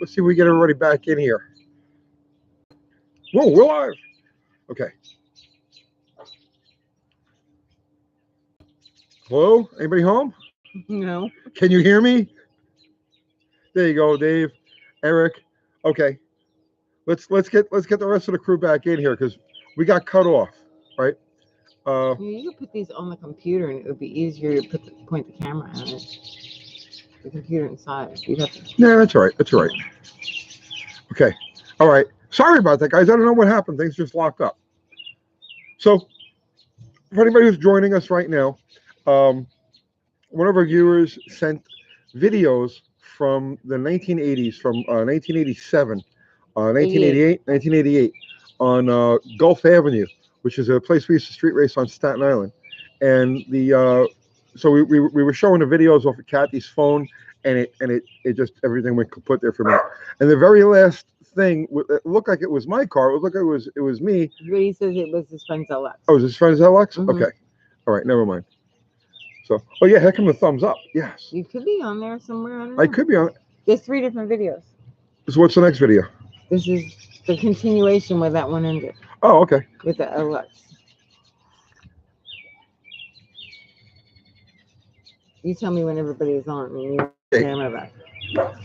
Let's see if we get everybody back in here. Whoa, we're live. Okay. Hello? Anybody home? No. Can you hear me? There you go, Dave, Eric. Okay. Let's get the rest of the crew back in here because we got cut off, right? You could put these on the computer and it would be easier to point the camera at it. The computer inside. Yeah, that's all right. That's all right. Okay. All right. Sorry about that, guys. I don't know what happened. Things just locked up. So, for anybody who's joining us right now, one of our viewers sent videos from the 1980s, from 1987, 1988, 1988, on Gulf Avenue, which is a place we used to street race on Staten Island. And the so we were showing the videos off of Kathy's phone, and it just everything went kaput there for a minute. And the very last thing, it looked like it was my car. It looked like it was me. But he says it was his friend's LX. Oh, is his friend's LX? Mm-hmm. Okay. All right, never mind. So, oh yeah, heck, come the thumbs up. Yes. You could be on there somewhere. I don't know. I could be on. There's 3 different videos. So what's the next video? This is the continuation where that one ended. Oh, okay. With the LX. You tell me when everybody is on. I mean, you camera back.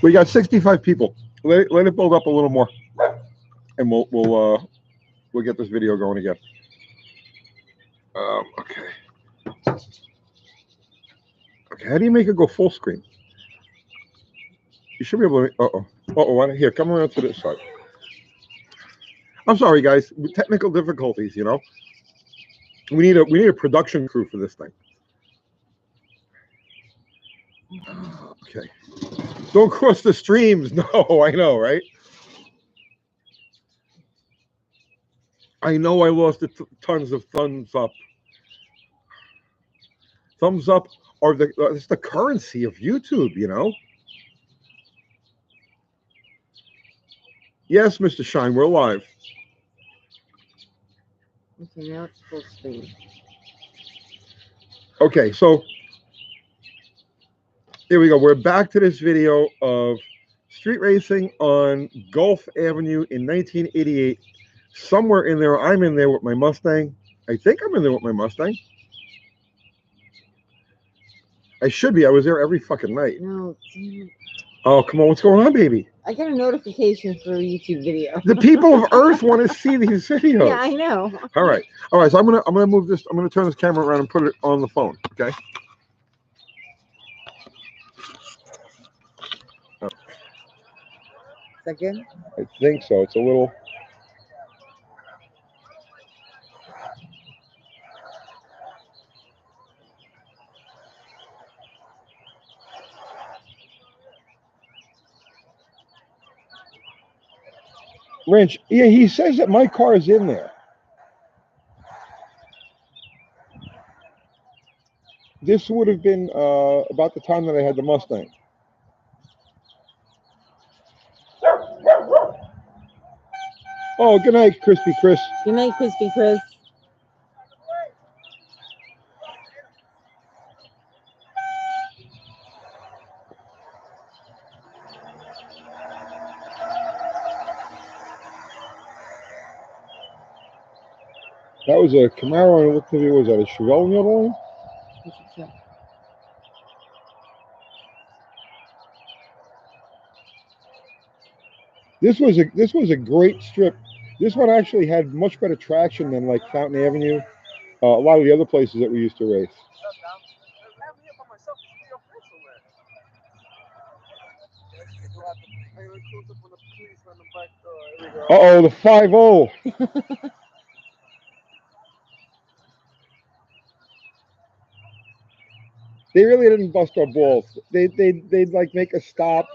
We got 65 people. Let it build up a little more, and we'll get this video going again. Okay. Okay. How do you make it go full screen? You should be able to. Here, come around to this side. I'm sorry, guys. Technical difficulties. You know. We need a production crew for this thing. Okay. Don't cross the streams. No, I know, right? I know I lost tons of thumbs up. Thumbs up are it's the currency of YouTube, you know? Yes, Mr. Shine, we're live. Okay, now it's full screen. Okay, so here we go. We're back to this video of street racing on Gulf Avenue in 1988. Somewhere in there, I'm in there with my Mustang. I think I'm in there with my Mustang. I should be. I was there every fucking night. No. Oh, come on. What's going on, baby? I got a notification for a YouTube video. The people of Earth want to see these videos. Yeah, I know. All right. All right. So I'm gonna move this. I'm gonna turn this camera around and put it on the phone. Okay. Is that good? I think so. It's a little. Wrench, yeah, he says that my car is in there. This would have been about the time that I had the Mustang. Oh, good night, Crispy Chris. Good night, Crispy Chris. That was a Camaro, and it looked to me, was that a Chevelle on the other line? This was a great strip. This one actually had much better traction than like Fountain Avenue, a lot of the other places that we used to race. Uh-oh, the 5-0. They really didn't bust our balls. They'd like make us stop,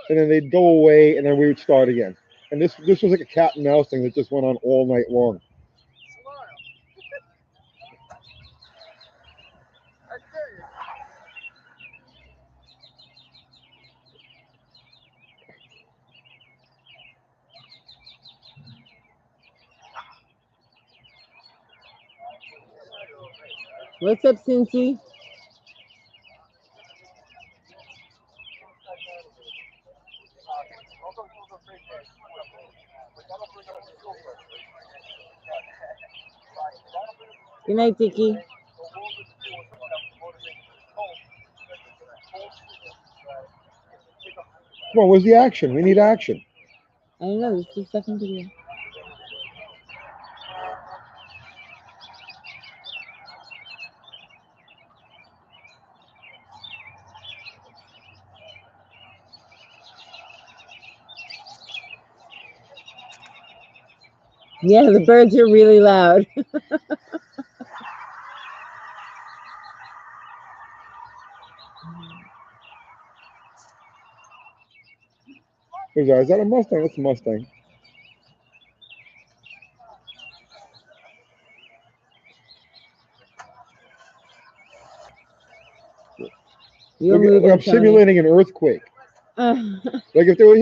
and then they'd go away, and then we would start again. And this was like a cat and mouse thing that just went on all night long. What's up, Cincy? Good night, Dickie. Come on, where's the action? We need action. I don't know. It's 2-second video. Yeah, the birds are really loud. Is that a Mustang? That's a Mustang. I'm simulating an earthquake. Like if there was,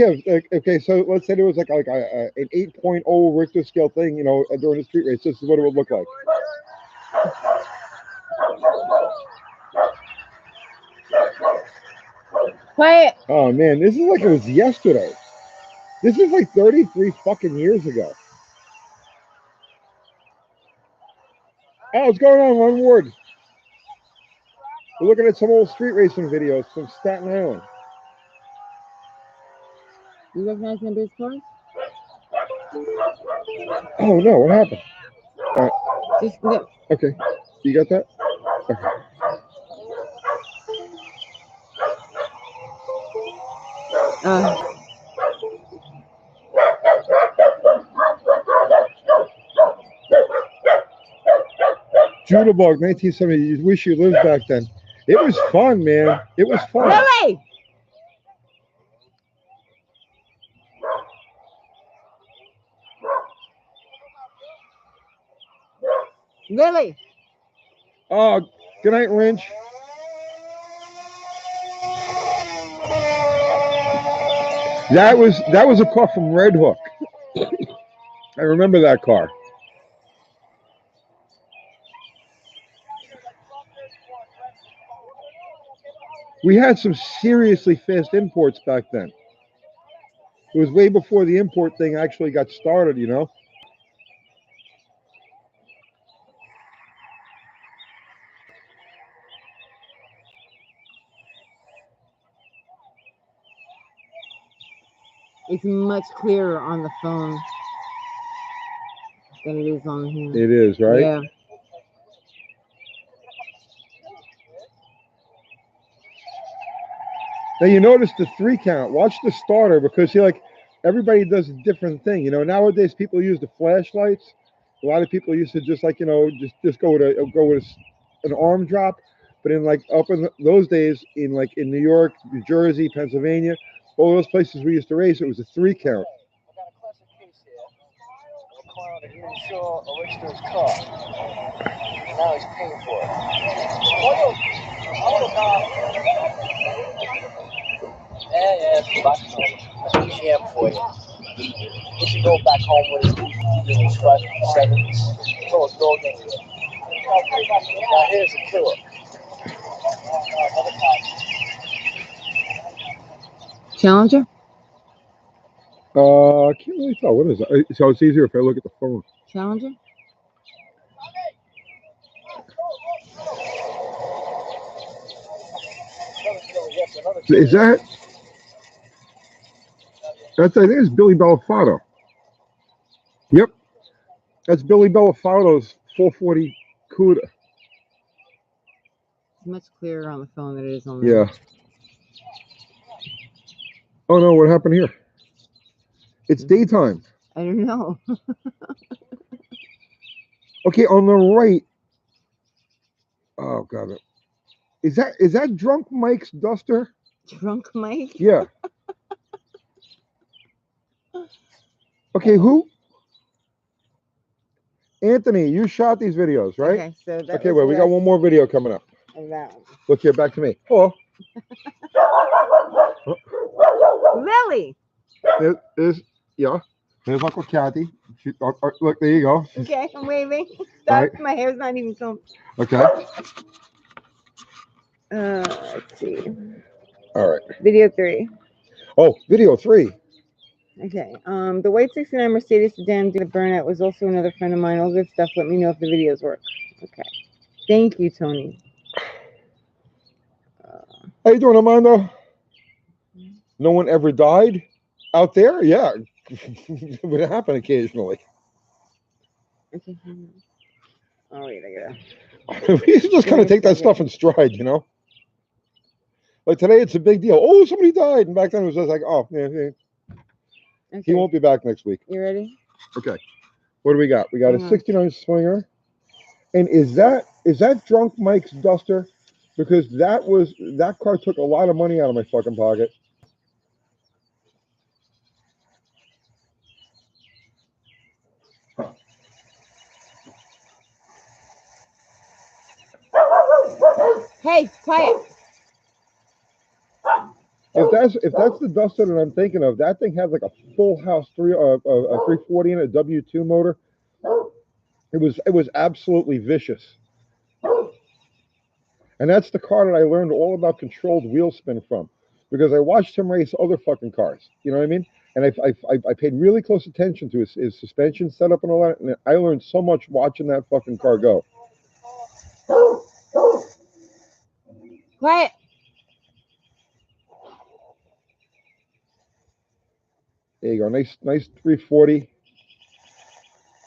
okay, so let's say there was like an 8.0 Richter scale thing, you know, during the street race. This is what it would look like. Quiet. Oh man, this is like it was yesterday. This is like 33 fucking years ago. Oh, what's going on, one word? We're looking at some old street racing videos from Staten Island. You recognize any of these cars? Oh no, what happened? Just no. Okay, you got that? Okay. Judabog, 1970. You wish you lived back then. It was fun, man. It was fun. Lily! Lily! Oh, good night, Lynch. That was a car from Red Hook. I remember that car. We had some seriously fast imports back then. It was way before the import thing actually got started, you know? It's much clearer on the phone than it is on here. It is, right? Yeah. Now you notice the 3 count. Watch the starter because everybody does a different thing. You know, nowadays people use the flashlights. A lot of people used to just just go with an arm drop. But in up in those days in New York, New Jersey, Pennsylvania, all those places we used to race, it was a 3 count. I got a classic case here. A client that didn't insure a registered car. And now he's paying for it. Yeah, back home. That's an easy M for you. He should go back home with his 5-7s. Throw a dog anywhere. Now here's a killer. Challenger? I can't really tell. What is it? So it's easier if I look at the phone. Challenger? Is that? I think it's Billy Belafato. Yep. That's Billy Belafato's 440 Cuda. It's much clearer on the phone than it is on Yeah. Oh no, what happened here? It's daytime. I don't know. Okay, on the right. Oh god. Is that Drunk Mike's Duster? Drunk Mike? Yeah. Okay, who? Anthony, you shot these videos, right? Okay, so that okay, wait, we got one more video coming up. That one. Look here, back to me. Hello. Lily. Yeah. There's Uncle Kathy. Look, there you go. Okay, I'm waving. Stop. Right. My hair's not even combed. Okay. Let's see. All right. Video 3. Oh, video 3. Okay. The white 69 Mercedes sedan due to burnout was also another friend of mine. All good stuff. Let me know if the videos work. Okay. Thank you, Tony. How you doing, Armando? No one ever died out there? Yeah. It would happen occasionally. Okay. Oh, wait, I gotta. We should just kind of take that stuff in stride, you know? Like today, it's a big deal. Oh, somebody died. And back then, it was just like, oh, yeah, Okay. he won't be back next week. You ready? Okay. What do we got? We got Hang a on. 69 Swinger. And is that Drunk Mike's Duster? Because that car took a lot of money out of my fucking pocket. Hey, quiet. If that's the Duster that I'm thinking of, that thing had like a full house a 340 and a W2 motor. It was absolutely vicious. And that's the car that I learned all about controlled wheel spin from, because I watched him race other fucking cars. You know what I mean? And I paid really close attention to his suspension setup and all that. And I learned so much watching that fucking car go. Quiet. There you go. Nice 340,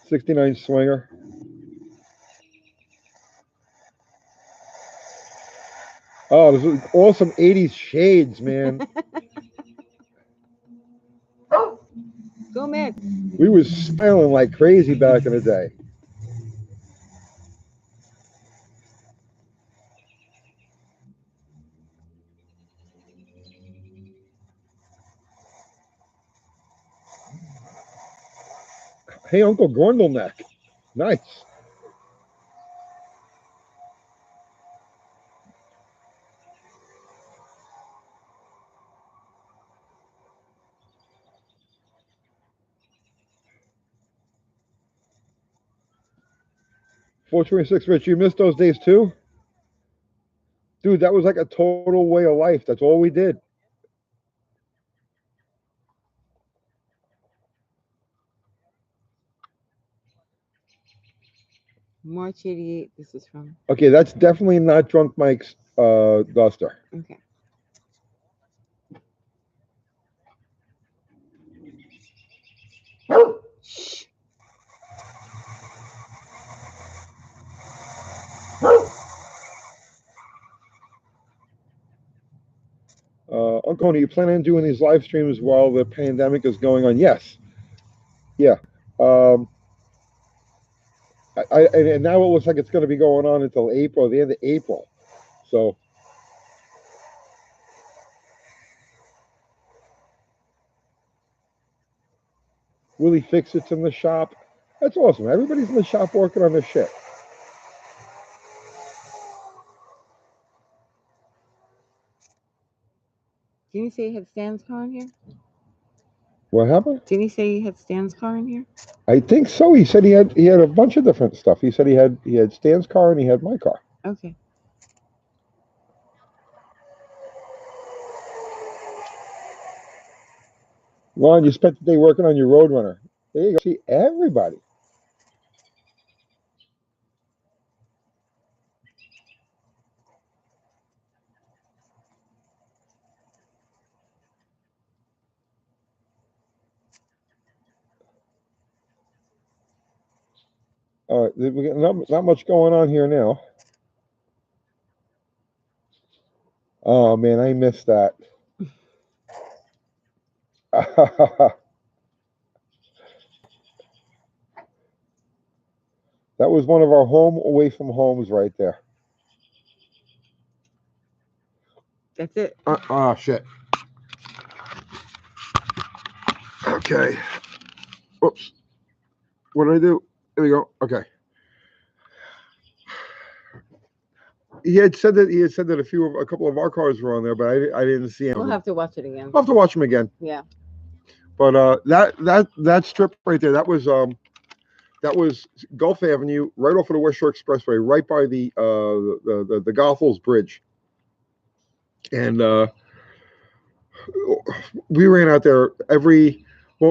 69 Swinger. Oh, this is awesome 80s shades, man. Go, Mick. We was smiling like crazy back in the day. Hey, Uncle Grundleneck. Nice. $426, Rich. You missed those days too? Dude, that was like a total way of life. That's all we did. March 88, this is from. Okay, that's definitely not Drunk Mike's Duster. Okay. Shh. Uncle Tony, you plan on doing these live streams while the pandemic is going on? Yes. Yeah. And now it looks like it's going to be going on until April, the end of April. So Willie Fix-It's in the shop. That's awesome. Everybody's in the shop working on their shit. Didn't he say you had Stan's car in here? What happened? Didn't he say you had Stan's car in here? I think so. He said he had a bunch of different stuff. He said he had Stan's car and he had my car. Okay. Ron, you spent the day working on your Roadrunner. There you go. See everybody. All right, we got not much going on here now. Oh man, I missed that. That was one of our home away from homes right there. That's it. Shit. Okay. Oops. What did I do? There we go. Okay. He had said that a couple of our cars were on there, but I didn't see them. We'll have to watch it again. I'll have to watch them again. Yeah. But that strip right there, that was Gulf Avenue, right off of the West Shore Expressway, right by the Goethals Bridge. And we ran out there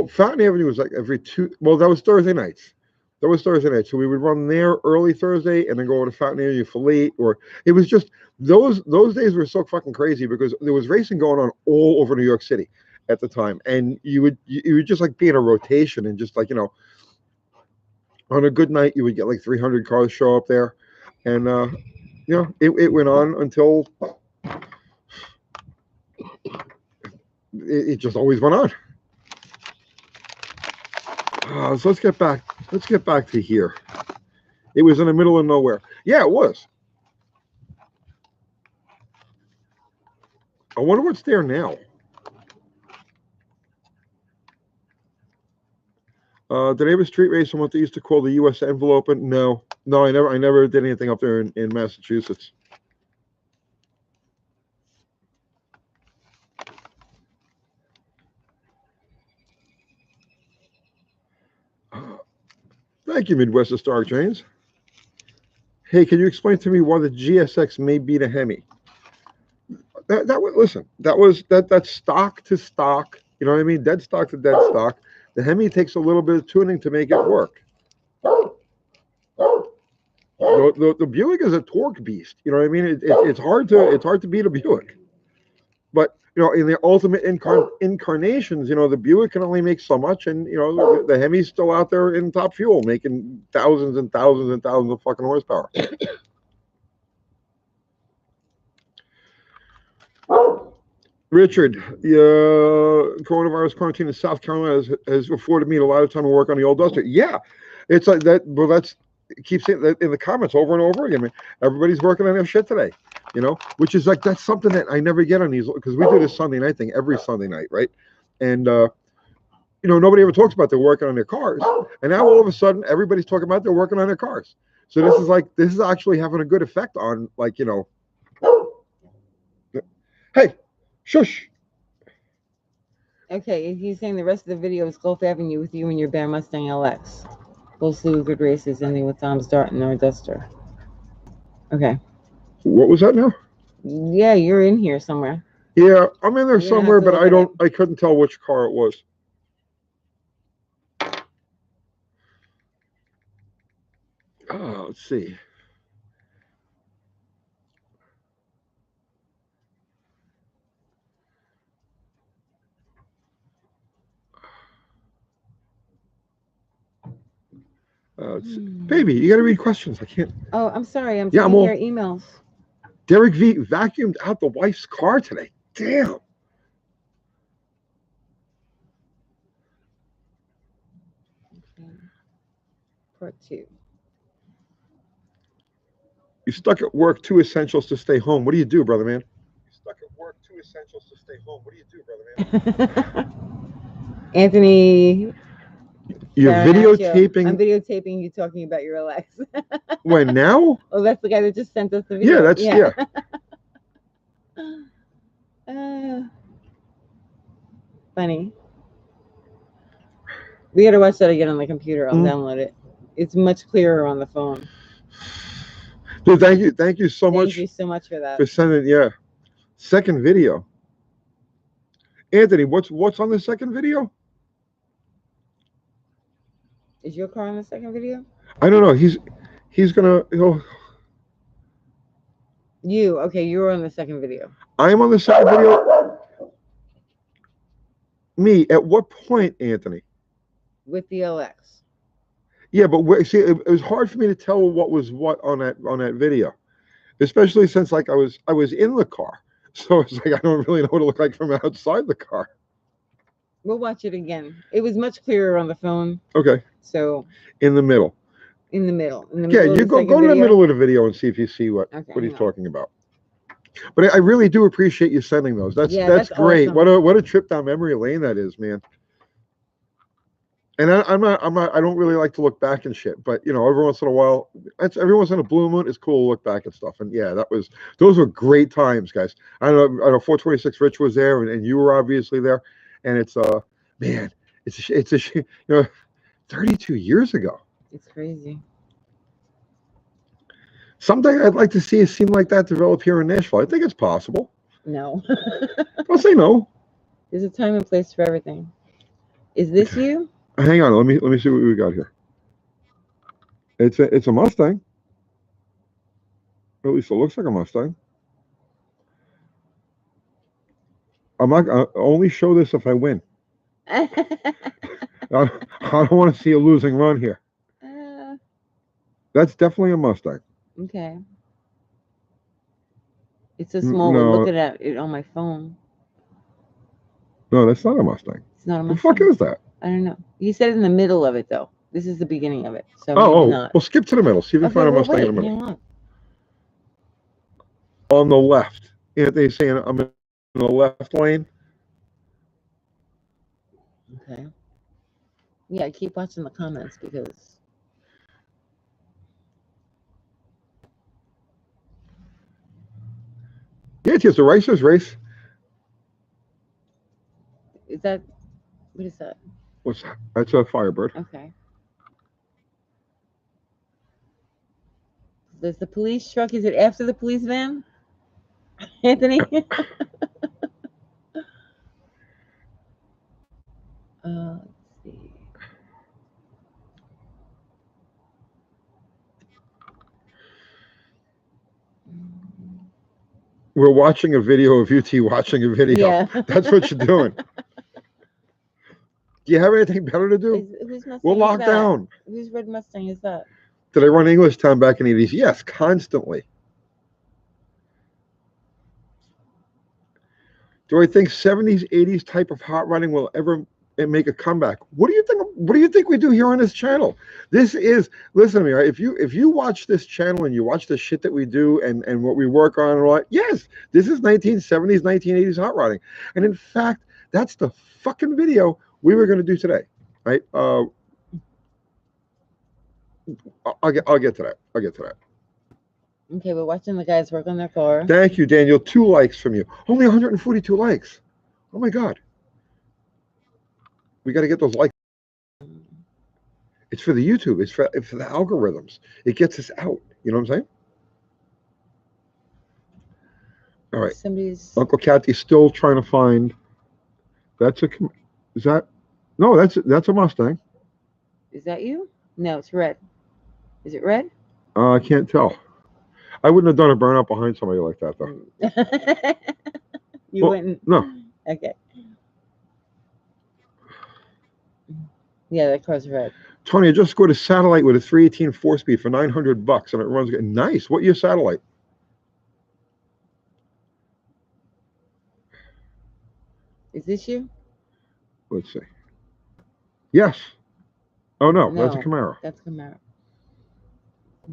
Fountain Avenue was like every two. Well, that was Thursday nights. That was Thursday night. So we would run there early Thursday and then go over to Fountain Area for late. Or it was just those days were so fucking crazy because there was racing going on all over New York City at the time, and you would just like be in a rotation and just like on a good night you would get like 300 cars show up there, and it went on until it just always went on. So let's get back to here. It was in the middle of nowhere. Yeah, it was. I wonder what's there now. Did I ever street race on what they used to call the U.S. envelope? No, I never did anything up there in Massachusetts. Thank you, Midwest Historic Trains. Hey, can you explain to me why the GSX may beat a Hemi? That's stock to stock. You know what I mean? Dead stock to dead stock. The Hemi takes a little bit of tuning to make it work. The Buick is a torque beast. You know what I mean? It's hard to beat a Buick. But in the ultimate incarnations, the Buick can only make so much, and the Hemi's still out there in top fuel, making thousands and thousands and thousands of fucking horsepower. Richard, the coronavirus quarantine in South Carolina has afforded me a lot of time to work on the old Duster. Yeah, it's like that. Well, keep saying that in the comments over and over again. Man. Everybody's working on their shit today, which is like that's something that I never get on these because we do this Sunday night thing every Sunday night, right? And nobody ever talks about they're working on their cars, and now all of a sudden everybody's talking about they're working on their cars. So this is actually having a good effect on Hey. Shush. Okay, he's saying the rest of the video is Gulf Avenue with you and your Bear Mustang LX. Both slew good races, ending with Tom's Dart and our Duster. Okay. What was that now? Yeah, you're in here somewhere. Yeah, I'm in there somewhere, but I couldn't tell which car it was. Let's see. Baby, you got to read questions. I can't. Oh, I'm sorry. I'm taking your emails. Derek V vacuumed out the wife's car today. Damn. Okay. Part 2. You stuck at work, 2 essentials to stay home. What do you do, brother man? You stuck at work, 2 essentials to stay home. What do you do, brother man? Anthony. You're videotaping. I'm videotaping you talking about your LX. When now? Oh, that's the guy that just sent us the video. Yeah. Funny. We got to watch that again on the computer. I'll download it. It's much clearer on the phone. Dude, thank you so much. Thank you so much for that. For sending, second video. Anthony, what's on the second video? Is your car on the second video? I don't know. He's gonna. You're on the second video. I am on the second video. Me, at what point, Anthony? With the LX. Yeah, but see, it was hard for me to tell what was what on that video, especially since I was in the car, so it's like I don't really know what it looked like from outside the car. We'll watch it again. It was much clearer on the phone. Okay. So. In the middle. In the middle. Yeah, you go to the middle of the video and see if you see what he's talking about. But I really do appreciate you sending those. That's great. Awesome. What a trip down memory lane that is, man. And I don't really like to look back and shit, but every once in a while, every once in a blue moon, it's cool to look back and stuff. And yeah, those were great times, guys. I know 426 Rich was there, and you were obviously there. And it's man, it's 32 years ago. It's crazy. Someday I'd like to see a scene like that develop here in Nashville. I think it's possible. No. I'll say no. There's a time and place for everything. Is this you? Hang on, let me see what we got here. It's a Mustang. At least it looks like a Mustang. I'm not. I only show this if I win. I don't want to see a losing run here. That's definitely a Mustang. Okay. It's so small. No. We're looking at it on my phone. No, that's not a Mustang. It's not a Mustang. The fuck is that? I don't know. You said in the middle of it though. This is the beginning of it, so Oh, maybe not. Well, skip to the middle. See if you find a Mustang wait, in the middle. hang on. On the left. Anthony's saying I'm in the left lane. Okay. Yeah, keep watching the comments because. Yeah, it's a racer's race. Is that? What is that? What's that? That's a Firebird. Okay. There's the police truck. Is it after the police van? Anthony? Let's see. We're watching a video of UT watching a video. Yeah. That's what you're doing. Do you have anything better to do? Whose Mustang We're is locked that? down. Whose red Mustang is that? Did I run English Town back in the 80s? Yes, constantly. Do I think 70s, 80s type of hot rodding will ever make a comeback? What do you think? What do you think we do here on this channel? This is, listen to me, right? If you watch this channel and you watch the shit that we do and what we work on and all that, yes, this is 1970s, 1980s hot rodding. And in fact, that's the fucking video we were going to do today, right? I'll get to that. I'll get to that. Okay, we're watching the guys work on their car. Thank you, Daniel. 2 likes from you. Only 142 likes. Oh my God. We got to get those likes. It's for the YouTube. It's for the algorithms. It gets us out. You know what I'm saying? All right. Uncle Kathy's still trying to find. That's a. Is that? No, that's a Mustang. Is that you? No, it's red. Is it red? I can't tell. I wouldn't have done a burnout behind somebody like that, though. You wouldn't? No. Okay. Yeah, that car's red. Tony, I just scored a satellite with a 318 4-speed for $900, and it runs good. Nice. What year satellite? Is this you? Let's see. Yes. Oh no, that's a Camaro. That's a Camaro.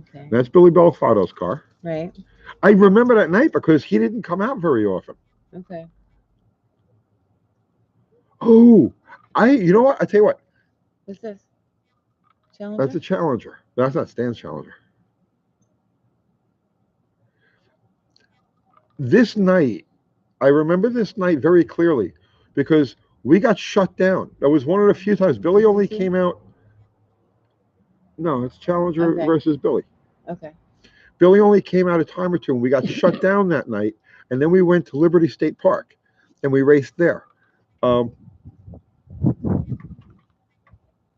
Okay. That's Billy Belfado's car. Right. I remember that night because he didn't come out very often. Okay. Oh, you know what? I tell you what. What's this? Challenger? That's a Challenger. That's not Stan's Challenger. This night, I remember this night very clearly because we got shut down. That was one of the few times. Billy only came out. No, it's Challenger versus Billy. Okay. Billy only came out a time or two, and we got shut down that night. And then we went to Liberty State Park, and we raced there.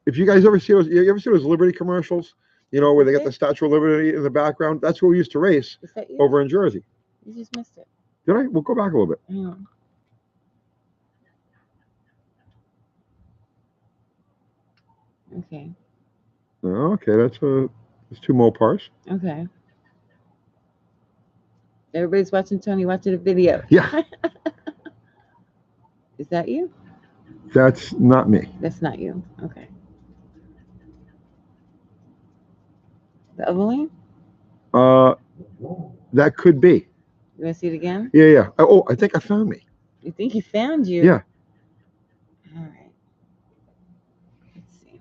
If you guys ever see those, you ever see those Liberty commercials? You know, where they got the Statue of Liberty in the background? That's where we used to race over in Jersey. You just missed it. Did I? We'll go back a little bit. Hang on. Okay. Okay, that's 2 Mopars. Okay. Everybody's watching Tony watching a video. Yeah. Is that you? That's not me. That's not you. Okay. The other lane? That could be. You want to see it again? Yeah, yeah. Oh, I think I found me. You think he found you? Yeah. All right. Let's see.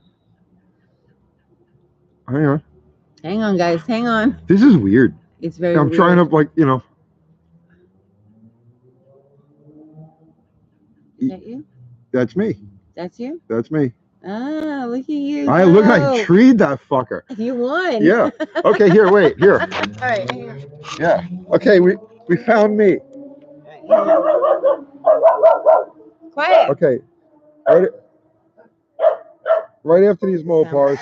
Hang on. Hang on, guys. Hang on. This is weird. It's very I'm weird. trying to, like, you know. Is that you? That's me. That's you? That's me. Ah, look at you. Look, I treed that fucker. You won. Yeah. Okay, here, wait, here. All right, hang on. Yeah. Okay, we found me. Quiet. Okay. Right after these Mopars.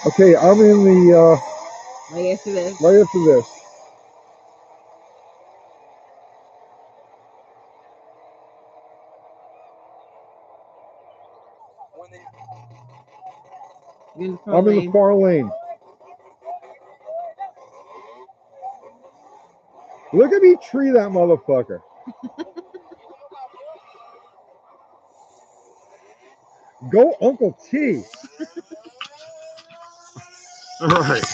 Okay, I'm in the Right after this. right after this. You're in the front I'm in the lane. far lane. Look at me tree that motherfucker. Go Uncle T. All right.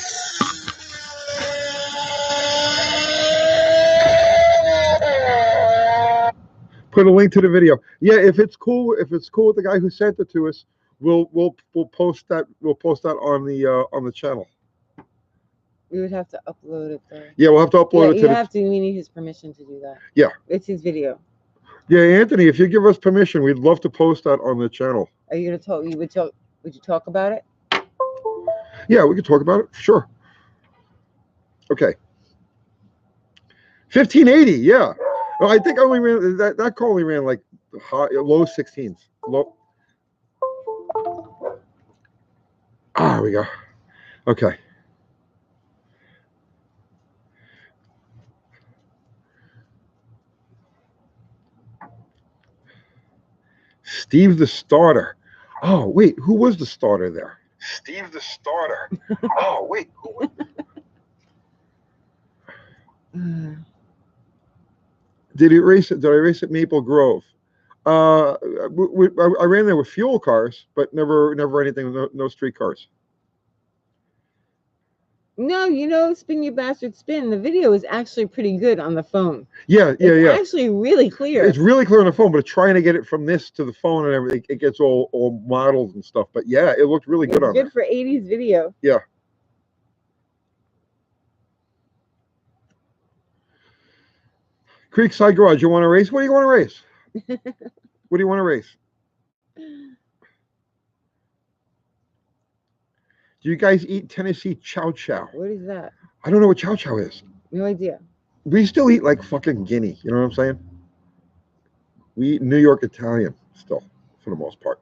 Put a link to the video. Yeah, if it's cool with the guy who sent it to us, we'll post that on the channel. We would have to upload it though. Yeah, we'll have to upload it to you the have to. We need his permission to do that. Yeah. It's his video. Yeah, Anthony, if you give us permission, we'd love to post that on the channel. Are you gonna talk? Would you talk about it? Yeah, we could talk about it. Sure. Okay. 1580. Yeah. Well, I think I only ran that car only ran like low 16s. Low. Ah, there we go. Okay. Steve the starter. Oh, wait, who was the starter there? Steve the starter. Oh, wait, who was... Did I race at Maple Grove? I ran there with fuel cars, but never anything with no street cars. No, Spin Your Bastard Spin. The video is actually pretty good on the phone. Yeah. It's actually really clear. It's really clear on the phone, but trying to get it from this to the phone and everything, it gets all models and stuff. But yeah, it looked really good on there. Good for 80s video. Yeah. Creekside Garage, you want to race? What do you want to race? What do you want to race? Do you guys eat Tennessee chow chow? What is that? I don't know what chow chow is. No idea. We still eat like fucking guinea. You know what I'm saying? We eat New York Italian still, for the most part.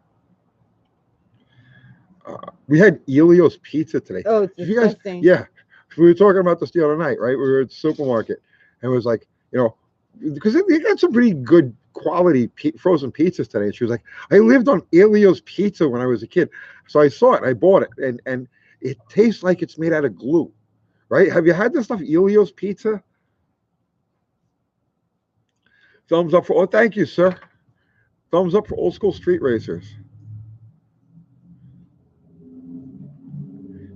We had Elio's Pizza today. Oh, it's disgusting. Yeah. We were talking about this the other night, right? We were at the supermarket, and it was like, because they got some pretty good quality frozen pizzas today. And she was like, I lived on Elio's Pizza when I was a kid. So I saw it, and I bought it, and it tastes like it's made out of glue, right? Have you had this stuff, Elio's Pizza? Thumbs up for, thank you, sir. Thumbs up for Old School Street Racers.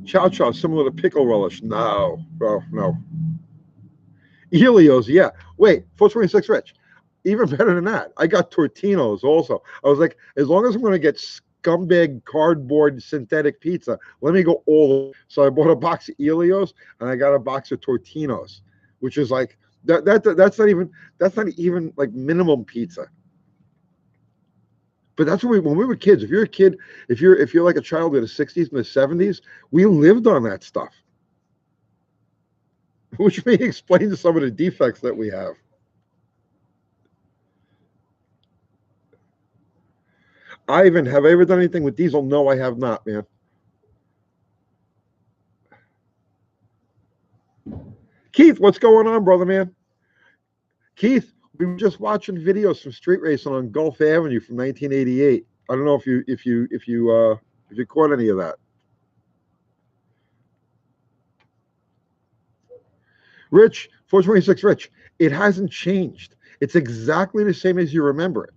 Chow chow, similar to pickle relish. No. Elio's, yeah. Wait, 426 Rich. Even better than that. I got Tortino's also. I was like, as long as I'm going to get scumbag cardboard synthetic pizza, let me go all. So I bought a box of Elio's and I got a box of Tortino's, which is like that's not even like minimum pizza. But that's when we were kids. If you're a kid, if you're like a child in the 60s and the 70s, we lived on that stuff. Which may explain some of the defects that we have. Ivan, have I ever done anything with diesel? No, I have not, man. Keith, what's going on, brother, man? Keith, we were just watching videos from street racing on Gulf Avenue from 1988. I don't know if you caught any of that. Rich, 426 Rich, it hasn't changed. It's exactly the same as you remember it.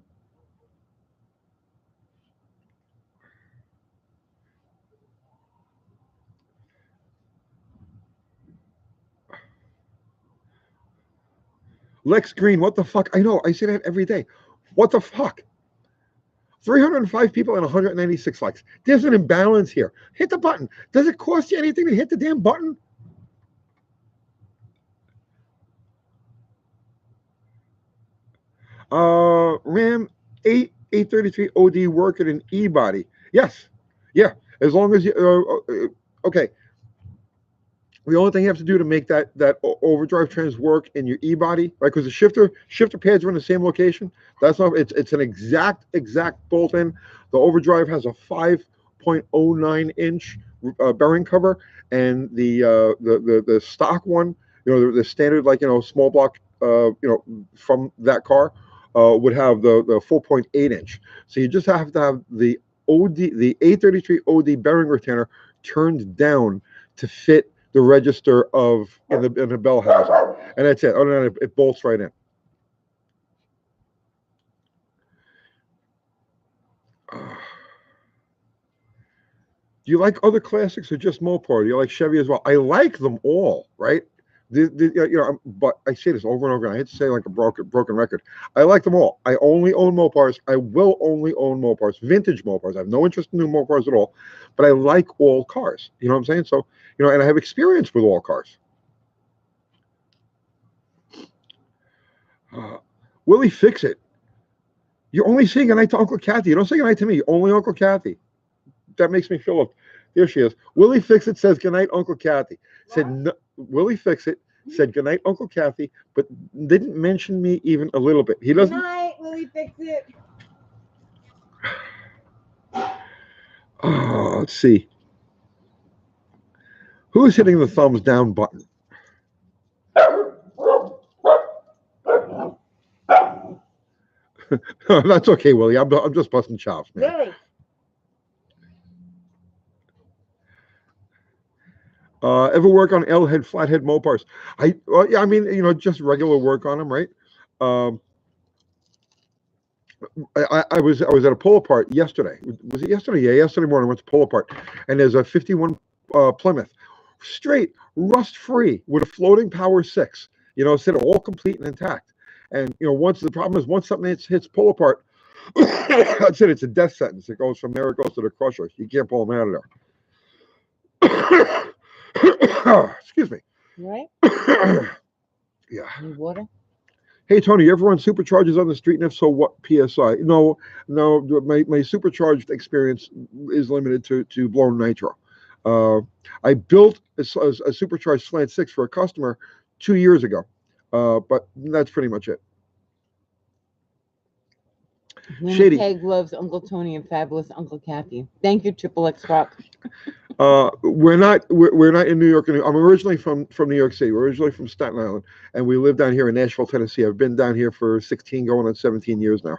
Lex Green, what the fuck? I know, I say that every day. What the fuck? 305 people and 196 likes. There's an imbalance here. Hit the button. Does it cost you anything to hit the damn button? Ram 833 OD working an E-body. Yes. Yeah. As long as you, okay. The only thing you have to do to make that overdrive trans work in your E-body, right? Because the shifter pads are in the same location. That's not. It's an exact bolt in. The overdrive has a 5.09 inch bearing cover, and the stock one, the standard, like, small block, from that car, would have the full 0.8 inch. So you just have to have the the A33 OD bearing retainer turned down to fit the register in the bell housing, and that's it. Other than that, it bolts right in. Do you like other classics or just Mopar? Do you like Chevy as well? I like them all, right? But I say this over and over again. I hate to say like a broken record. I like them all. I only own Mopars. I will only own Mopars, vintage Mopars. I have no interest in new Mopars at all, but I like all cars. You know what I'm saying? So, and I have experience with all cars. Willie, fix it. You're only saying goodnight to Uncle Kathy. You don't say goodnight to me. Only Uncle Kathy. That makes me feel. There she is. Willie Fix It says goodnight, Uncle Kathy. Said no, Willie Fix It said goodnight, Uncle Kathy, but didn't mention me even a little bit. He doesn't. Good night, Willie Fix It. Oh, let's see. Who's hitting the thumbs down button? That's okay, Willie. I'm just busting chops, man. Really? Ever work on L-head, flathead Mopars? Yeah, I mean, just regular work on them, right? I was at a pull apart yesterday. Was it yesterday? Yeah, yesterday morning I went to pull apart, and there's a 51 Plymouth, straight rust free with a floating power 6. Said all complete and intact. And the problem is once something hits pull apart, that's it. It's a death sentence. It goes from there. It goes to the crusher. You can't pull them out of there. Excuse me. Right? Yeah. Need water? Hey Tony, you ever run superchargers on the street? And if so, what PSI? No. My supercharged experience is limited to blown nitro. I built a supercharged slant 6 for a customer 2 years ago, but that's pretty much it. Shady. Peg loves Uncle Tony and fabulous Uncle Kathy. Thank you, Triple X Rock. We're not in New York. I'm originally from New York City. We're originally from Staten Island, and we live down here in Nashville, Tennessee. I've been down here for 16, going on 17 years now.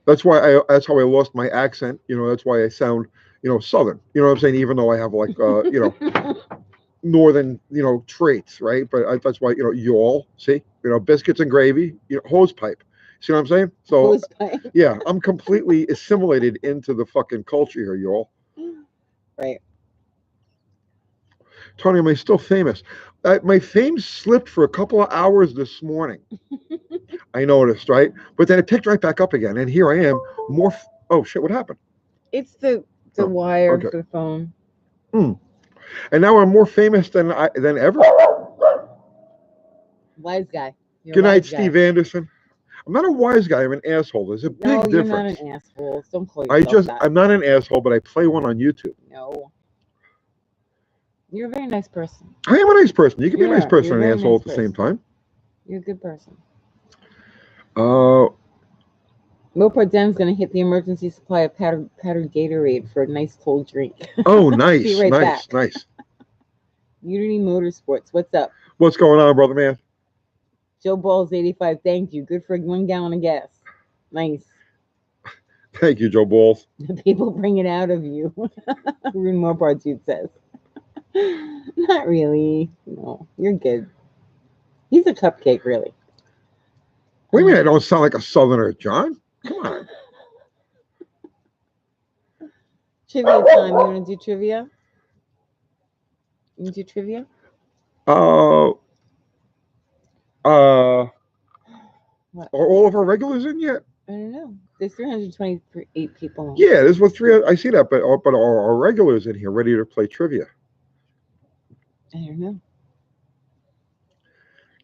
That's how I lost my accent. That's why I sound, Southern. You know what I'm saying? Even though I have like, Northern, traits, right? But that's why, y'all, see, biscuits and gravy, hose pipe. See what I'm saying? So, yeah, I'm completely assimilated into the fucking culture here, y'all. Right. Tony, am I still famous? My fame slipped for a couple of hours this morning. I noticed, right? But then it picked right back up again, and here I am. Oh shit! What happened? It's the wire for the phone. And now I'm more famous than ever. Wise guy. Good night, Steve Anderson. I'm not a wise guy. I'm an asshole. There's a big difference. No, you're not an asshole. Don't call yourself that. I'm not an asshole, but I play one on YouTube. No. You're a very nice person. I am a nice person. You can be a nice person and an asshole at the same time. You're a good person. Mopar Den's going to hit the emergency supply of powdered Gatorade for a nice cold drink. Oh, nice. Nice. Unity Motorsports. What's up? What's going on, brother man? Joe Balls 85. Thank you. Good for 1 gallon of gas. Nice. Thank you, Joe Balls. People bring it out of you. Rune Mopar dude says. Not really. No, you're good. He's a cupcake, really. What do you mean I don't sound like a Southerner, John? Come on. Trivia time. You want to do trivia? You do trivia? What? Are all of our regulars in yet? I don't know. There's 328 people. Yeah, there's 300. I see that, but are our regulars in here ready to play trivia? I don't know.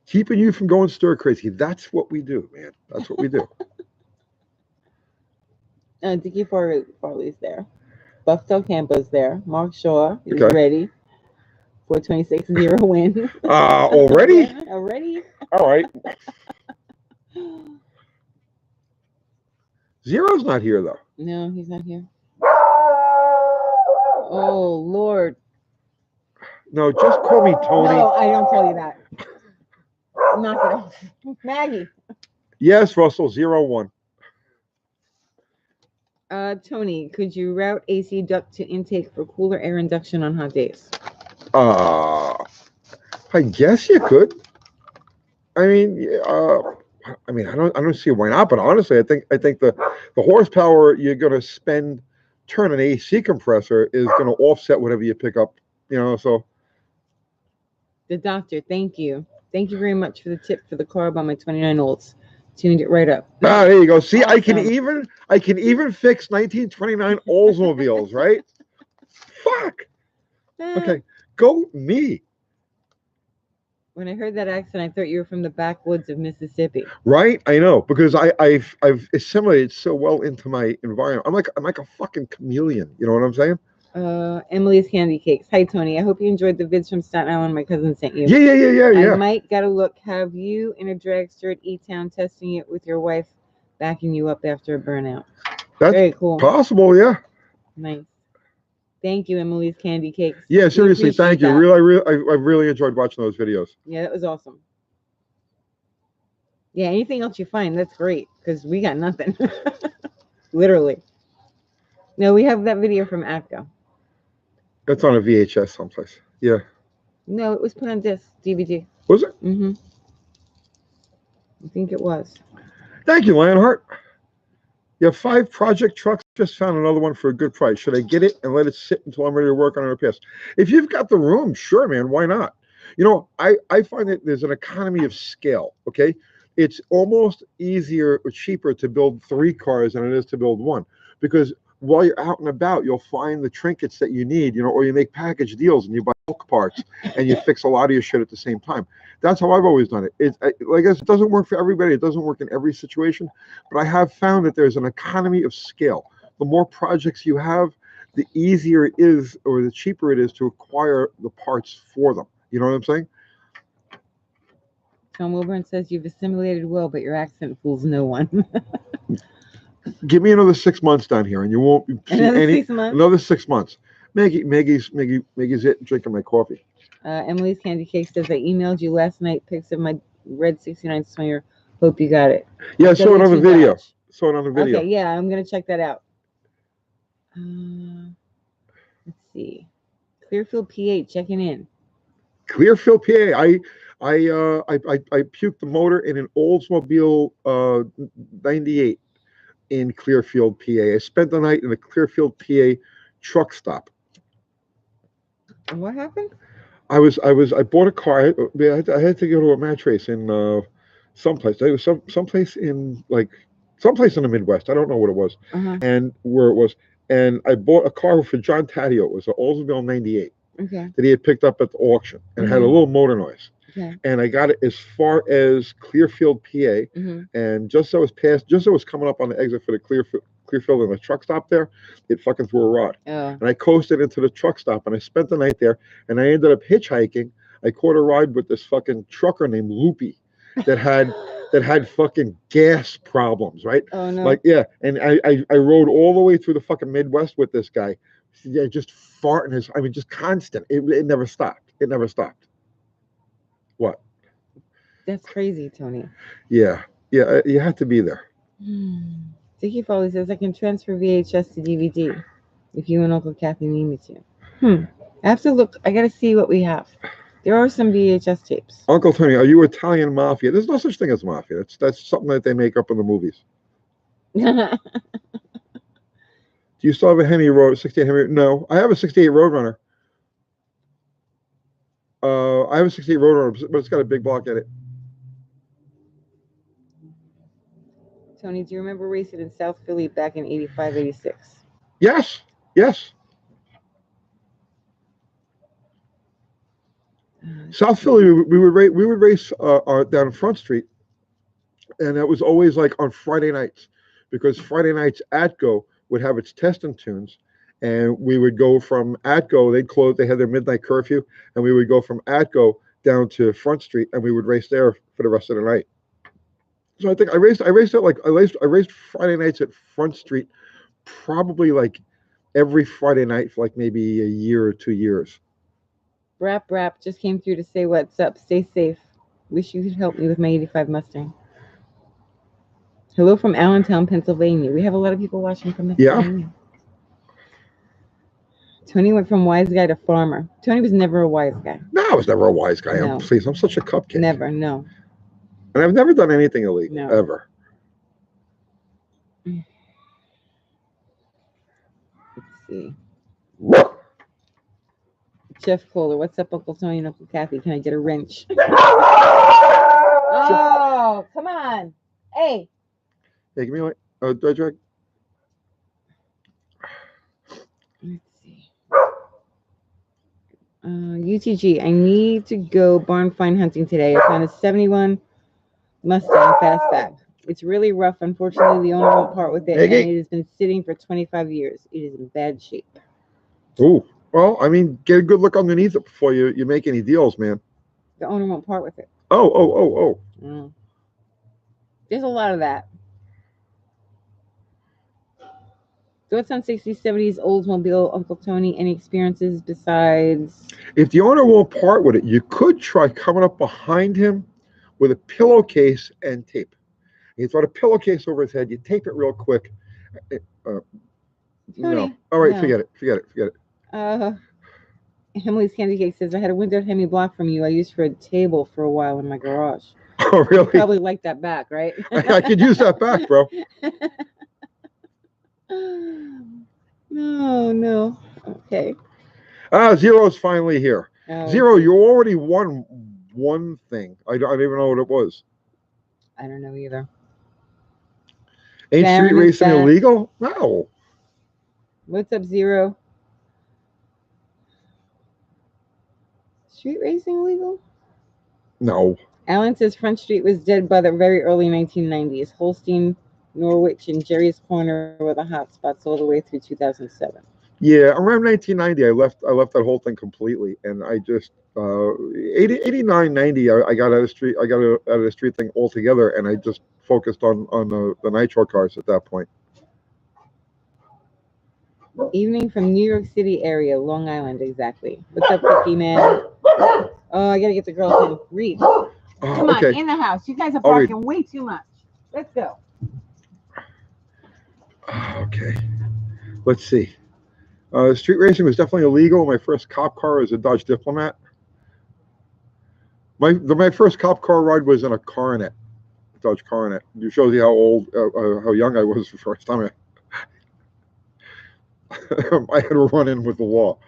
Keeping you from going stir crazy. That's what we do, man. That's what we do. Dickie Farley's there. Buffalo Campo's there. Mark Shaw is ready. 426-0 win. Already? Already? All right. Zero's not here, though. No, he's not here. Oh, Lord. No, just call me Tony. No, I don't call you that. Knock it off. Maggie. Yes, Russell, 01. Tony, could you route AC duct to intake for cooler air induction on hot days? I guess you could. I mean, I don't see why not. But honestly, I think the horsepower you're going to spend turn an AC compressor is going to offset whatever you pick up. You know, so. The doctor, thank you. Thank you very much for the tip for the carb on my 29 olds. Tuned it right up. Ah, there you go. See, Awesome. I can even fix 1929 Oldsmobiles, right? Fuck. Okay, go me. When I heard that accent, I thought you were from the backwoods of Mississippi. Right, I know, because I've assimilated so well into my environment. I'm like a fucking chameleon. You know what I'm saying? Emily's Candy Cakes. Hi, Tony. I hope you enjoyed the vids from Staten Island my cousin sent you. Yeah. I might gotta look. Have you in a dragster at E-Town testing it with your wife, backing you up after a burnout? That's very cool. Possible, yeah. Nice. Thank you, Emily's Candy Cakes. Yeah, seriously, thank you. I really enjoyed watching those videos. Yeah, that was awesome. Yeah, anything else you find, that's great, because we got nothing. Literally. No, we have that video from ATCO. That's on a VHS someplace. Yeah. No, it was put on disc, DVD. Was it? Mm-hmm. I think it was. Thank you, Lionheart. You have 5 project trucks. Just found another one for a good price. Should I get it and let it sit until I'm ready to work on repairs? If you've got the room, sure, man. Why not? You know, I find that there's an economy of scale. Okay, it's almost easier or cheaper to build 3 cars than it is to build 1, because while you're out and about, you'll find the trinkets that you need. You know, or you make package deals and you buy bulk parts and you fix a lot of your shit at the same time. That's how I've always done it. Like I said, it doesn't work for everybody. It doesn't work in every situation, but I have found that there's an economy of scale. The more projects you have, the easier it is, or the cheaper it is to acquire the parts for them. You know what I'm saying? Tom Wilburn says you've assimilated well, but your accent fools no one. Give me another 6 months down here, and you won't see another 6 months. Maggie's it drinking my coffee. Emily's Candy Cake says I emailed you last night pics of my red 69 Swinger. Hope you got it. Yeah, I saw it on the video. Saw it on the video. Okay, yeah, I'm gonna check that out. Let's see. Clearfield, PA, checking in. Clearfield, PA. I puked the motor in an Oldsmobile 98 in Clearfield, PA. I spent the night in a Clearfield, PA truck stop. And what happened? I bought a car. I had to go to a match race in someplace. It was someplace in the Midwest. I don't know what it was, and where it was. And I bought a car for John Taddeo. It was an Oldsmobile 98 that he had picked up at the auction, and it had a little motor noise. Okay. And I got it as far as Clearfield, PA, and just as it was coming up on the exit for the Clearfield and the truck stop there, it fucking threw a rod. And I coasted into the truck stop, and I spent the night there, and I ended up hitchhiking. I caught a ride with this fucking trucker named Loopy that had fucking gas problems, right? Oh no. Like, yeah, and I rode all the way through the fucking Midwest with this guy. Yeah, just farting just constant. It never stopped. It never stopped. What? That's crazy, Tony. Yeah, you have to be there. Dickie Foley says I can transfer VHS to DVD if you and Uncle Kathy need me to. I have to look. I got to see what we have. There are some VHS tapes. Uncle Tony, are you Italian mafia? There's no such thing as mafia. That's something that they make up in the movies. Do you still have a Hemi 68 Hemi? No, I have a 68 Roadrunner. I have a 68 Roadrunner, but it's got a big block in it. Tony, do you remember racing in South Philly back in 85, 86? Yes. South Philly, we would race down Front Street, and it was always like on Friday nights, because Friday nights ATCO would have its testing tunes, and we would go from ATCO. They'd close. They had their midnight curfew, and we would go from ATCO down to Front Street, and we would race there for the rest of the night. So I think I raced Friday nights at Front Street, probably like every Friday night for like maybe a year or 2 years. Rap just came through to say what's up. Stay safe. Wish you could help me with my 85 Mustang. Hello from Allentown, Pennsylvania. We have a lot of people watching from Pennsylvania. Tony went from wise guy to farmer. Tony was never a wise guy. No, I was never a wise guy. No. Please, I'm such a cupcake. Never, no. And I've never done anything illegal, No. ever. Let's see. Jeff Kohler, what's up, Uncle Tony and Uncle Kathy? Can I get a wrench? Oh, come on. Hey. Hey, give me like, do I drag? Let's see. UTG, I need to go barn find hunting today. I found a 71 Mustang fastback. It's really rough. Unfortunately, the owner won't part with it, and it has been sitting for 25 years. It is in bad shape. Ooh. Well, I mean, get a good look underneath it before you make any deals, man. The owner won't part with it. Oh. There's a lot of that. Thoughts on 60s, 70s Oldsmobile, Uncle Tony? Any experiences besides? If the owner won't part with it, you could try coming up behind him with a pillowcase and tape. You throw the pillowcase over his head, you tape it real quick. No. All right, forget it. Emily's Candy Cake says, I had a windowed Hemi block from you I used for a table for a while in my garage. Oh, really? You probably like that back, right? I could use that back, bro. No. Okay. Zero's finally here. Oh, Zero, you already won one thing. I don't even know what it was. I don't know either. Ain't street racing illegal? No. What's up, Zero? Street racing illegal? No. Alan says Front Street was dead by the very early 1990s. Holstein, Norwich, and Jerry's Corner were the hot spots all the way through 2007. Yeah, around 1990, I left that whole thing completely, and I just 89, 90, I got out of the street thing altogether, and I just focused on the nitro cars at that point. Evening from New York City area, Long Island, exactly. What's up, Cookie Man? Oh, I gotta get the girls in. Read. Come on, in the house. You guys are barking way too much. Let's go. Okay. Let's see. Street racing was definitely illegal. My first cop car was a Dodge Diplomat. My first cop car ride was in a Coronet, Dodge Coronet. It shows you how young I was the first time I had to run in with the law.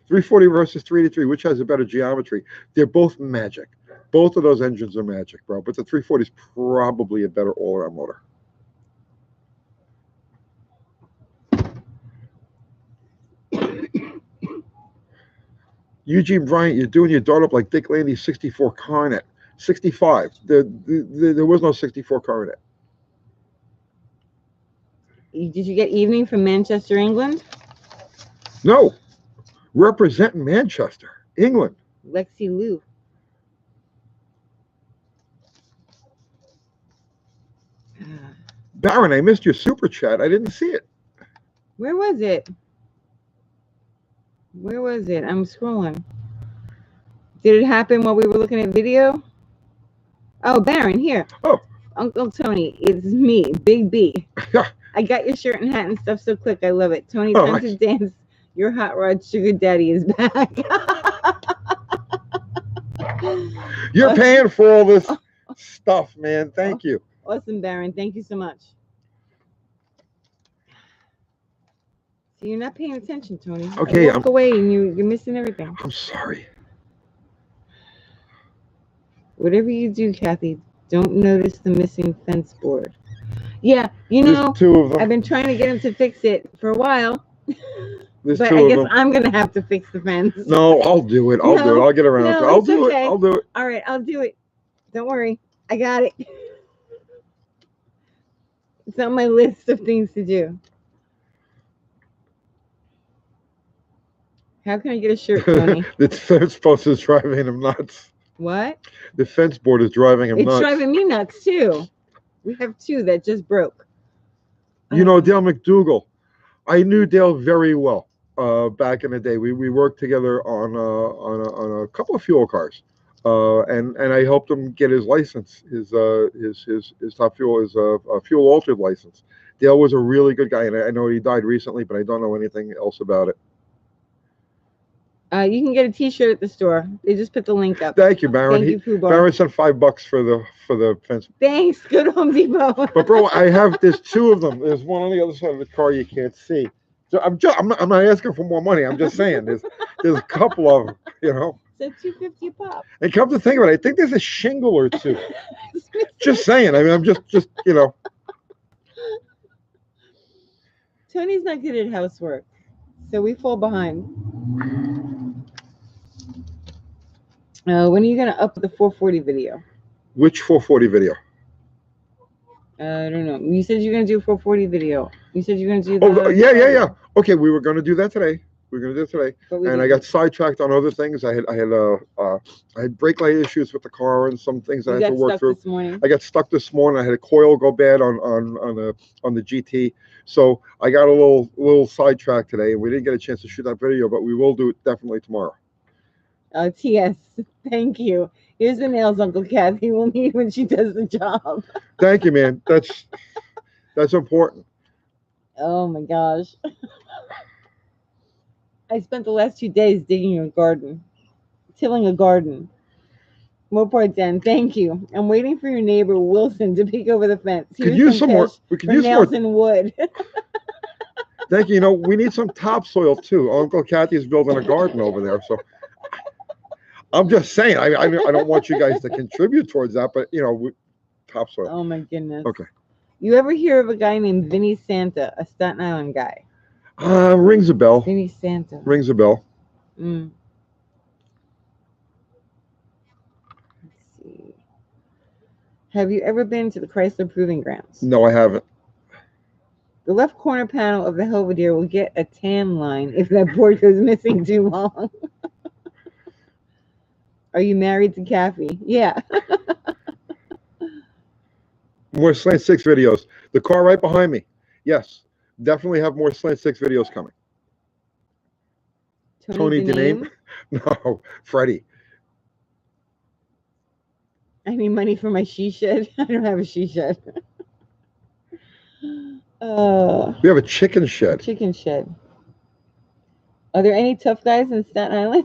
340 versus 383, which has a better geometry? They're both magic. Both of those engines are magic, bro. But the 340 is probably a better all-around motor. Eugene Bryant, you're doing your daughter up like Dick Landy's 64 Coronet. 65. There was no 64 Coronet. Did you get evening from Manchester, England? No. Representing Manchester, England. Lexi Lou. Baron, I missed your super chat. I didn't see it. Where was it? I'm scrolling. Did it happen while we were looking at video? Oh, Baron, here. Oh. Uncle Tony, it's me, Big B. I got your shirt and hat and stuff so quick. I love it. Tony, time to dance. Your hot rod sugar daddy is back. You're paying for all this stuff, man. Thank you. Awesome, Baron. Thank you so much. So you're not paying attention, Tony. Okay. Walk away and you're missing everything. I'm sorry. Whatever you do, Kathy, don't notice the missing fence board. Yeah, you know, there's two of them. I've been trying to get him to fix it for a while. There's but two I of guess them. I'm going to have to fix the fence. No, I'll do it. I'll do it. I'll get around to it. I'll do it. All right, I'll do it. Don't worry. I got it. It's on my list of things to do. How can I get a shirt, Tony? The fence post is driving him nuts. What? The fence board is driving him nuts. It's driving me nuts, too. We have two that just broke. You know Dale McDougal. I knew Dale very well back in the day. We worked together on a couple of fuel cars, and I helped him get his license, his top fuel, his fuel altered license. Dale was a really good guy, and I know he died recently, but I don't know anything else about it. You can get a T-shirt at the store. They just put the link up. Thank you, Baron. Thank you, Pooh Bar. Baron sent $5 for the fence. Thanks. Good Home Depot. But bro, there's two of them. There's one on the other side of the car you can't see. So I'm not asking for more money. I'm just saying there's a couple of them, you know. So $2.50 a pop. And come to think of it, I think there's a shingle or two. Just saying. I mean, I'm just you know. Tony's not good at housework, so we fall behind. When are you gonna up the 440 video? Which 440 video? I don't know. You said you're gonna do a 440 video. You said you're gonna do. Oh yeah. Okay, we were gonna do that today. And I got sidetracked on other things. I had brake light issues with the car and some things I had to work through. This morning. I got stuck this morning. I had a coil go bad on the GT, so I got a little sidetracked today. We didn't get a chance to shoot that video, but we will do it definitely tomorrow. TS, thank you. Here's the nails Uncle Kathy will need when she does the job. Thank you, man. That's important. Oh my gosh. I spent the last 2 days digging a garden, tilling a garden. More parts in. Thank you. I'm waiting for your neighbor Wilson to peek over the fence. We could use some more. We could use nails more. and wood. Thank you. You know, we need some topsoil too. Uncle Kathy's building a garden over there, so I'm just saying. I don't want you guys to contribute towards that, but you know, topsoil. Oh my goodness. Okay. You ever hear of a guy named Vinny Santa, a Staten Island guy? Rings a bell. Vinny Santa. Rings a bell. Let's see. Have you ever been to the Chrysler Proving Grounds? No, I haven't. The left corner panel of the Belvedere will get a tan line if that board goes missing too long. Are you married to Kathy? Yeah. More Slant 6 videos. The car right behind me. Yes. Definitely have more Slant 6 videos coming. Tony Dename? No, Freddie. I need money for my she shed. I don't have a she shed. We have a chicken shed. Chicken shed. Are there any tough guys in Staten Island?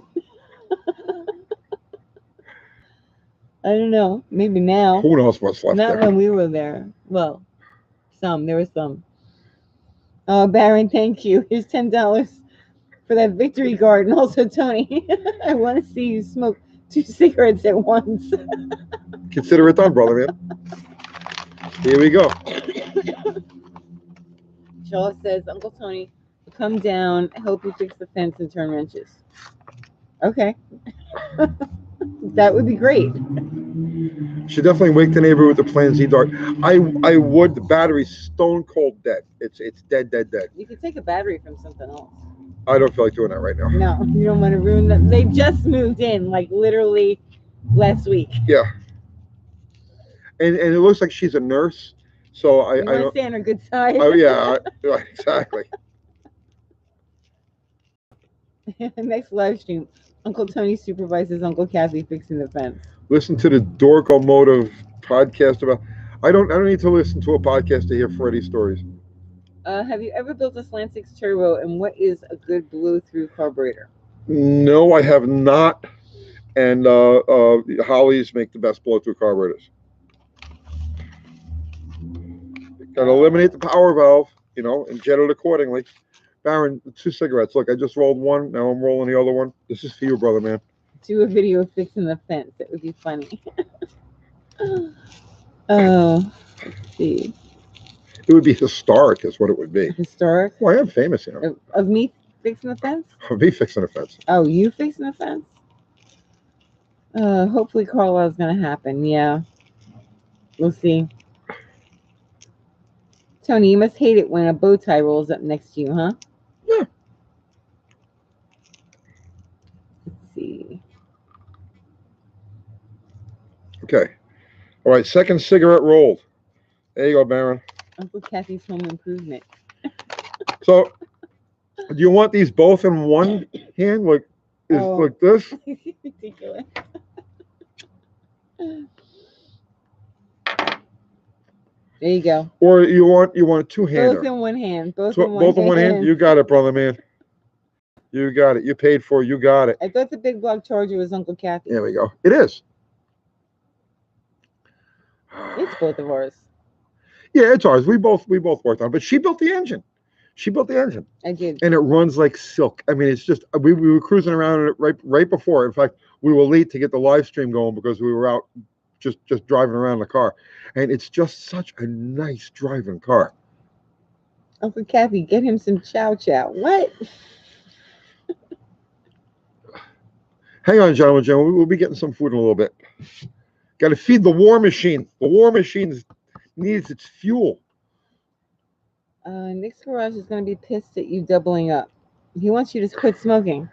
I don't know. Maybe now. Who knows what's left Not there? when we were there. Well, some. There were some. Oh, Baron, thank you. Here's $10 for that victory garden. Also, Tony, I want to see you smoke 2 cigarettes at once. Consider it done, brother, man. Here we go. Charles says, Uncle Tony, come down, help you fix the fence and turn wrenches. Okay. That would be great. Should definitely wake the neighbor with the Plan Z dart. I would. The battery's stone cold dead. It's dead. You could take a battery from something else. I don't feel like doing that right now. No, you don't want to ruin that. They just moved in, like literally last week. Yeah. And it looks like she's a nurse, so I want to stay on her good side. Oh yeah, exactly. Next live stream, Uncle Tony supervises Uncle Kathy fixing the fence. Listen to the Dork Automotive podcast about. I don't need to listen to a podcast to hear Freddie's stories. Have you ever built a Slant 6 turbo, and what is a good blow-through carburetor? No, I have not. And Hollies make the best blow-through carburetors. Got to eliminate the power valve, you know, and jet it accordingly. Baron, 2 cigarettes. Look, I just rolled one. Now I'm rolling the other one. This is for you, brother, man. Do a video of fixing the fence. That would be funny. Oh, let's see. It would be historic, is what it would be. Historic? Well, I am famous, you know. Of me fixing the fence? Of me fixing a fence. Oh, you fixing the fence? Hopefully Carlisle's going to happen. Yeah. We'll see. Tony, you must hate it when a bow tie rolls up next to you, huh? Yeah. Let's see. Okay. All right, second cigarette rolled. There you go, Baron. Uncle Kathy's home improvement. So, do you want these both in one hand, like Oh. like this, Ridiculous. There you go. or you want a two-hander? Both in one hand. Both So, in one both in one hand. hand. You got it, brother man. You got it. You paid for it. You got it. I thought the big block charger was Uncle Kathy. There we go. It is. It's both of ours. Yeah, it's ours. We both worked on it, but she built the engine. She built the engine. I did. And it runs like silk. I mean, it's just we were cruising around it right before. In fact, we were late to get the live stream going because we were out just driving around the car, and it's just such a nice driving car. Uncle Kathy, get him some chow chow. What? Hang on, gentlemen. We'll be getting some food in a little bit. Got to feed the war machine. The war machine needs its fuel. Nick's garage is going to be pissed at you doubling up. He wants you to quit smoking.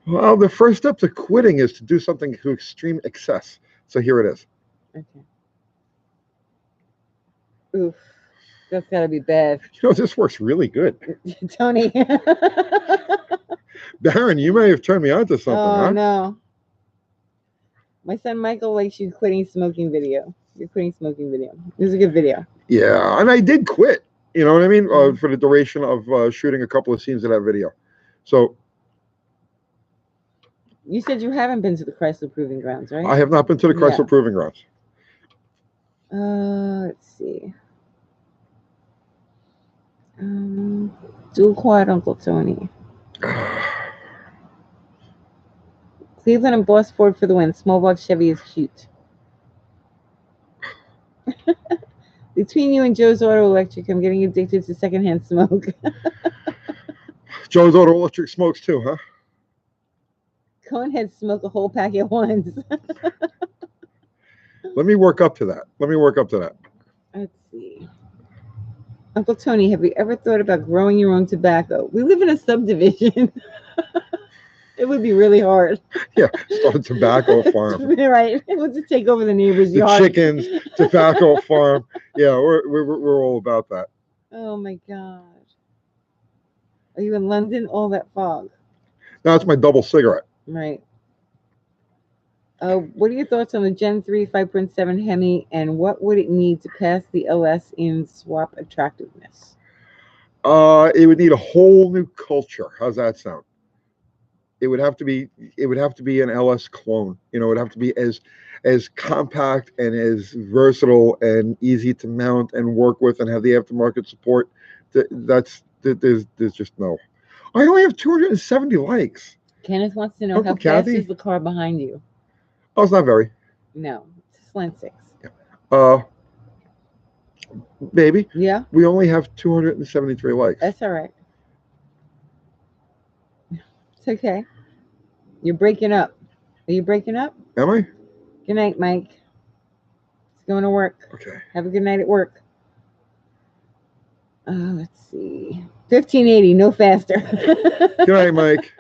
Well, the first step to quitting is to do something to extreme excess. So here it is. Okay. Oof. That's got to be bad. You know, this works really good. Tony. Darren, you may have turned me on to something, Oh, huh? no. My son Michael likes your quitting smoking video. Your quitting smoking video. It was a good video. Yeah, and I did quit. You know what I mean? For the duration of shooting a couple of scenes of that video. So you said you haven't been to the Chrysler Proving Grounds, right? I have not been to the Chrysler Proving Grounds. Let's see. Dual quad Uncle Tony. Cleveland and Boss Ford for the win. Small block Chevy is cute. Between you and Joe's Auto Electric, I'm getting addicted to secondhand smoke. Joe's Auto Electric smokes too, huh? Coneheads smoke a whole pack at once. Let me work up to that. Let's see. Uncle Tony, have you ever thought about growing your own tobacco? We live in a subdivision. It would be really hard. Yeah, start a tobacco farm. Right. Let's just take over the neighbor's The yard. chickens, tobacco farm. Yeah, we're all about that. Oh my God. Are you in London? All that fog. That's my double cigarette. Right. What are your thoughts on the Gen 3 5.7 Hemi, and what would it need to pass the LS in swap attractiveness? It would need a whole new culture. How's that sound? It would have to be an LS clone. You know, it would have to be as compact and as versatile and easy to mount and work with and have the aftermarket support. There's just no. I only have 270 likes. Kenneth wants to know Uncle how fast Kathy? is the car behind you? Oh, it's not very. No, it's slant 6. Baby. Yeah. We only have 273 likes. That's all right. It's okay. You're breaking up. Are you breaking up? Am I? Good night, Mike. It's going to work. Okay. Have a good night at work. Let's see. 1580, no faster. Good night, Mike.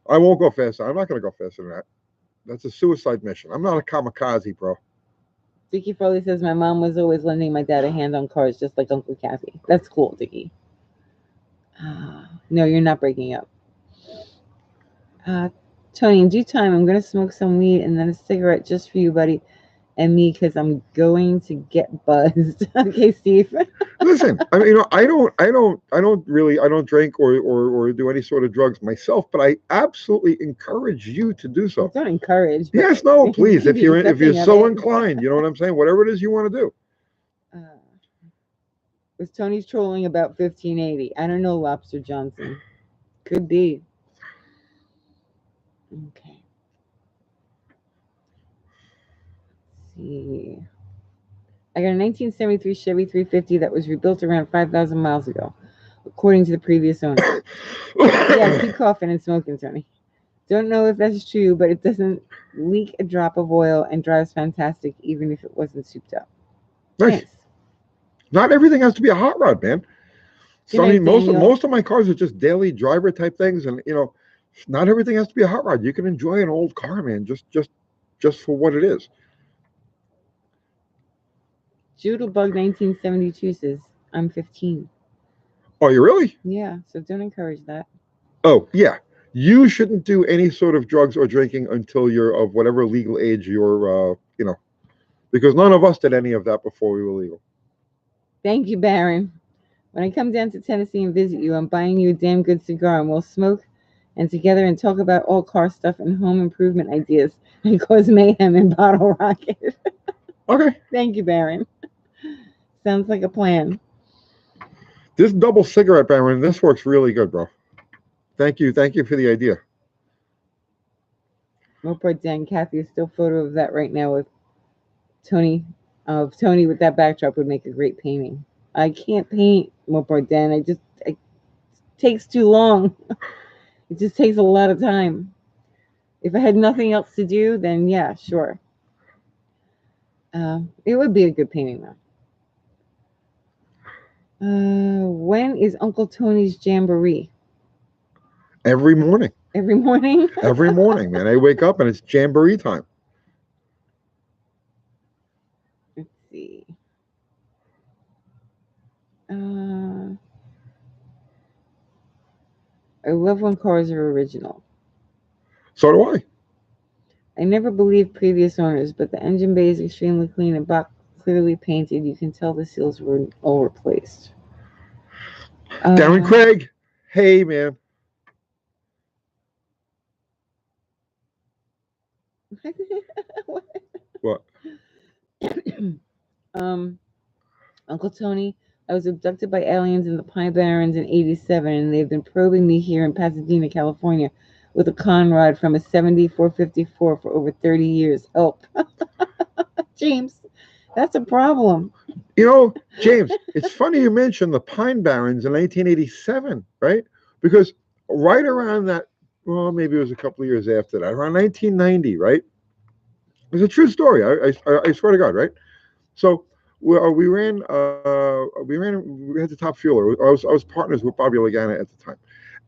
I won't go faster. I'm not going to go faster than that. That's a suicide mission. I'm not a kamikaze, bro. Dickie Foley says my mom was always lending my dad a hand on cars, just like Uncle Kathy. That's cool, Dickie. No, you're not breaking up. Tony, in due time, I'm going to smoke some weed and then a cigarette just for you, buddy, and me, because I'm going to get buzzed. Okay, Steve. Listen, I mean, you know, I don't drink or do any sort of drugs myself, but I absolutely encourage you to do so. Don't encourage. Yes, no, please. If you're so it. inclined, you know what I'm saying. Whatever it is you want to do. Was Tony's trolling about 1580? I don't know, Lobster Johnson. Could be. Okay. Let's see. I got a 1973 Chevy 350 that was rebuilt around 5,000 miles ago, according to the previous owner. Yeah, keep coughing and smoking, Tony. Don't know if that's true, but it doesn't leak a drop of oil and drives fantastic, even if it wasn't souped up. Nice. Not everything has to be a hot rod, man. So, I mean, most of my cars are just daily driver type things, and you know, not everything has to be a hot rod. You can enjoy an old car, man, just for what it is. Judlebug 1972 says, I'm 15. Oh, you really? Yeah, so don't encourage that. Oh, yeah. You shouldn't do any sort of drugs or drinking until you're of whatever legal age you're, because none of us did any of that before we were legal. Thank you, Baron. When I come down to Tennessee and visit you, I'm buying you a damn good cigar and we'll smoke and together and talk about all car stuff and home improvement ideas and cause mayhem in Bottle Rocket. Okay. Thank you, Baron. Sounds like a plan. This double cigarette, Baron, this works really good, bro. Thank you. Thank you for the idea. Mopar Dan, Kathy, a still photo of that right now with Tony. Tony with that backdrop would make a great painting. I can't paint Mopar Dan. It takes too long. It just takes a lot of time. If I had nothing else to do, then yeah, sure. It would be a good painting though. When is Uncle Tony's jamboree? Every morning. Every morning? Every morning, man. I wake up and it's jamboree time. Let's see. I love when cars are original. So do I. I never believed previous owners, but the engine bay is extremely clean and box clearly painted. You can tell the seals were all replaced. Darren Craig. Hey, man. What? Uncle Tony, I was abducted by aliens in the Pine Barrens in '87, and they've been probing me here in Pasadena, California, with a con rod from a 7454 for over 30 years. Help. James, that's a problem. You know, James, it's funny you mentioned the Pine Barrens in 1987, right? Because right around that, well, maybe it was a couple of years after that, around 1990, right? It's a true story. I swear to God, right? So we had the top fueler. I was partners with Bobby Lagana at the time,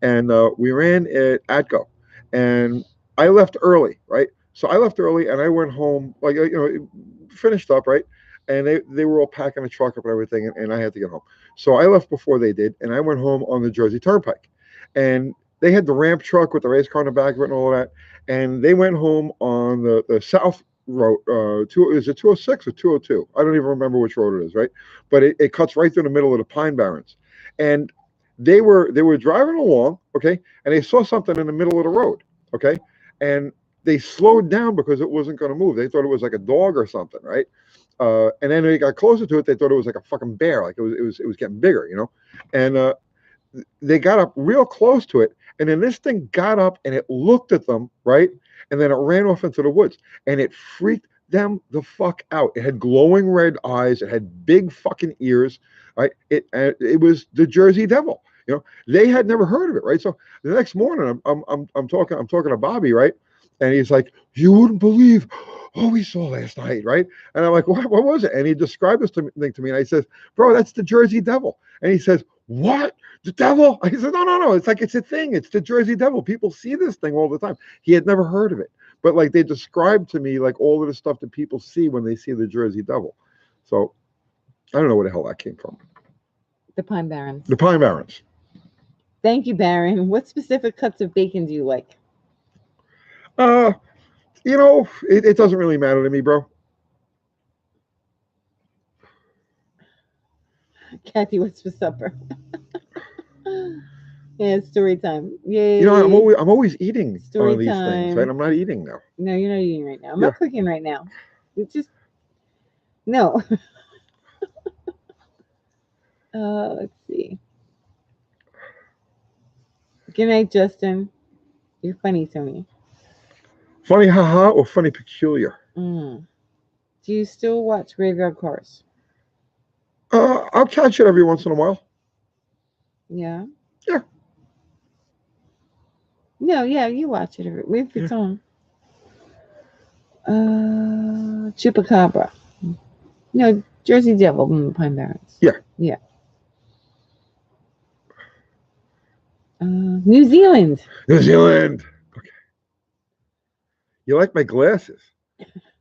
and we ran at Atco, and I left early, right? So I left early, and I went home like finished up, right? And they were all packing the truck up and everything, and I had to get home. So I left before they did, and I went home on the Jersey Turnpike, and they had the ramp truck with the race car in the back of it and all that, and they went home on the south road. Is it 206 or 202? I don't even remember which road it is, right? But it cuts right through the middle of the Pine Barrens, and they were driving along, okay, and they saw something in the middle of the road, okay, and they slowed down because it wasn't going to move. They thought it was like a dog or something, right? And then they got closer to it. They thought it was like a fucking bear, like it was getting bigger, And they got up real close to it, and then this thing got up and it looked at them, right? And then it ran off into the woods, and it freaked them the fuck out. It had glowing red eyes. It had big fucking ears, right? It was the Jersey Devil. They had never heard of it, right? So the next morning, I'm talking to Bobby, right? And he's like, "You wouldn't believe what we saw last night, right?" And I'm like, "What was it?" And he described this thing to me, and I said, "Bro, that's the Jersey Devil." And he says, "What? The devil?" I said, No. It's like, it's a thing. It's the Jersey Devil. People see this thing all the time. He had never heard of it. But like they described to me like all of the stuff that people see when they see the Jersey Devil. So I don't know where the hell that came from. The Pine Barrens. The Pine Barrens. Thank you, Baron. What specific cuts of bacon do you like? It doesn't really matter to me, bro. Kathy, what's for supper? Yeah, it's story time. Yay. I'm always eating Story on these time. things, right? I'm not eating now. No, you're not eating right now. I'm not cooking right now. It's just no. Let's see. Good night, Justin. You're funny, Tony. Funny haha or funny peculiar? Do you still watch Graveyard Cars? I'll catch it every once in a while. Yeah. Yeah. No, yeah, you watch it if it's on. Chupacabra. No, Jersey Devil from the Pine Barrens. Yeah. Yeah. New Zealand. New Zealand. Okay. You like my glasses?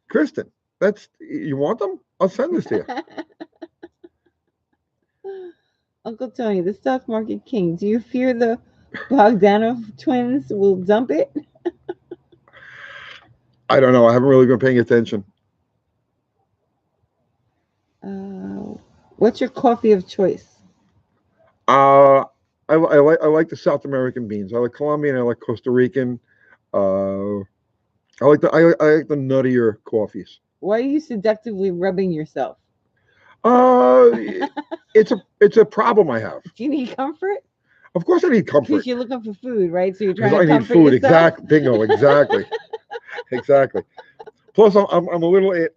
Kristen, you want them? I'll send this to you. Uncle Tony, the stock market king. Do you fear the Bogdanov twins will dump it? I don't know. I haven't really been paying attention. What's your coffee of choice? I like the South American beans. I like Colombian. I like Costa Rican. Uh, I like the nuttier coffees. Why are you seductively rubbing yourself? Uh, it's a problem I have. Do you need comfort? Of course, I need comfort. Because you're looking for food, right? So you're Because trying to I need comfort food. yourself. Exactly. Bingo. Exactly. Exactly. Plus, I'm a little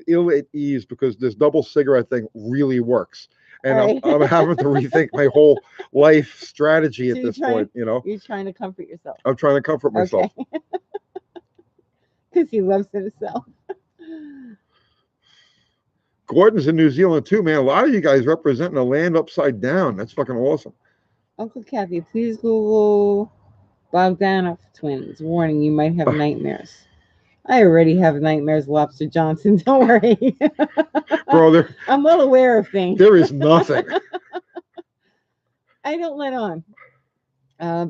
ill at ease because this double cigarette thing really works, and All right. I'm having to rethink my whole life strategy So at this point. You know, You're trying to comfort yourself. I'm trying to comfort myself. Okay. Because he loves himself. Gordon's in New Zealand too, man. A lot of you guys representing the land upside down. That's fucking awesome. Uncle Kathy, please Google Bogdanov twins. Warning, you might have nightmares. I already have nightmares, Lobster Johnson. Don't worry. Bro, I'm well aware of things. there is nothing. I don't let on.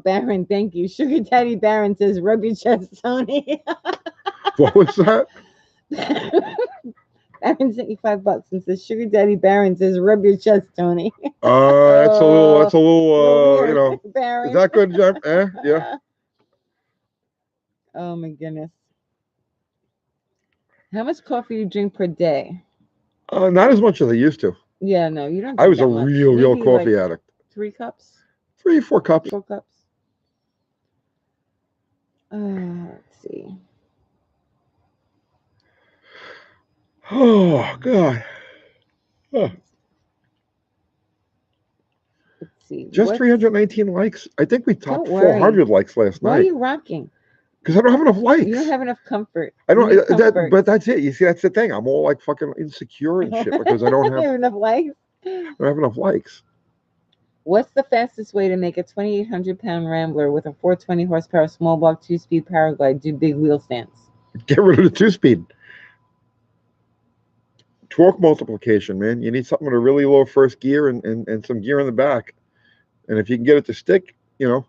Baron, thank you. Sugar Daddy Baron says, rub your chest, Tony. What was that? Baron sent you $5 and says, Sugar Daddy Baron says, rub your chest, Tony. That's a little, you know. Baron. Is that good, Jeff? Yeah. Oh my goodness. How much coffee do you drink per day? Not as much as I used to. Yeah, no, you don't. I was a that much. real Maybe coffee like addict. 3 cups. 3, 4 cups. 4 cups. Let's see. Oh God. Huh. Let's see. Just 319 likes. I think we topped Don't worry. 400 likes last Why are night. you rocking? Because I don't have enough likes. You don't have enough comfort. I don't. You need comfort. But that's it. You see, that's the thing. I'm all like fucking insecure and shit because I don't have enough likes. I don't have enough likes. What's the fastest way to make a 2,800-pound Rambler with a 420 horsepower small block 2-speed Paraglide do big wheel stance? Get rid of the 2-speed. Torque multiplication, man. You need something with a really low first gear and some gear in the back. And if you can get it to stick, you know.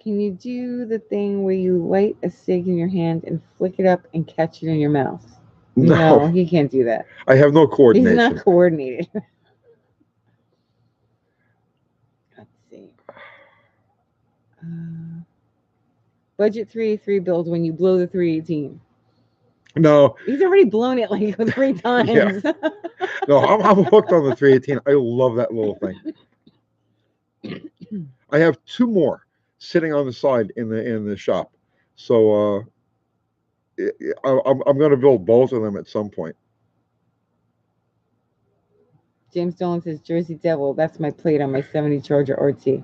Can you do the thing where you light a cig in your hand and flick it up and catch it in your mouth? No, he can't do that. I have no coordination. He's not coordinated. Let's see. Budget 383 build when you blow the 318. No. He's already blown it like 3 times. Yeah. No, I'm hooked on the 318. I love that little thing. I have 2 more sitting on the side in the shop. So I'm going to build both of them at some point. James Dolan says, Jersey Devil, that's my plate on my 70 Charger RT.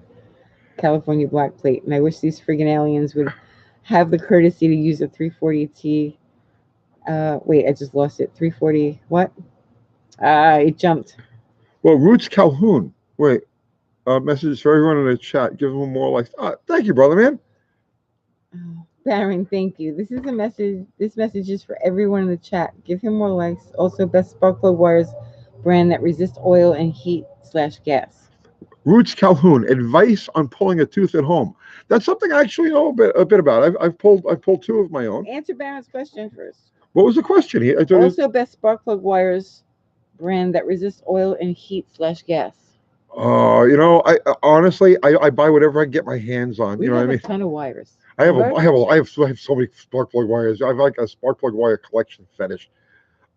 California black plate. And I wish these friggin' aliens would have the courtesy to use a 340T. Wait, I just lost it. 340, what? It jumped. Well, Roots Calhoun. Wait, messages for everyone in the chat. Give them more likes. Thank you, brother, man. Baron, thank you. This is a message. This message is for everyone in the chat. Give him more likes. Also, best spark plug wires brand that resist oil and heat/gas. Roots Calhoun. Advice on pulling a tooth at home. That's something I actually know a bit about. I've pulled 2 of my own. Answer Baron's question first. What was the question? Also, best spark plug wires brand that resist oil and heat/gas. You know, I honestly buy whatever I can get my hands on. We you know have what I mean? a ton of wires. I have so many spark plug wires. I have like a spark plug wire collection fetish.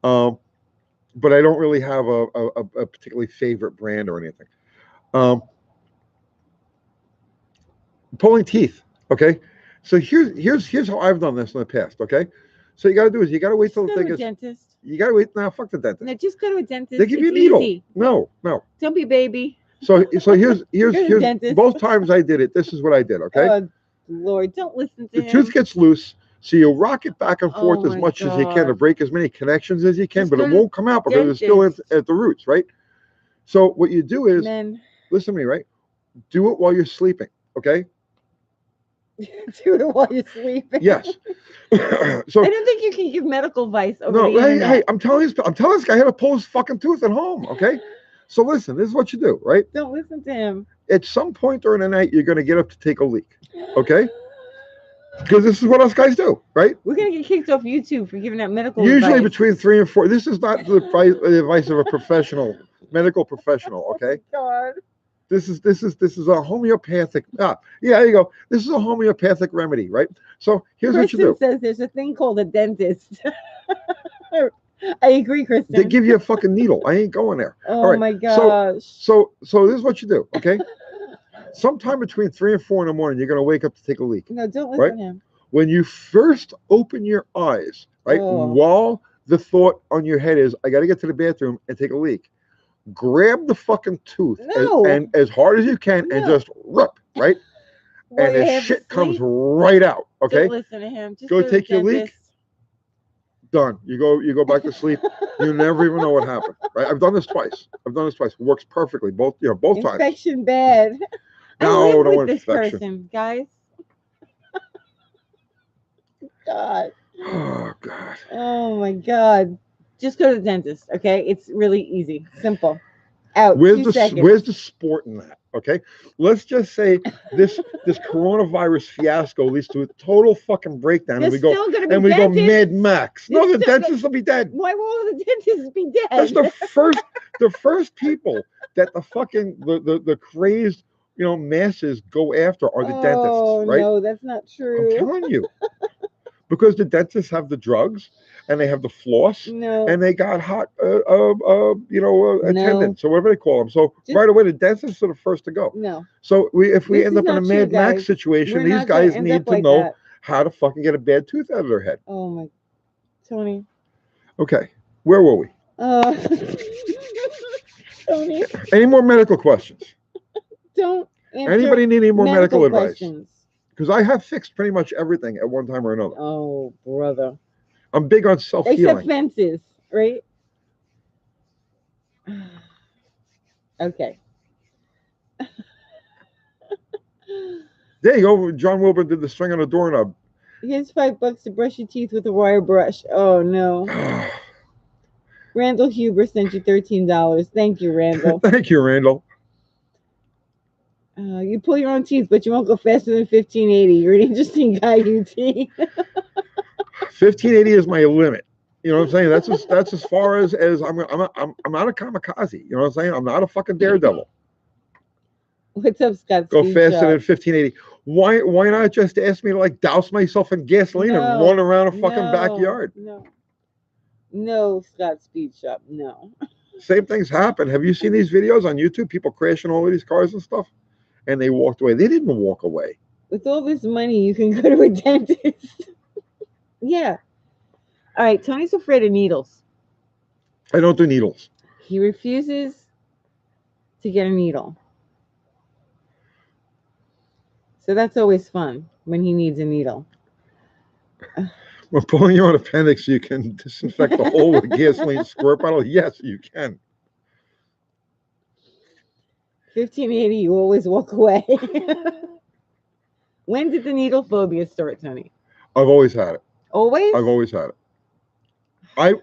But I don't really have a particularly favorite brand or anything. Pulling teeth. Okay, so here's how I've done this in the past. Okay, so you got to do is you got to wait till the thing is. Dentist. You got to wait. Now, fuck the dentist. No, just go to a dentist. They give you a needle. Easy. No. Don't be a baby. So here's dentist. both times I did it. This is what I did. Okay. Oh, Lord, don't listen to the him. tooth gets loose, so you rock it back and forth as much as you can to God. break as many connections as you can, Just but go it to won't come out because it's still at the roots, right? So what you do is, Men. listen to me, right? Do it while you're sleeping, okay? Do it while you're sleeping. Yes. I So don't think you can give medical advice over no, the hey, internet. I'm telling this guy how to pull his fucking tooth at home. Okay. So listen, this is what you do, right? Don't listen to him. At some point during the night, you're gonna get up to take a leak. Okay. Because this is what us guys do, right? We're gonna get kicked off YouTube for giving out medical Usually advice. between 3 and 4. This is not the advice of a professional, medical professional. Okay. God. This is a homeopathic. Yeah, there you go. This is a homeopathic remedy, right? So here's what you Kristen do. says there's a thing called a dentist. I agree, Kristen. They give you a fucking needle. I ain't going there. Oh All right. my gosh. So this is what you do. Okay. Sometime between 3 and 4 in the morning, you're gonna wake up to take a leak. No, don't listen Right? to him. When you first open your eyes, right, Oh. while the thought on your head is, I got to get to the bathroom and take a leak, grab the fucking tooth No. and as hard as you can and No. just rip, right? While And you're the half shit comes asleep, right out. Okay, don't listen to him. Just Go to take the your leak. dentist. done. You go back to sleep. You never even know what happened. Right? I've done this twice. It works perfectly. Both times. Infection bad. No, I live no with this infection. person, guys. God. Oh God. Oh my God. Just go to the dentist, okay? It's really easy, simple. Out. Where's 2 seconds. where's the sport in that? Okay, let's just say this coronavirus fiasco leads to a total fucking breakdown, There's and we still gonna be go dentists. Mad Max. No, There's the still dentists will be dead. Why won't all the dentists be dead? That's the first people that the crazed masses go after are the Oh dentists, right? no, that's not I'm true. telling you, because the dentists have the drugs and they have the floss. No. And they got hot, attendants or whatever they call them. So Just- right away, the dentists are the first to go. No. So if we This end is up in a not true, Mad Max guys. situation, We're these not gonna guys end need up to like know that. how to fucking get a bad tooth out of their head. Oh my, Tony. Okay, where were we? Tony, Any more medical questions? don't answer Anybody need any more medical advice? questions. Because I have fixed pretty much everything at one time or another. Oh, brother. I'm big on Except self-healing. fences, right? Okay. There you go. John Wilbur did the string on a doorknob. Here's $5 to brush your teeth with a wire brush. Oh no. Randall Huber sent you $13. Thank you, Randall. Thank you, Randall. You pull your own teeth, but you won't go faster than 1580. You're an interesting guy, UT. 1580 is my limit. You know what I'm saying? That's as far as I'm not a kamikaze. You know what I'm saying? I'm not a fucking daredevil. What's up, Scott? Go Speed faster Shop? than 1580. Why not just ask me to like douse myself in gasoline and No, run around a fucking backyard? No, Scott Speed Shop. No. Same things happen. Have you seen these videos on YouTube? People crashing all of these cars and stuff, and they walked away. They didn't walk away. With all this money, you can go to a dentist. Yeah. All right. Tony's afraid of needles. I don't do needles. He refuses to get a needle. So that's always fun when he needs a needle. Well, pulling your own appendix, you can disinfect the hole with a gasoline squirt bottle. Yes, you can. 1580, you always walk away. When did the needle phobia start, Tony? I've always had it. Always? I've always had it. I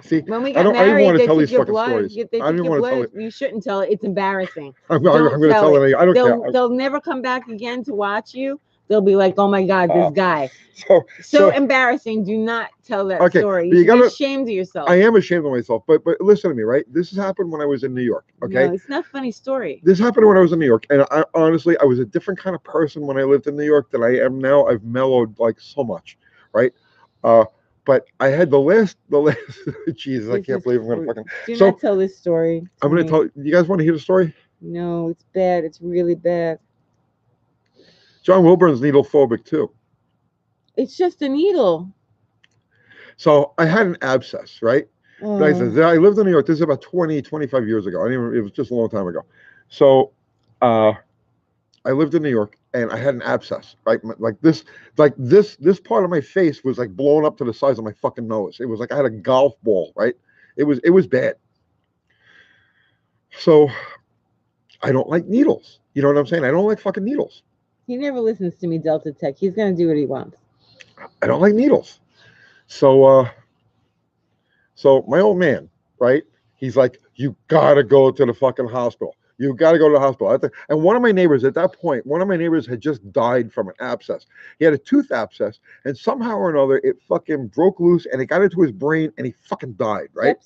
see. When we I got don't married, want to they tell took these your fucking blood. stories. They I took don't your want to tell blood. it. You shouldn't tell it. It's embarrassing. I'm going to tell it. I don't care. They'll never come back again to watch you. They'll be like, "Oh my God, this guy." So Embarrassing. Do not tell that Okay, story. but You you should be gotta- ashamed of yourself. I am ashamed of myself. But listen to me, right? This has happened when I was in New York. Okay. No, it's not a funny story. This happened when I was in New York, and I honestly, I was a different kind of person when I lived in New York than I am now. I've mellowed like so much, right? But I had the last. Jesus, I can't believe I'm gonna fucking. Do So- not tell this story. I'm gonna tell you guys. Want to hear the story? No, it's bad. It's really bad. John Wilburn's needle phobic too. It's just a needle. So I had an abscess, right? Like I said, I lived in New York. This is about 25 years ago. It was just a long time ago. So I lived in New York and I had an abscess, right? This part of my face was like blown up to the size of my fucking nose. It was like I had a golf ball, right? It was bad. So I don't like needles. You know what I'm saying? I don't like fucking needles. He never listens to me, Delta Tech. He's gonna do what he wants. I don't like needles. So so my old man, right? He's like, you gotta go to the fucking hospital. You gotta go to the hospital. And one of my neighbors at that point, one of my neighbors had just died from an abscess. He had a tooth abscess, and somehow or another, it fucking broke loose and it got into his brain, and he fucking died, right?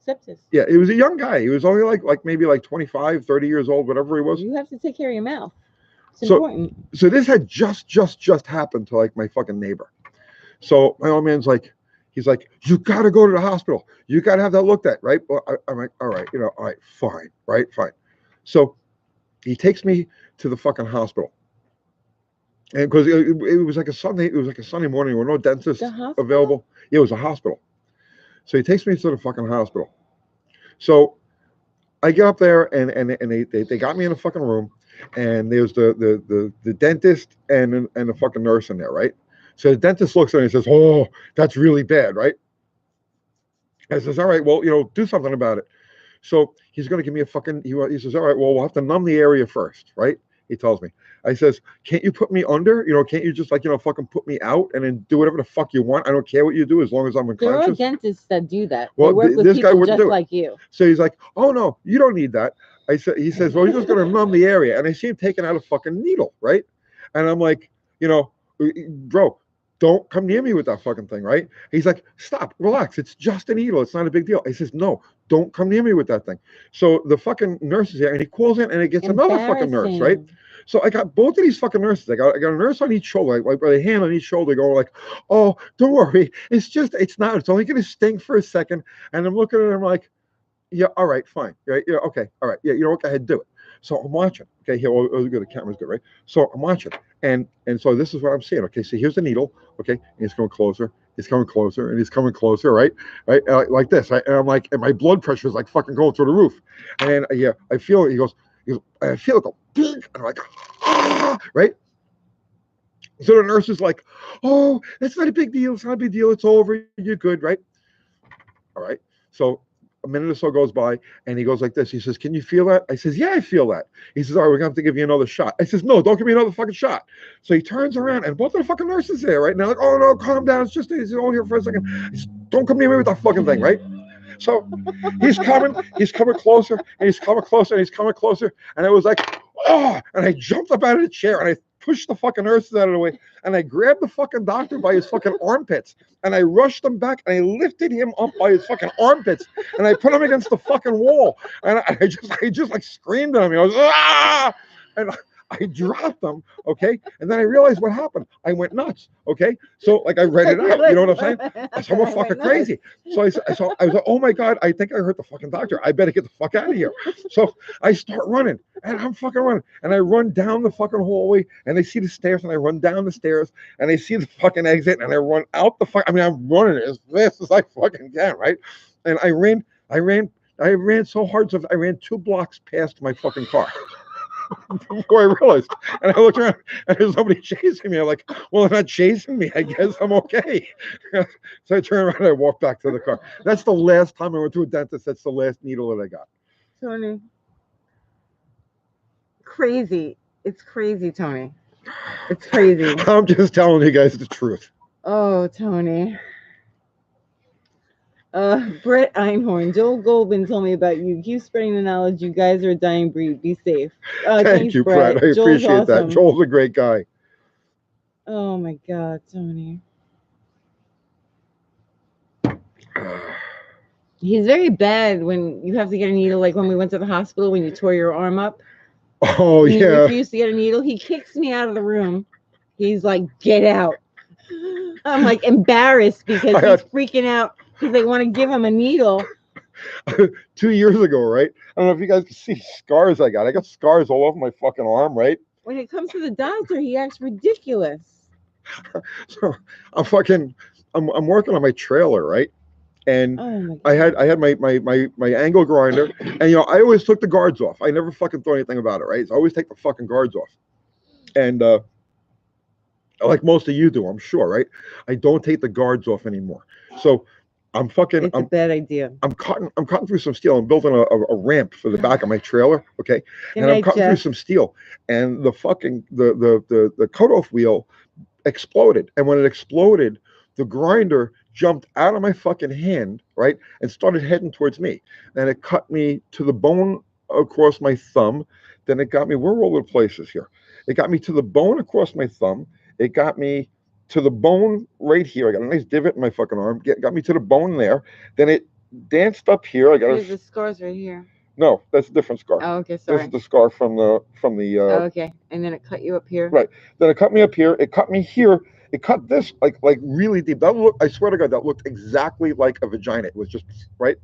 Sepsis. Yeah, he was a young guy. He was only like maybe like 25, 30 years old, whatever he was. You have to take care of your mouth. It's So- important. So this had just happened to like my fucking neighbor. So my old man's like, he's like, you gotta go to the hospital. You gotta have that looked at, right? Well, I'm like, all right, all right, fine, right, fine. So he takes me to the fucking hospital, and because it was like a Sunday, it was like a Sunday morning. There were no dentists available. Yeah, it was a hospital. So he takes me to the fucking hospital. So I get up there, and they got me in a fucking room, and there's the dentist and the fucking nurse in there, right? So the dentist looks at me and says, "Oh, that's really bad, right?" I says, "All right, well, do something about it." So he's going to give me a fucking. He says, "All right, well, we'll have to numb the area first, right?" He tells me. I says, "Can't you put me under? Can't you just fucking put me out and then do whatever the fuck you want? I don't care what you do as long as I'm There are unconscious." dentists that do that. Well, they work with this guy people wouldn't just do it. like you. So he's like, "Oh no, you don't need that." He says, "Well, he's just going to numb the area," and I see him taking out a fucking needle, right? And I'm like, bro, don't come near me with that fucking thing, right? He's like, "Stop, relax. It's just a needle. It's not a big deal." I says, "No, don't come near me with that thing." So the fucking nurse is there, and he calls in, and it gets another fucking nurse, right? So I got both of these fucking nurses. I got a nurse on each shoulder, like with a hand on each shoulder, going like, "Oh, don't worry. It's only going to sting for a second." And I'm looking at him like, "Yeah, all right, fine. Right, yeah, okay, all right. Yeah, you know what? Go ahead, do it." So I'm watching. Okay, here, well, good. The camera's good, right? So I'm watching, and so this is what I'm seeing. Okay, so here's the needle. Okay, and it's going closer. It's coming closer, and it's coming closer, right? Right, like this. Right? And I'm like, and my blood pressure is like fucking going through the roof. And yeah, I feel it. He goes, I feel it go, and I'm like, ah, right? So the nurse is like, "Oh, it's not a big deal. It's not a big deal. It's over. You're good, right?" All right. So a minute or so goes by, and he goes like this. He says, "Can you feel that?" I says, "Yeah, I feel that." He says, "All right, we're gonna have to give you another shot." I says, "No, don't give me another fucking shot." So he turns around, and both of the fucking nurses there, right now, like, "Oh no, calm down. He's only here for a second. Don't come near me with that fucking thing, right?" So he's coming closer, and he's coming closer, and he's coming closer, and I was like, "Oh!" And I jumped up out of the chair, and I pushed the fucking nurses out of the way, and I grabbed the fucking doctor by his fucking armpits, and I rushed him back, and I lifted him up by his fucking armpits, and I put him against the fucking wall, and I just like screamed at him. I was ah, and I dropped him, okay, and then I realized what happened. I went nuts, okay, so like I read it out, you know what I'm saying? So I'm fucking crazy. So I was like, "Oh my god, I think I hurt the fucking doctor. I better get the fuck out of here." So I start running, and I'm fucking running, and I run down the fucking hallway, and I see the stairs, and I run down the stairs, and I see the fucking exit, and I run out the fuck. I mean, I'm running as fast as I fucking can, right? And I ran so hard, so I ran 2 blocks past my fucking car. Before I realized, and I looked around, and there's nobody chasing me. I'm like, "Well, they're not chasing me. I guess I'm okay." So I turned around and I walked back to the car. That's the last time I went to a dentist. That's the last needle that I got. Tony. Crazy. It's crazy, Tony. It's crazy. I'm just telling you guys the truth. Oh, Tony. Brett Einhorn, Joel Goldman told me about you. Keep spreading the knowledge. You guys are a dying breed. Be safe. Thank you, Brett. I appreciate that. Joel's a great guy. Oh my God, Tony. He's very bad when you have to get a needle, like when we went to the hospital when you tore your arm up. Oh, and yeah. You refused to get a needle. He kicks me out of the room. He's like, "Get out." I'm like embarrassed because he's freaking out because they want to give him a needle. 2 years ago, right? I don't know if you guys can see scars I got. I got scars all over my fucking arm, right? When it comes to the doctor, he acts ridiculous. So I'm working on my trailer, right? And I had my angle grinder, and I always took the guards off. I never fucking thought anything about it, right? So I always take the fucking guards off. And like most of you do, I'm sure, right? I don't take the guards off anymore. So I'm fucking. It's a bad idea. I'm cutting through some steel. I'm building a ramp for the back of my trailer. Okay, Good and I'm night, cutting through Jeff. some steel, and the fucking the cutoff wheel exploded. And when it exploded, the grinder jumped out of my fucking hand, right, and started heading towards me. And it cut me to the bone across my thumb. Then it got me. We're all over the places here. It got me to the bone across my thumb. It got me to the bone right here. I got a nice divot in my fucking arm. Got me to the bone there. Then it danced up here. I got There's the scars right here. no, that's a different scar. Oh, okay, This sorry. is the scar from the Oh, okay, and then it cut you up here. right. Then it cut me up here. It cut me here. It cut this like really deep. That look, I swear to God, that looked exactly like a vagina. It was just right.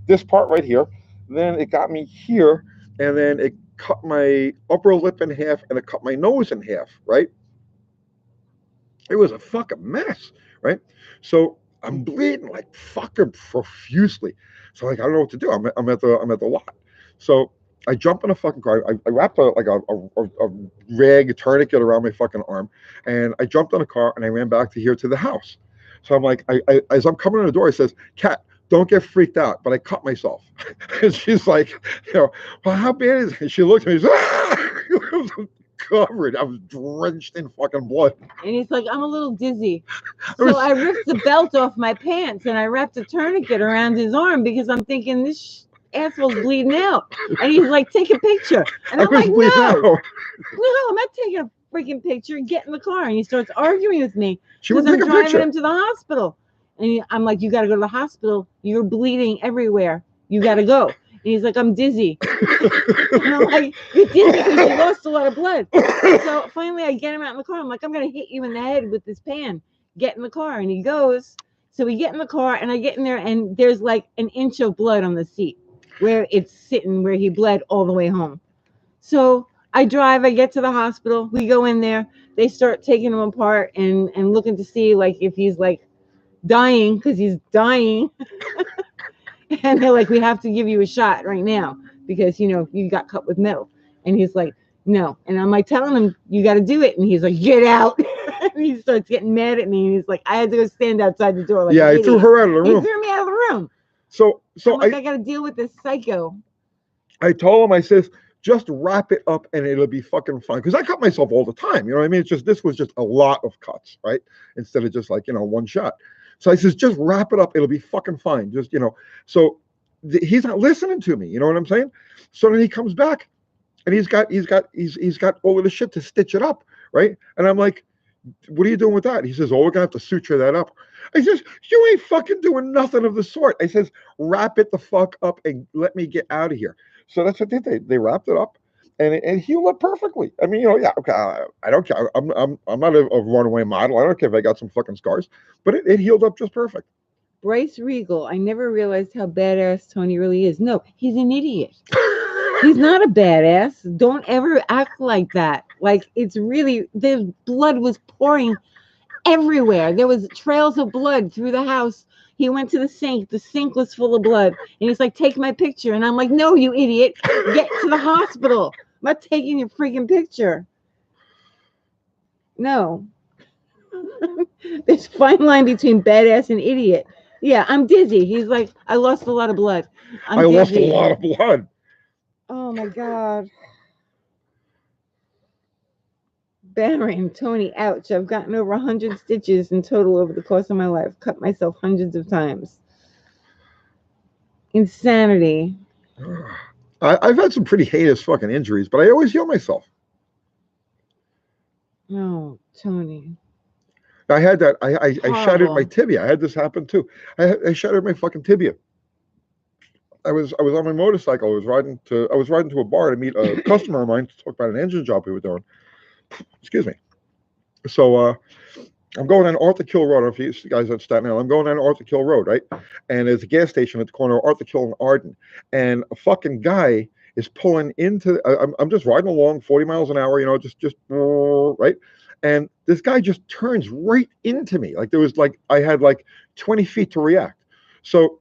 This part right here. Then it got me here, and then it cut my upper lip in half, and it cut my nose in half. Right. It was a fucking mess. Right. So I'm bleeding like fucking profusely. So like I don't know what to do. I'm at the lot. So I jump in a fucking car. I wrapped a rag, a tourniquet around my fucking arm, and I jumped in a car and I ran back to here to the house. So I'm like, as I'm coming in the door, I says, "Kat, don't get freaked out." But I cut myself, and she's like, well, how bad is it? And she looked at me. She's like, I was covered. I was drenched in fucking blood. And he's like, I'm a little dizzy. So I ripped the belt off my pants and I wrapped a tourniquet around his arm because I'm thinking this asshole's bleeding out. And he's like, take a picture. And I'm like, no, I'm not taking a freaking picture. Get in the car. And he starts arguing with me because I'm driving him to the hospital. And I'm like, you got to go to the hospital. You're bleeding everywhere. You got to go. And he's like, I'm dizzy. And I'm like, you're dizzy because you lost a lot of blood. So finally I get him out in the car. I'm like, I'm going to hit you in the head with this pan. Get in the car. And he goes. So we get in the car and I get in there and there's like an inch of blood on the seat where it's sitting, where he bled all the way home. So I drive, I get to the hospital. We go in there. They start taking him apart and looking to see like if he's like dying, because he's dying. And they're like, we have to give you a shot right now because, you got cut with metal. And he's like, no. And I'm like telling him, you got to do it. And he's like, get out. And he starts getting mad at me. And he's like, I had to go stand outside the door. Like, yeah, he threw her out of the room. He threw me out of the room. So I'm like, I got to deal with this psycho. I told him, I says, just wrap it up and it'll be fucking fine. Because I cut myself all the time. You know what I mean? It's just, this was just a lot of cuts, right? Instead of just like, one shot. So I says, just wrap it up. It'll be fucking fine. Just, so he's not listening to me. You know what I'm saying? So then he comes back and he's got all of the shit to stitch it up. Right. And I'm like, what are you doing with that? He says, oh, we're going to have to suture that up. I says, you ain't fucking doing nothing of the sort. I says, wrap it the fuck up and let me get out of here. So that's what they did. They wrapped it up. And it healed up perfectly. I mean, yeah, okay. I don't care. I'm not a runaway model. I don't care if I got some fucking scars, but it healed up just perfect. Bryce Regal, I never realized how badass Tony really is. No, he's an idiot. He's not a badass. Don't ever act like that. Like, it's really, the blood was pouring everywhere. There was trails of blood through the house. He went to the sink. The sink was full of blood. And he's like, take my picture. And I'm like, no, you idiot. Get to the hospital. I'm not taking your freaking picture. No. There's a fine line between badass and idiot. Yeah, I'm dizzy. He's like, I lost a lot of blood. I lost a lot of blood. Oh my God. Baron, Tony, ouch. I've gotten over 100 stitches in total over the course of my life. Cut myself hundreds of times. Insanity. I've had some pretty heinous fucking injuries, but I always heal myself. Oh, Tony. I had that. I shattered my tibia. I had this happen too. I shattered my fucking tibia. I was on my motorcycle. I was riding to a bar to meet a customer of mine to talk about an engine job we were doing. Excuse me. So I'm going on Arthur Kill Road. I don't know if you guys at Staten Island. I'm going on Arthur Kill Road, right? And there's a gas station at the corner of Arthur Kill and Arden. And a fucking guy is pulling into. I'm just riding along 40 miles an hour, just right. And this guy just turns right into me. Like there was I had 20 feet to react. So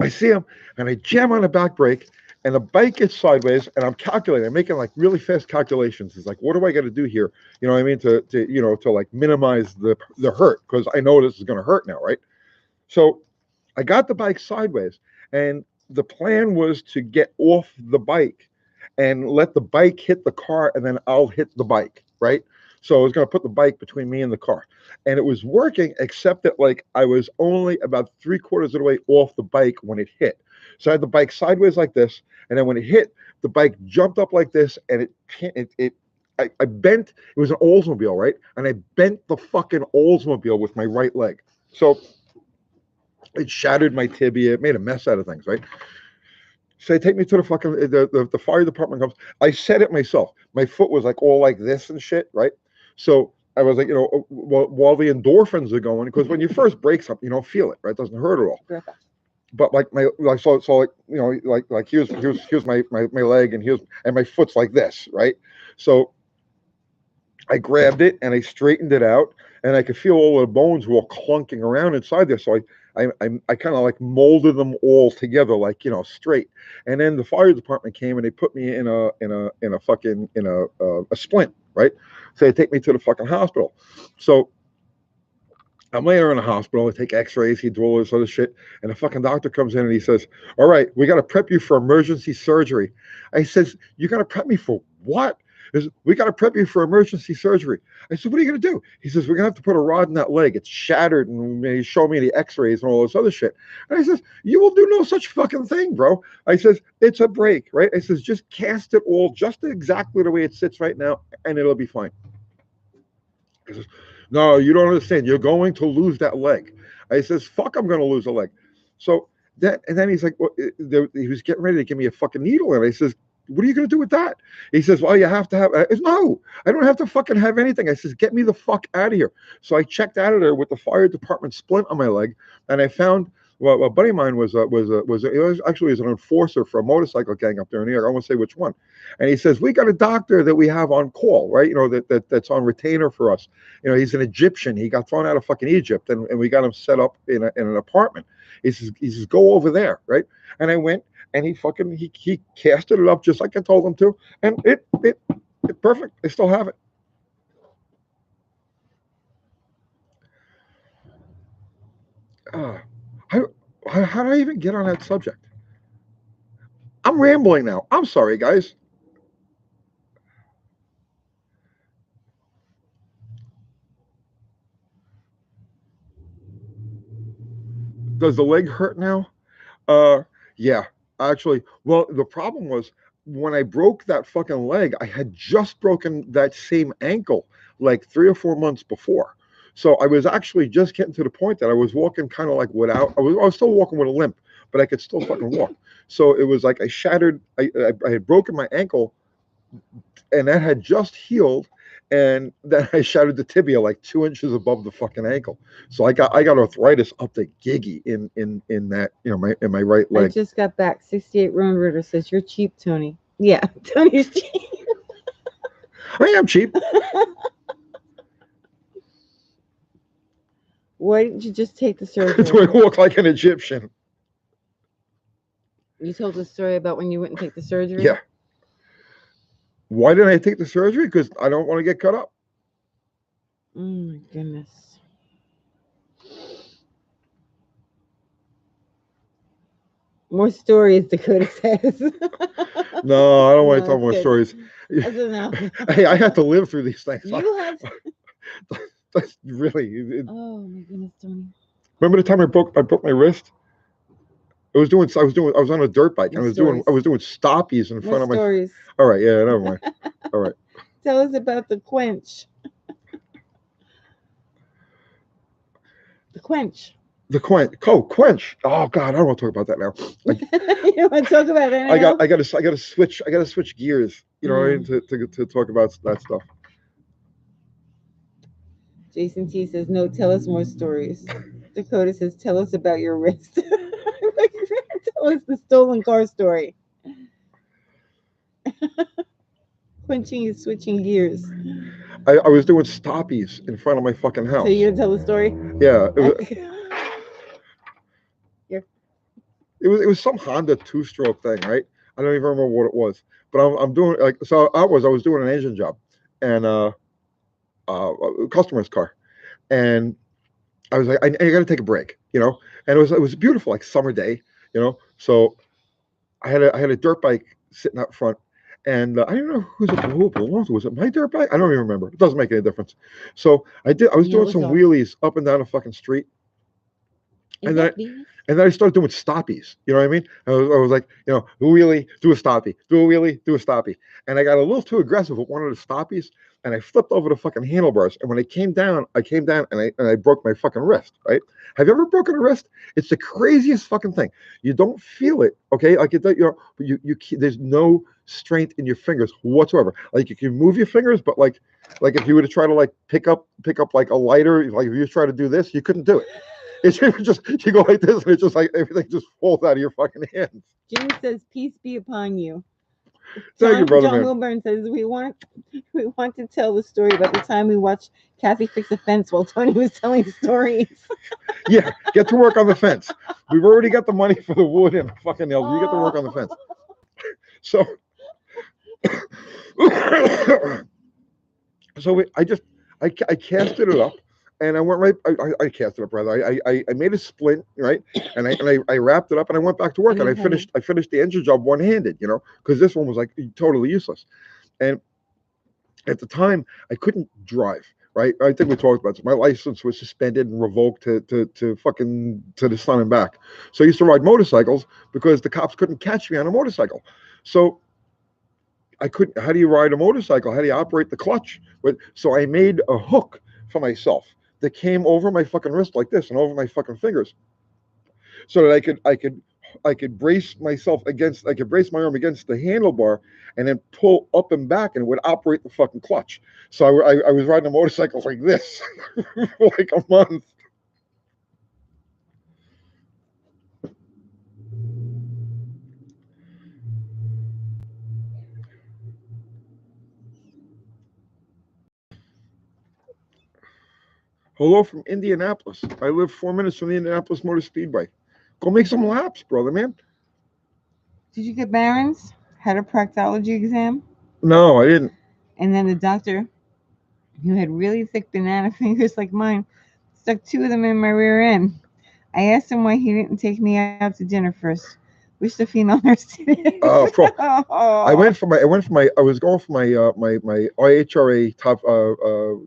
I see him and I jam on the back brake and the bike gets sideways and I'm calculating. I'm making really fast calculations. It's like, what do I got to do here? To minimize the hurt because I know this is going to hurt now, right? So I got the bike sideways, and the plan was to get off the bike and let the bike hit the car, and then I'll hit the bike, right? So I was going to put the bike between me and the car, and it was working, except that like I was only about 3/4 of the way off the bike when it hit. So I had the bike sideways like this, and then when it hit, the bike jumped up like this, and I bent. It was an Oldsmobile, right? And I bent the fucking Oldsmobile with my right leg. So it shattered my tibia. It made a mess out of things, right? So they take me to the fucking the fire department comes. I said it myself. My foot was like all like this and shit, right? So I was like, while the endorphins are going, because when you first break something, you don't feel it, right? It doesn't hurt at all. But like my like so like like here's my leg, and my foot's like this, right? So I grabbed it and I straightened it out, and I could feel all the bones were all clunking around inside there. So I kind of like molded them all together, like straight. And then the fire department came and they put me in a fucking a splint, right? So they take me to the fucking hospital. So I'm laying in the hospital. I take X-rays. He do all this other shit, and the fucking doctor comes in and he says, "All right, we got to prep you for emergency surgery." I says, "You got to prep me for what?" He says, "We got to prep you for emergency surgery." I said, "What are you going to do?" He says, "We're going to have to put a rod in that leg. It's shattered." And he showed me the X-rays and all this other shit. And I says, "You will do no such fucking thing, bro." I says, "It's a break, right?" I says, "Just cast it all just exactly the way it sits right now, and it'll be fine." He says, "No, you don't understand. You're going to lose that leg." I says, "Fuck, I'm going to lose a leg." So and then he's like, well, he was getting ready to give me a fucking needle, and I says, "What are you going to do with that?" He says, "Well, you have to have." No, I don't have to fucking have anything. I says, "Get me the fuck out of here." So I checked out of there with the fire department splint on my leg, and I found. Well, a buddy of mine was actually an enforcer for a motorcycle gang up there in New York. I won't say which one, and he says, "We got a doctor that we have on call, right? That's on retainer for us. He's an Egyptian. He got thrown out of fucking Egypt, and we got him set up in an apartment." He says, "Go over there," right? And I went, and he casted it up just like I told him to, and it perfect. I still have it. Uh, how, how did I even get on that subject? I'm rambling now. I'm sorry, guys. Does the leg hurt now? Yeah, actually. Well, the problem was when I broke that fucking leg, I had just broken that same ankle like 3 or 4 months before. So I was actually just getting to the point that I was walking kind of like I was still walking with a limp, but I could still fucking walk. So it was like I had broken my ankle, and that had just healed, and then I shattered the tibia like 2 inches above the fucking ankle. So I got arthritis up to giggy in that in my right I leg. just got back. 68 Roan Ritter says, "You're cheap, Tony." Yeah, Tony's cheap. I am cheap. Why didn't you just take the surgery? Do I look like an Egyptian? You told the story about when you wouldn't take the surgery? Yeah. Why didn't I take the surgery? Because I don't want to get cut up. Oh my goodness. More stories, Dakota says. No, I don't want to No, tell more good. stories. That's enough. Hey, I had to live through these things. You had. That's really. Oh my goodness, Tony. Remember the time I broke my wrist? I was on a dirt bike, and More I was stories. doing stoppies in front More of my. stories. All right, yeah, never mind. All right. Tell us about the quench. The quench. The quench. Oh God, I don't want to talk about that now. You don't want to talk about it anyhow? I got to switch gears. You know what I mean, to talk about that stuff. Jason T says, "No, tell us more stories." Dakota says, "Tell us about your wrist." Tell us the stolen car story. Quenching is switching gears. I was doing stoppies in front of my fucking house. So you're gonna tell the story? Yeah. Here. It was some Honda 2-stroke thing, right? I don't even remember what it was, but I'm doing like so. I was doing an engine job, and a customer's car, and I was like, I got to take a break. you know, and it was a beautiful like summer day, you know. So I had a dirt bike sitting out front, and I don't know who it belonged to. Was it my dirt bike? I don't even remember. It doesn't make any difference. So I was Yeah, it doing was some ours. wheelies up and down the fucking street, Is and that then Venus? and then I started doing stoppies. You know what I mean? I was like, you know, wheelie, do a stoppie, do a wheelie, do a stoppie. And I got a little too aggressive with one of the stoppies, and I flipped over the fucking handlebars. And when I came down and I broke my fucking wrist, right? Have you ever broken a wrist? It's the craziest fucking thing. You don't feel it, okay? Like, you know, but there's no strength in your fingers whatsoever. Like, you can move your fingers, but like if you were to try to like pick up like a lighter, like if you try to do this, you couldn't do it. It's just you go like this, and it's just like everything just falls out of your fucking hands. Jimmy says, "Peace be upon you." Thank you, brother, John man. Wilburn says, "We want to tell the story about the time we watched Kathy fix a fence while Tony was telling stories." Yeah, get to work on the fence. We've already got the money for the wood and the fucking nails. You get to work on the fence. So, I casted it up, and I went right. I casted it up rather. I made a splint, right, and I wrapped it up, and I went back to work, and I finished the engine job one handed, you know, because this one was like totally useless. And at the time, I couldn't drive. Right, I think we talked about this. My license was suspended and revoked to fucking to the sun and back. So I used to ride motorcycles because the cops couldn't catch me on a motorcycle. So I couldn't. How do you ride a motorcycle? How do you operate the clutch? So I made a hook for myself that came over my fucking wrist like this and over my fucking fingers, so that I could brace myself against. I could brace my arm against the handlebar and then pull up and back, and it would operate the fucking clutch. So I was riding a motorcycle like this for like a month. Hello from Indianapolis. I live 4 minutes from the Indianapolis Motor Speedway. Go make some laps, brother, man. Did you get Barron's? Had a proctology exam, No, I didn't. and then the doctor, who had really thick banana fingers like mine, stuck two of them in my rear end. I asked him why he didn't take me out to dinner first. Wish the female nurse did. I went for my. I was going for my IHRA top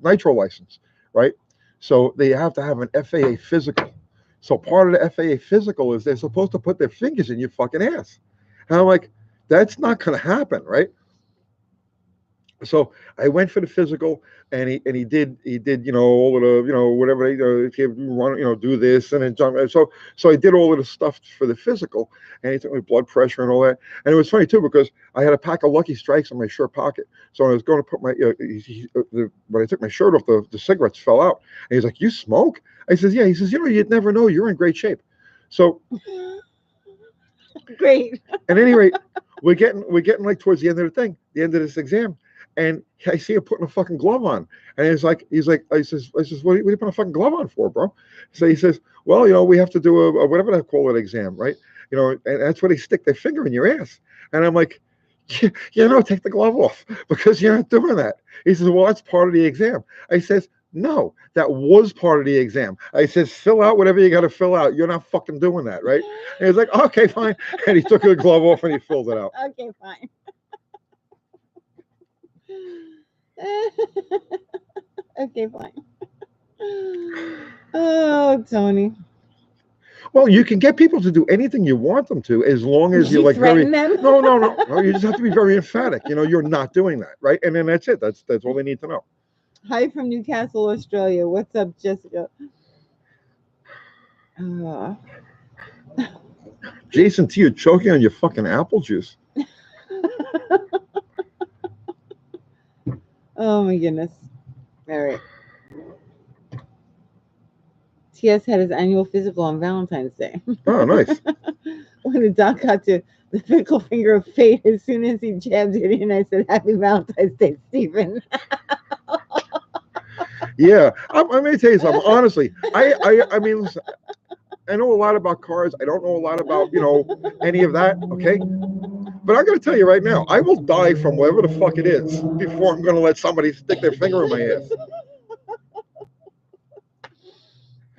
nitro license, right? So they have to have an FAA physical. So part of the FAA physical is they're supposed to put their fingers in your fucking ass. And I'm like, that's not going to happen, right? So I went for the physical, and he did you know all of the, you know, whatever if you want, you know, do this and then jump. And so I did all of the stuff for the physical, and he took my blood pressure and all that. And it was funny too because I had a pack of Lucky Strikes in my shirt pocket. So when I was going to put my when I took my shirt off, the cigarettes fell out. And he's like, "You smoke?" I says, "Yeah." He says, "You know, you'd never know. You're in great shape." So Great. at any rate, we're getting like towards the end of the end of this exam. And I see him putting a fucking glove on, and he's like, I says, what are you putting a fucking glove on for, bro? So he says, well, you know, we have to do a whatever they call it exam, right? You know, and that's where they stick their finger in your ass. And I'm like, you know, take the glove off because you're not doing that. He says, well, that's part of the exam. I says, no, that was part of the exam. I says, fill out whatever you got to fill out. You're not fucking doing that, right? And he's like, okay, fine. And he took the glove off and he filled it out. Okay, fine. Okay, fine. Oh, Tony. Well, you can get people to do anything you want them to, as long as you're like very. Them? No. You just have to be very emphatic. You know, you're not doing that, right? And then that's it. That's all they need to know. Hi from Newcastle, Australia. What's up, Jessica? Jason T, you're choking on your fucking apple juice. Oh my goodness. All right. TS had his annual physical on Valentine's Day. Oh, nice. When the doc got to the fickle finger of fate, as soon as he jabbed it in, I said, "Happy Valentine's Day, Stephen." Yeah, I'm going to tell you something. Honestly, I mean, listen, I know a lot about cars. I don't know a lot about, you know, any of that. Okay, but I'm going to tell you right now, I will die from whatever the fuck it is before I'm going to let somebody stick their finger in my ass.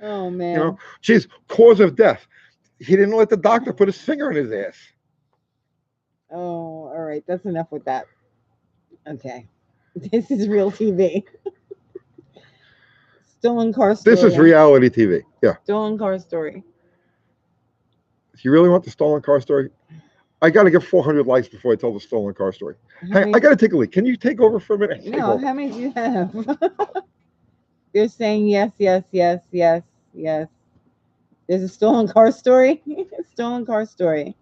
Oh man. You know, geez, cause of death. He didn't let the doctor put his finger in his ass. Oh, all right. That's enough with that. Okay. This is real TV. Stolen car story. This is reality TV. Yeah. Stolen car story. If you really want the stolen car story, I got to get 400 likes before I tell the stolen car story. Hey, I got to take a leak. Can you take over for a minute? No, how many do you have? They're saying yes, yes, yes, yes, yes. There's a stolen car story. Stolen car story.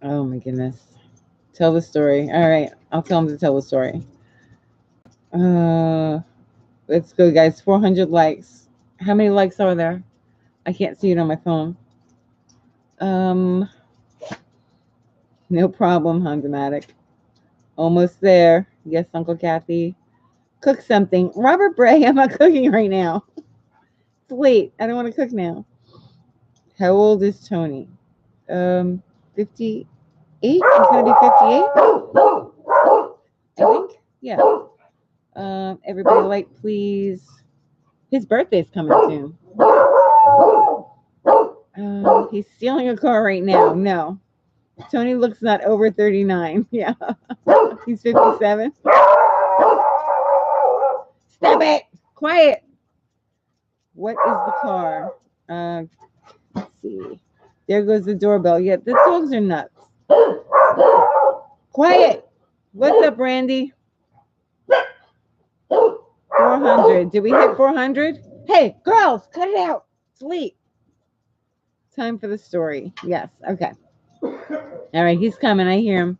Oh my goodness. Tell the story. All right. I'll tell them to tell the story. Let's go, guys. 400 likes. How many likes are there? I can't see it on my phone. No problem, Hondomatic. Almost there. Yes, Uncle Kathy. Cook something. Robert Bray, I'm not cooking right now. It's late. I don't want to cook now. How old is Tony? 58? He's gonna be 58? I think. Yeah. Everybody like, please. His birthday's coming soon. He's stealing a car right now. No. Tony looks not over 39. Yeah. He's 57. Stop it. Quiet. What is the car? Let's see. There goes the doorbell. Yeah, the dogs are nuts. Quiet. What's up, Randy? 400. Did we hit 400? Hey, girls, cut it out. It's late. Time for the story. Yes. Okay. All right. He's coming. I hear him.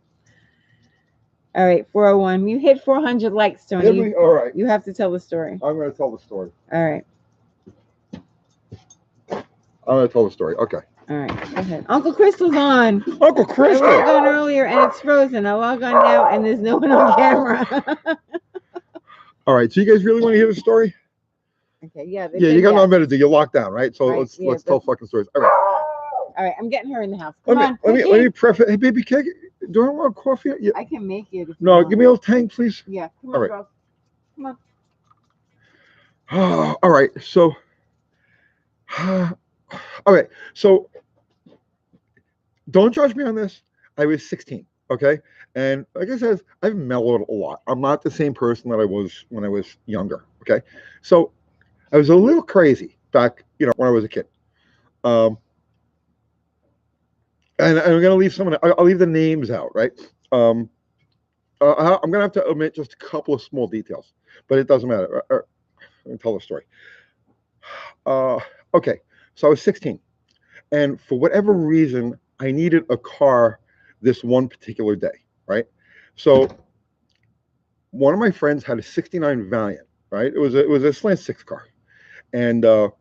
All right. 401. You hit 400 likes, Tony. All right. You have to tell the story. I'm going to tell the story. All right. I'm going to tell the story. Okay. All right. Go ahead. Uncle Crystal's on. Uncle Crystal. I logged on earlier and it's frozen. I log on now and there's no one on camera. All right. So you guys really want to hear the story? Okay. Yeah. Yeah. You got no minute to. You're locked down, right? So Right, let's tell fucking stories. All right. All right. I'm getting her in the house. Let me preface. Hey, baby, do I want coffee? Yeah. I can make it. No, give me a little tang, please. Yeah. Come All on, right. girl. Come on. All right. So. All right. So. Don't judge me on this. I was 16, okay? And like I said, I've mellowed a lot. I'm not the same person that I was when I was younger, okay? So I was a little crazy back, when I was a kid. And I'm going to leave I'll leave the names out, right? I'm going to have to omit just a couple of small details, but it doesn't matter. Let me tell the story. Okay, so I was 16. And for whatever reason, I needed a car this one particular day, right? So one of my friends had a 69 Valiant, right? It was a slant six car, and had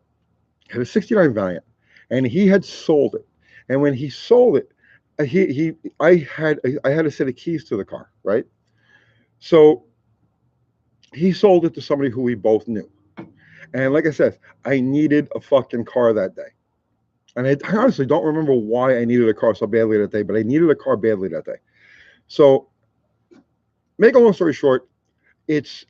a 69 Valiant, and he had sold it. And when he sold it, I had a set of keys to the car, right? So he sold it to somebody who we both knew, and like I said, I needed a fucking car that day. And I honestly don't remember why I needed a car so badly that day, but I needed a car badly that day. So, make a long story short, it's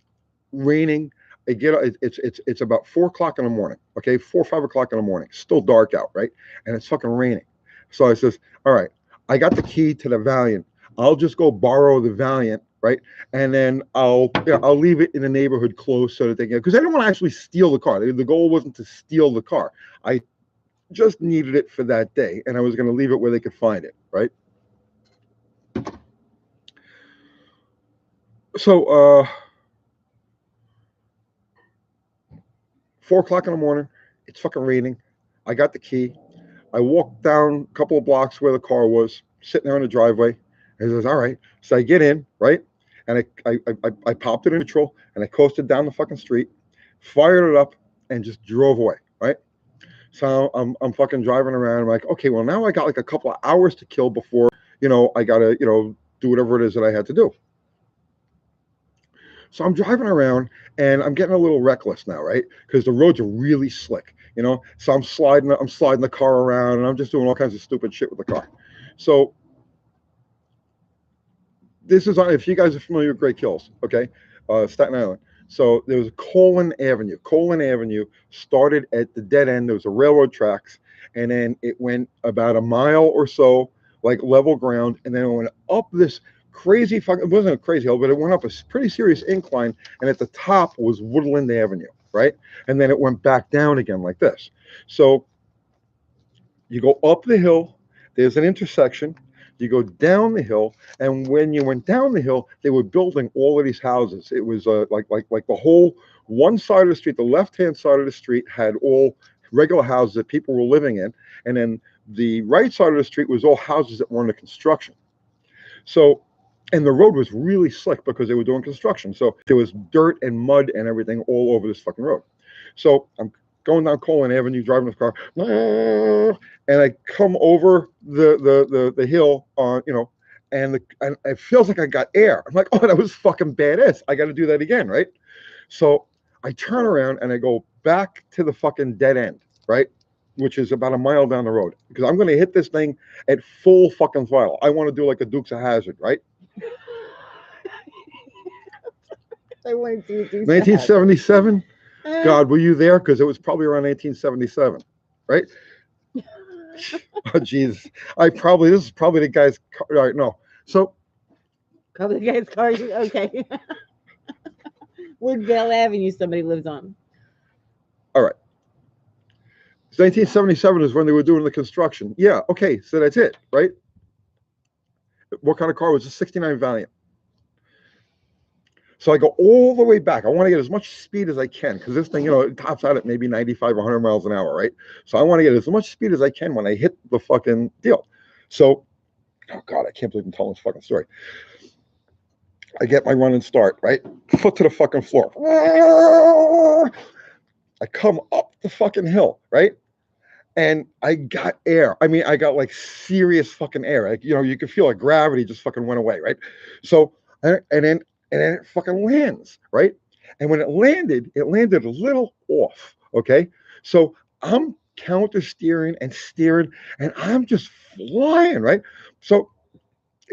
raining. It's about 4 o'clock in the morning. Okay, 4 or 5 o'clock in the morning. Still dark out, right? And it's fucking raining. So I says, all right, I got the key to the Valiant. I'll just go borrow the Valiant, right? And then I'll leave it in the neighborhood close so that they can, because I didn't want to actually steal the car. The goal wasn't to steal the car. I just needed it for that day, and I was going to leave it where they could find it, right? So 4 o'clock in the morning, it's fucking raining. I got the key. I walked down a couple of blocks where the car was, sitting there in the driveway. And he says, all right. So I get in, right? And I popped it in neutral, and I coasted down the fucking street, fired it up, and just drove away, right? So I'm fucking driving around. I'm like, okay, well, now I got like a couple of hours to kill before, I got to, do whatever it is that I had to do. So I'm driving around and I'm getting a little reckless now, right? Because the roads are really slick, So I'm sliding the car around, and I'm just doing all kinds of stupid shit with the car. So this is on, if you guys are familiar with Great Kills, okay? Staten Island. So there was Colin Avenue. Colin Avenue started at the dead end. There was a railroad tracks, and then it went about a mile or so, like level ground, and then it went up this crazy fucking. It wasn't a crazy hill, but it went up a pretty serious incline, and at the top was Woodland Avenue, right? And then it went back down again like this. So you go up the hill. There's an intersection. You go down the hill, and when you went down the hill, they were building all of these houses. It was like the whole one side of the street, the left-hand side of the street had all regular houses that people were living in, and then the right side of the street was all houses that were under construction. So, and the road was really slick because they were doing construction. So there was dirt and mud and everything all over this fucking road. So I'm going down Colin Avenue, driving this car, and I come over the hill on, and it feels like I got air. I'm like, oh, that was fucking badass. I got to do that again, right? So I turn around and I go back to the fucking dead end, right? Which is about a mile down the road, because I'm going to hit this thing at full fucking throttle. I want to do like a Dukes of Hazzard, right? I want to do 1977. God, were you there? Because it was probably around 1977, right? Oh, Jesus. This is probably the guy's car. All right, no. So. Probably the guy's car. Okay. Woodville Avenue somebody lives on. All right. 1977 is when they were doing the construction. Yeah, okay, so that's it, right? What kind of car was it? 69 Valiant. So I go all the way back. I want to get as much speed as I can, because this thing, it tops out at maybe 95, 100 miles an hour, right? So I want to get as much speed as I can when I hit the fucking deal. So, oh God, I can't believe I'm telling this fucking story. I get my run and start, right? Foot to the fucking floor. I come up the fucking hill, right? And I got air. I mean, I got like serious fucking air. Like, you could feel like gravity just fucking went away, right? So, and then it fucking lands, right? And when it landed a little off, okay? So I'm counter steering and steering, and I'm just flying, right? So,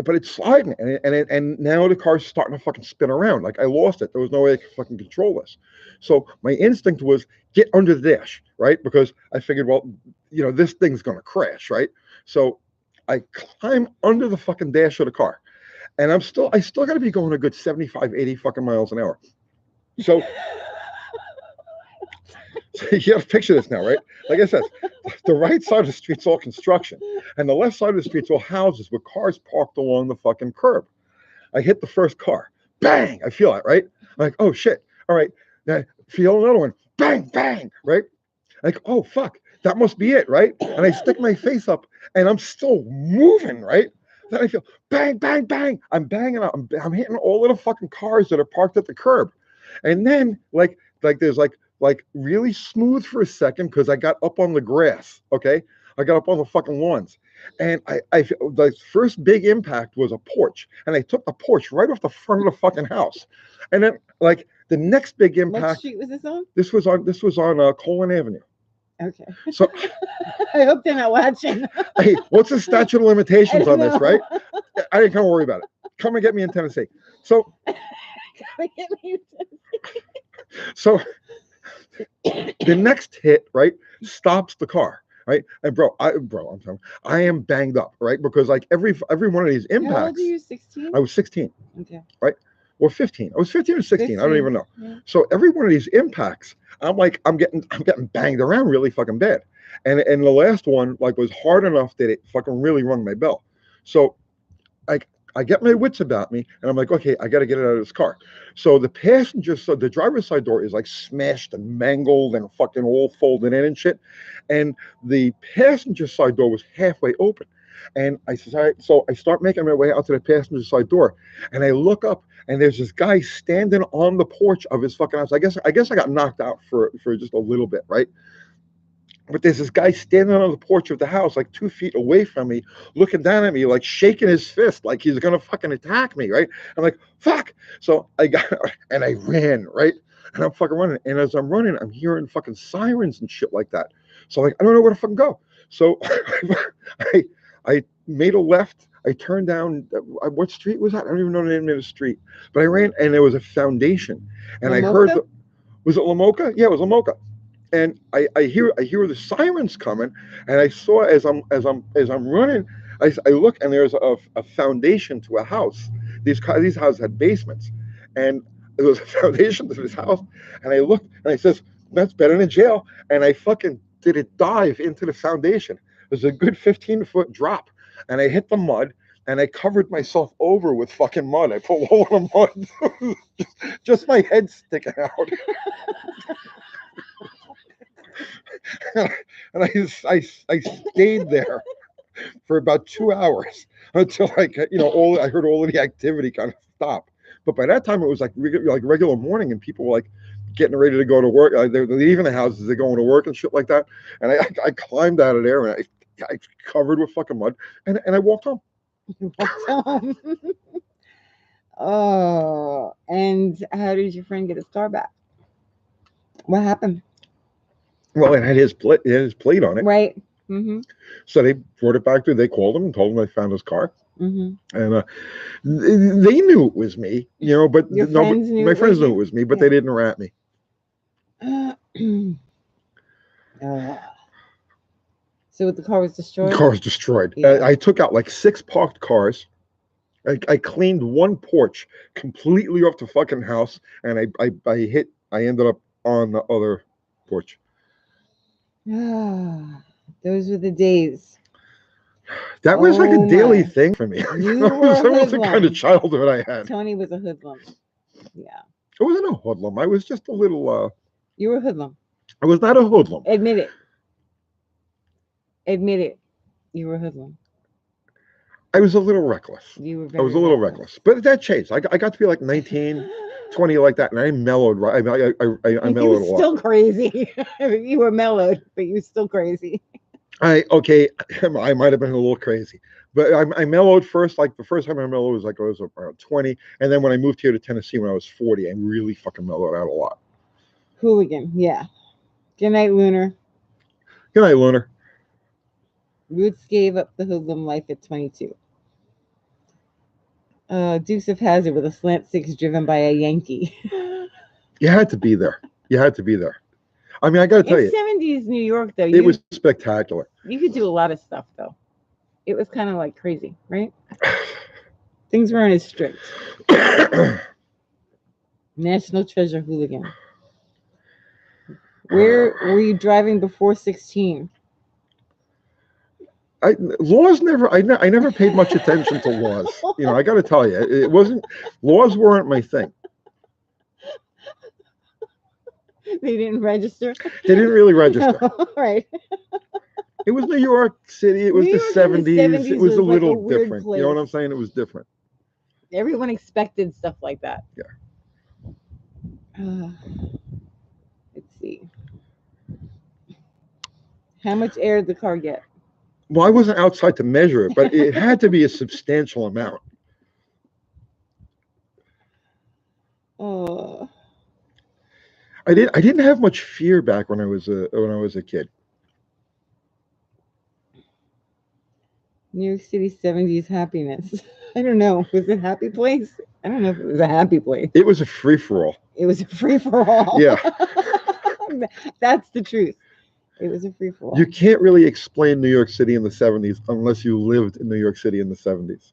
but it's sliding, and now the car's starting to fucking spin around. Like, I lost it. There was no way I could fucking control this. So my instinct was get under the dash, right? Because I figured, well, this thing's gonna crash, right? So I climb under the fucking dash of the car. And I still got to be going a good 75, 80 fucking miles an hour. So you have to picture this now, right? Like I said, the right side of the street's all construction, and the left side of the street's all houses with cars parked along the fucking curb. I hit the first car. Bang! I feel it, right? I'm like, oh shit. All right. Now I feel another one. Bang, bang, right? Like, oh fuck, that must be it, right? And I stick my face up, and I'm still moving, right? Then I feel bang, bang, bang. I'm banging out. I'm hitting all of the fucking cars that are parked at the curb. And then like there's like really smooth for a second, because I got up on the grass. Okay. I got up on the fucking lawns. And the first big impact was a porch. And I took the porch right off the front of the fucking house. And then like the next big impact. What street was this on? This was on Colin Avenue. Okay. So I hope they're not watching. Hey, what's the statute of limitations on this, right? I didn't come worry about it. Come and get me in Tennessee. So, so the next hit, right, stops the car, right? And I'm telling you, I am banged up, right? Because like every one of these impacts. How old are you? 16? I was 16. Okay. Right? Or 15. I was 15 or 16. 15. I don't even know. Yeah. So every one of these impacts, I'm getting banged around really fucking bad. And the last one like was hard enough that it fucking really rung my bell. So I get my wits about me, and I'm like, okay, I got to get it out of this car. So the the driver's side door is like smashed and mangled and fucking all folded in and shit. And the passenger side door was halfway open. And I said, all right. So I start making my way out to the passenger side door, and I look up, and there's this guy standing on the porch of his fucking house. I guess I got knocked out for just a little bit, right? But there's this guy standing on the porch of the house, like 2 feet away from me, looking down at me, like shaking his fist, like he's gonna fucking attack me, right? I'm like, fuck. So I ran, right? And I'm fucking running. And as I'm running, I'm hearing fucking sirens and shit like that. So like, I don't know where to fucking go. So I made a left. I turned down what street was that? I don't even know the name of the street. But I ran and there was a foundation, and I heard Lamoka? was it Lamoka? Yeah, it was Lamoka. And I hear the sirens coming, and I saw as I'm running, I look and there's a foundation to a house. These houses had basements, and there was a foundation to this house. And I looked and I says, "That's better than jail." And I fucking did a dive into the foundation. It was a good 15-foot drop, and I hit the mud. And I covered myself over with fucking mud. I put a hole in the mud, just my head sticking out. And I stayed there for about 2 hours until I heard all of the activity kind of stop. But by that time, it was like regular morning, and people were like getting ready to go to work. They're leaving the houses, they're going to work and shit like that. And I climbed out of there, and I covered with fucking mud, and I walked home. Oh, and how did your friend get his car back? What happened? Well, it had his plate on it, Right. Mm-hmm. so they brought it back to. They called him and told him they found his car, Mm-hmm. and they knew it was me, but Your friends knew my it friends was knew you? it was me, but Yeah. they didn't rat me. So the car was The destroyed? car was destroyed. Yeah. I took out like 6 parked cars. I cleaned one porch completely off the fucking house, and I ended up on the other porch. Those were the days. That was like a Oh daily my. thing for me. You that were a was the kind of hoodlum. childhood I had. Tony was a hoodlum. Yeah. I wasn't a hoodlum. I was just a little. You were a hoodlum. I was not a hoodlum. Admit it. Admit it. You were a hoodlum. I was a little reckless. You were I very was a little reckless, but that changed. I got to be like 19, 20 like that, and I mellowed. Right, I You mellowed were a lot. still crazy. You were mellowed, but you were still crazy. I might have been a little crazy, but I mellowed first. Like the first time I mellowed was like I was around 20, and then when I moved here to Tennessee when I was 40, I really fucking mellowed out a lot. Hooligan, yeah. Good night, Lunar. Good night, Lunar. Roots gave up the hoodlum life at 22. Dukes of Hazzard with a slant six driven by a Yankee. You had to be there. You had to be there. I mean, I got to tell In you, 70s New York, though, it was spectacular. you could do a lot of stuff, though. It was kind of like crazy, right? Things weren't as strict. National Treasure hooligan. Where were you driving before 16? Laws never. I never paid much attention to laws. I got to tell you, it wasn't. Laws weren't my thing. They didn't register. They didn't really register. Right. It was New York City. It was New the York in the 70s. It was a like little a weird different. place. You know what I'm saying? It was different. Everyone expected stuff like that. Yeah. Let's see. How much air did the car get? Well, I wasn't outside to measure it, but it had to be a substantial amount. I didn't have much fear back when I was a kid. New York City 70s happiness. I don't know. Was it a happy place? I don't know if it was a happy place. It was a free for all. It was a free for all. Yeah. That's the truth. It was a free for all. You can't really explain New York City in the 70s unless you lived in New York City in the 70s.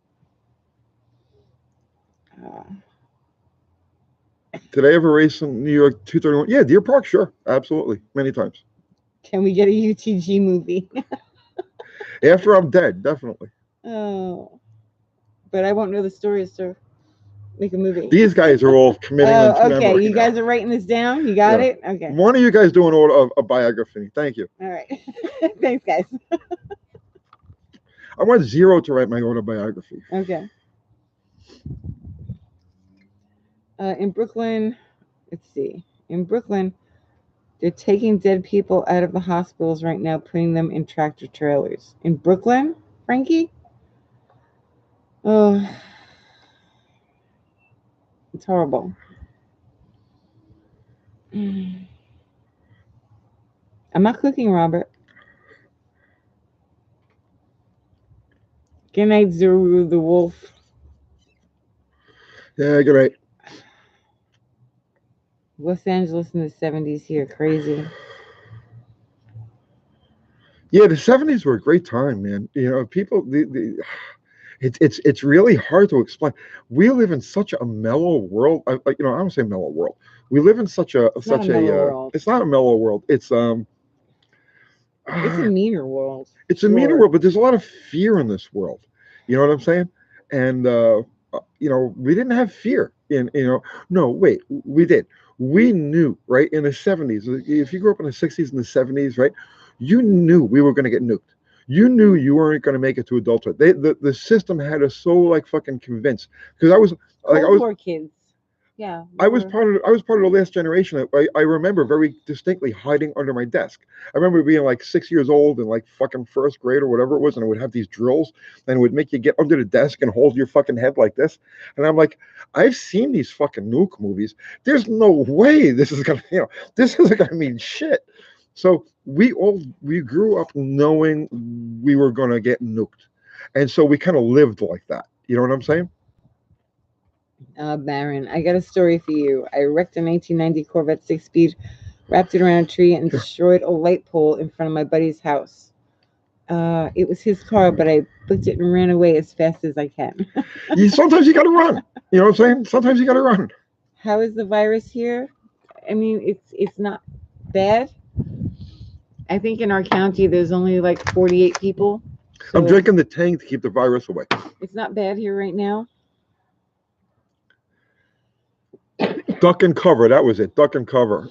Did I ever race in New York 231? Yeah, Deer Park, sure. Absolutely. Many times. Can we get a UTG movie? After I'm dead, definitely. Oh. But I won't know the stories to make a movie. These guys are all committing into okay. memory You guys are writing this down? You got it? Okay. One of you guys doing a biography. Thank you. All right. Thanks, guys. I want Zero to write my autobiography. Okay. In Brooklyn, let's see. In Brooklyn, they're taking dead people out of the hospitals right now, putting them in tractor trailers. In Brooklyn, Frankie? Oh, it's horrible. I'm not cooking, Robert. Good night, Zuru the wolf. Yeah, good night. Los Angeles in the 70s here, crazy. Yeah, the 70s were a great time, man. People, it's really hard to explain. We live in such a mellow world. I don't say mellow world. We live in such a It's not a mellow world. It's not a mellow world. It's a meaner world. It's a meaner world, but there's a lot of fear in this world. You know what I'm saying? And we didn't have fear no, wait, we did. We knew, right, in the 70s. If you grew up in the 60s and the 70s, right, you knew we were going to get nuked. You knew you weren't going to make it to adulthood. The system had us so like fucking convinced because I was War kids. Yeah. I was part of the last generation. I remember very distinctly hiding under my desk. I remember being like 6 years old and like fucking first grade or whatever it was, and it would have these drills and it would make you get under the desk and hold your fucking head like this. And I'm like, I've seen these fucking nuke movies. There's no way this is gonna, this isn't gonna mean shit. So we grew up knowing we were gonna get nuked, and so we kind of lived like that. You know what I'm saying? Baron, I got a story for you. I wrecked a 1990 Corvette 6-speed, wrapped it around a tree, and destroyed a light pole in front of my buddy's house. It was his car, but I booked it and ran away as fast as I can. Sometimes you gotta run. You know what I'm saying? Sometimes you gotta run. How is the virus here? I mean, it's not bad. I think in our county there's only like 48 people. So I'm drinking the Tang to keep the virus away. It's not bad here right now. Duck and cover. That was it. Duck and cover.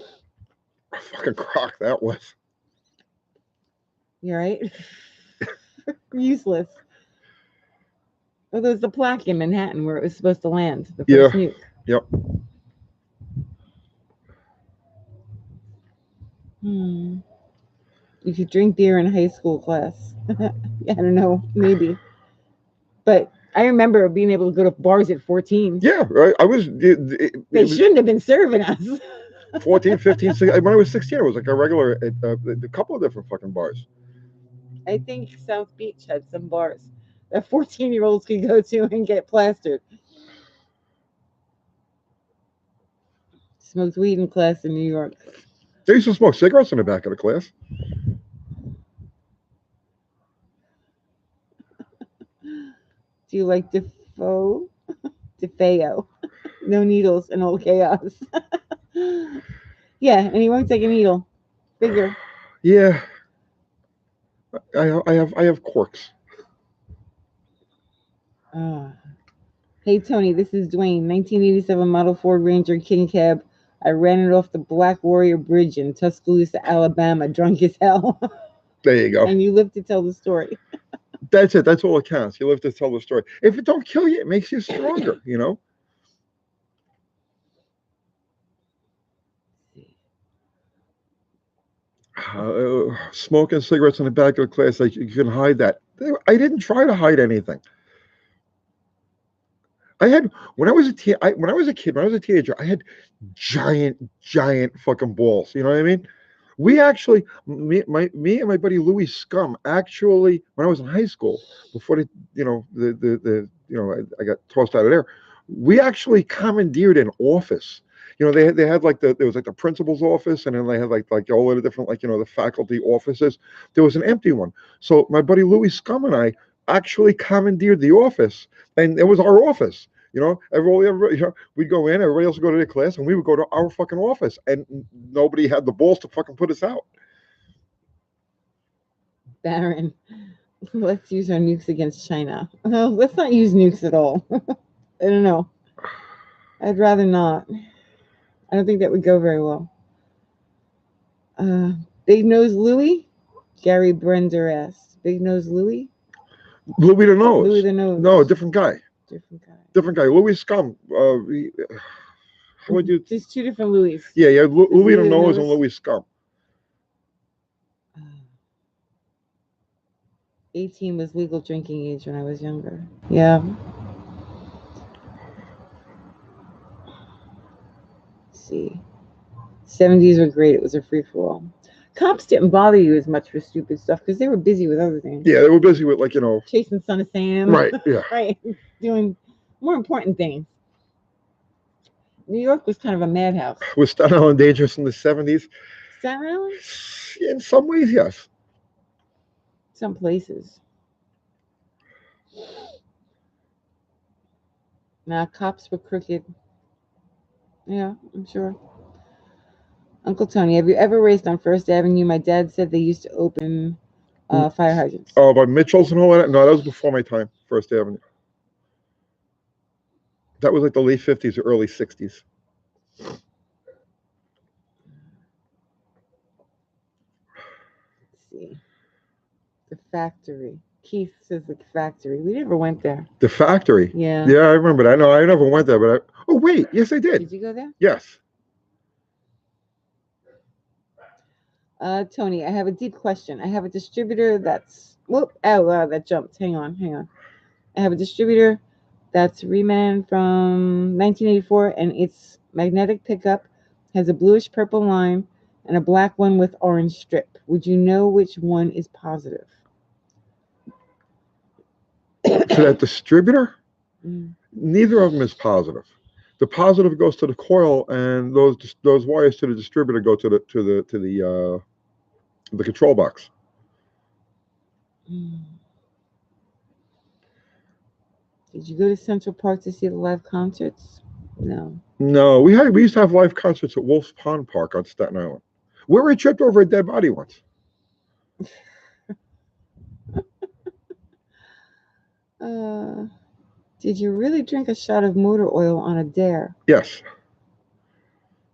Fucking crock that was. You're right. Useless. Well, there's the plaque in Manhattan where it was supposed to land. The first nuke. Yep. You could drink beer in high school class. I don't know, maybe. But I remember being able to go to bars at 14. Yeah, right. I was. They shouldn't have been serving us. 14, 15, 16. When I was 16, it was like a regular at a couple of different fucking bars. I think South Beach had some bars that 14-year-olds could go to and get plastered. Smoked weed in class in New York. They used to smoke cigarettes in the back of the class. Do you like DeFeo? DeFeo. No needles and old chaos. Yeah, and he won't take a needle. Figure. Yeah. I have quirks. Hey Tony, this is Dwayne. 1987 model Ford Ranger King Cab. I ran it off the Black Warrior Bridge in Tuscaloosa, Alabama, drunk as hell. There you go. And you live to tell the story. That's it. That's all that counts. You live to tell the story. If it don't kill you, it makes you stronger, Smoking cigarettes in the back of the class, like you can hide that. I didn't try to hide anything. When I was a teenager, I had giant fucking balls. You know what I mean? We actually, me and my buddy Louis Scum, actually, when I was in high school, before I got tossed out of there, we actually commandeered an office. They had like there was like the principal's office, and then they had like all of the different the faculty offices. There was an empty one. So my buddy Louis Scum and I actually commandeered the office, and it was our office. Everybody, we'd go in, everybody else would go to their class, and we would go to our fucking office, and nobody had the balls to fucking put us out. Baron, let's use our nukes against China. No, let's not use nukes at all. I don't know. I'd rather not. I don't think that would go very well. Big Nose Louie? Gary Brender asked. Big Nose Louie? Louie the Nose. Louie the Nose. No, different guy. Different guy. Louis Scum. How would you? There's two different Louis. Yeah. Louis the Nose and Louis Scum. 18 was legal drinking age when I was younger. Yeah. Let's see. 70s were great. It was a free-for-all. Cops didn't bother you as much for stupid stuff because they were busy with other things. Yeah, they were busy with Chasing Son of Sam. Right. Yeah. Right. Doing more important things. New York was kind of a madhouse. Was Staten Island dangerous in the 70s? Staten Island? In some ways, yes. Some places. Nah, cops were crooked. Yeah, I'm sure. Uncle Tony, have you ever raced on First Avenue? My dad said they used to open fire hydrants. Oh, by Mitchell's and all that? No, that was before my time, First Avenue. That was like the late 50s or early 60s. Let's see. The factory. Keith says the factory. We never went there. The factory? Yeah. Yeah, I remember that. No, I never went there, but oh, wait. Yes, I did. Did you go there? Yes. Tony, I have a deep question. I have a distributor that's that jumped. Hang on. I have a distributor that's Reman from 1984, and its magnetic pickup has a bluish purple line and a black one with orange strip. Would you know which one is positive? To that distributor? Neither of them is positive. The positive goes to the coil, and those wires to the distributor go to the control box. Did you go to Central Park to see the live concerts? No. No, we used to have live concerts at Wolf's Pond Park on Staten Island. Where we tripped over a dead body once. Did you really drink a shot of motor oil on a dare? Yes.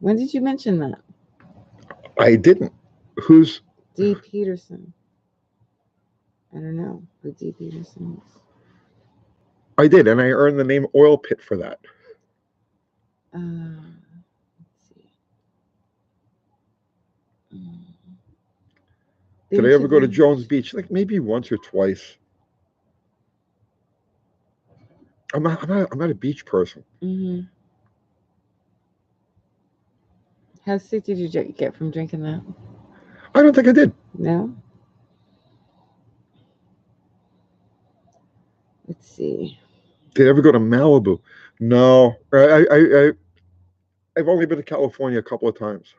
When did you mention that? I didn't. Who's? D. Peterson. I don't know who D. Peterson is. I did, and I earned the name Oil Pit for that. Let's see. Did I ever go to Jones Beach? Like maybe once or twice. I'm not a beach person. How sick did you get from drinking that? I don't think I did. No? Let's see. Did I ever go to Malibu? No. I've only been to California a couple of times.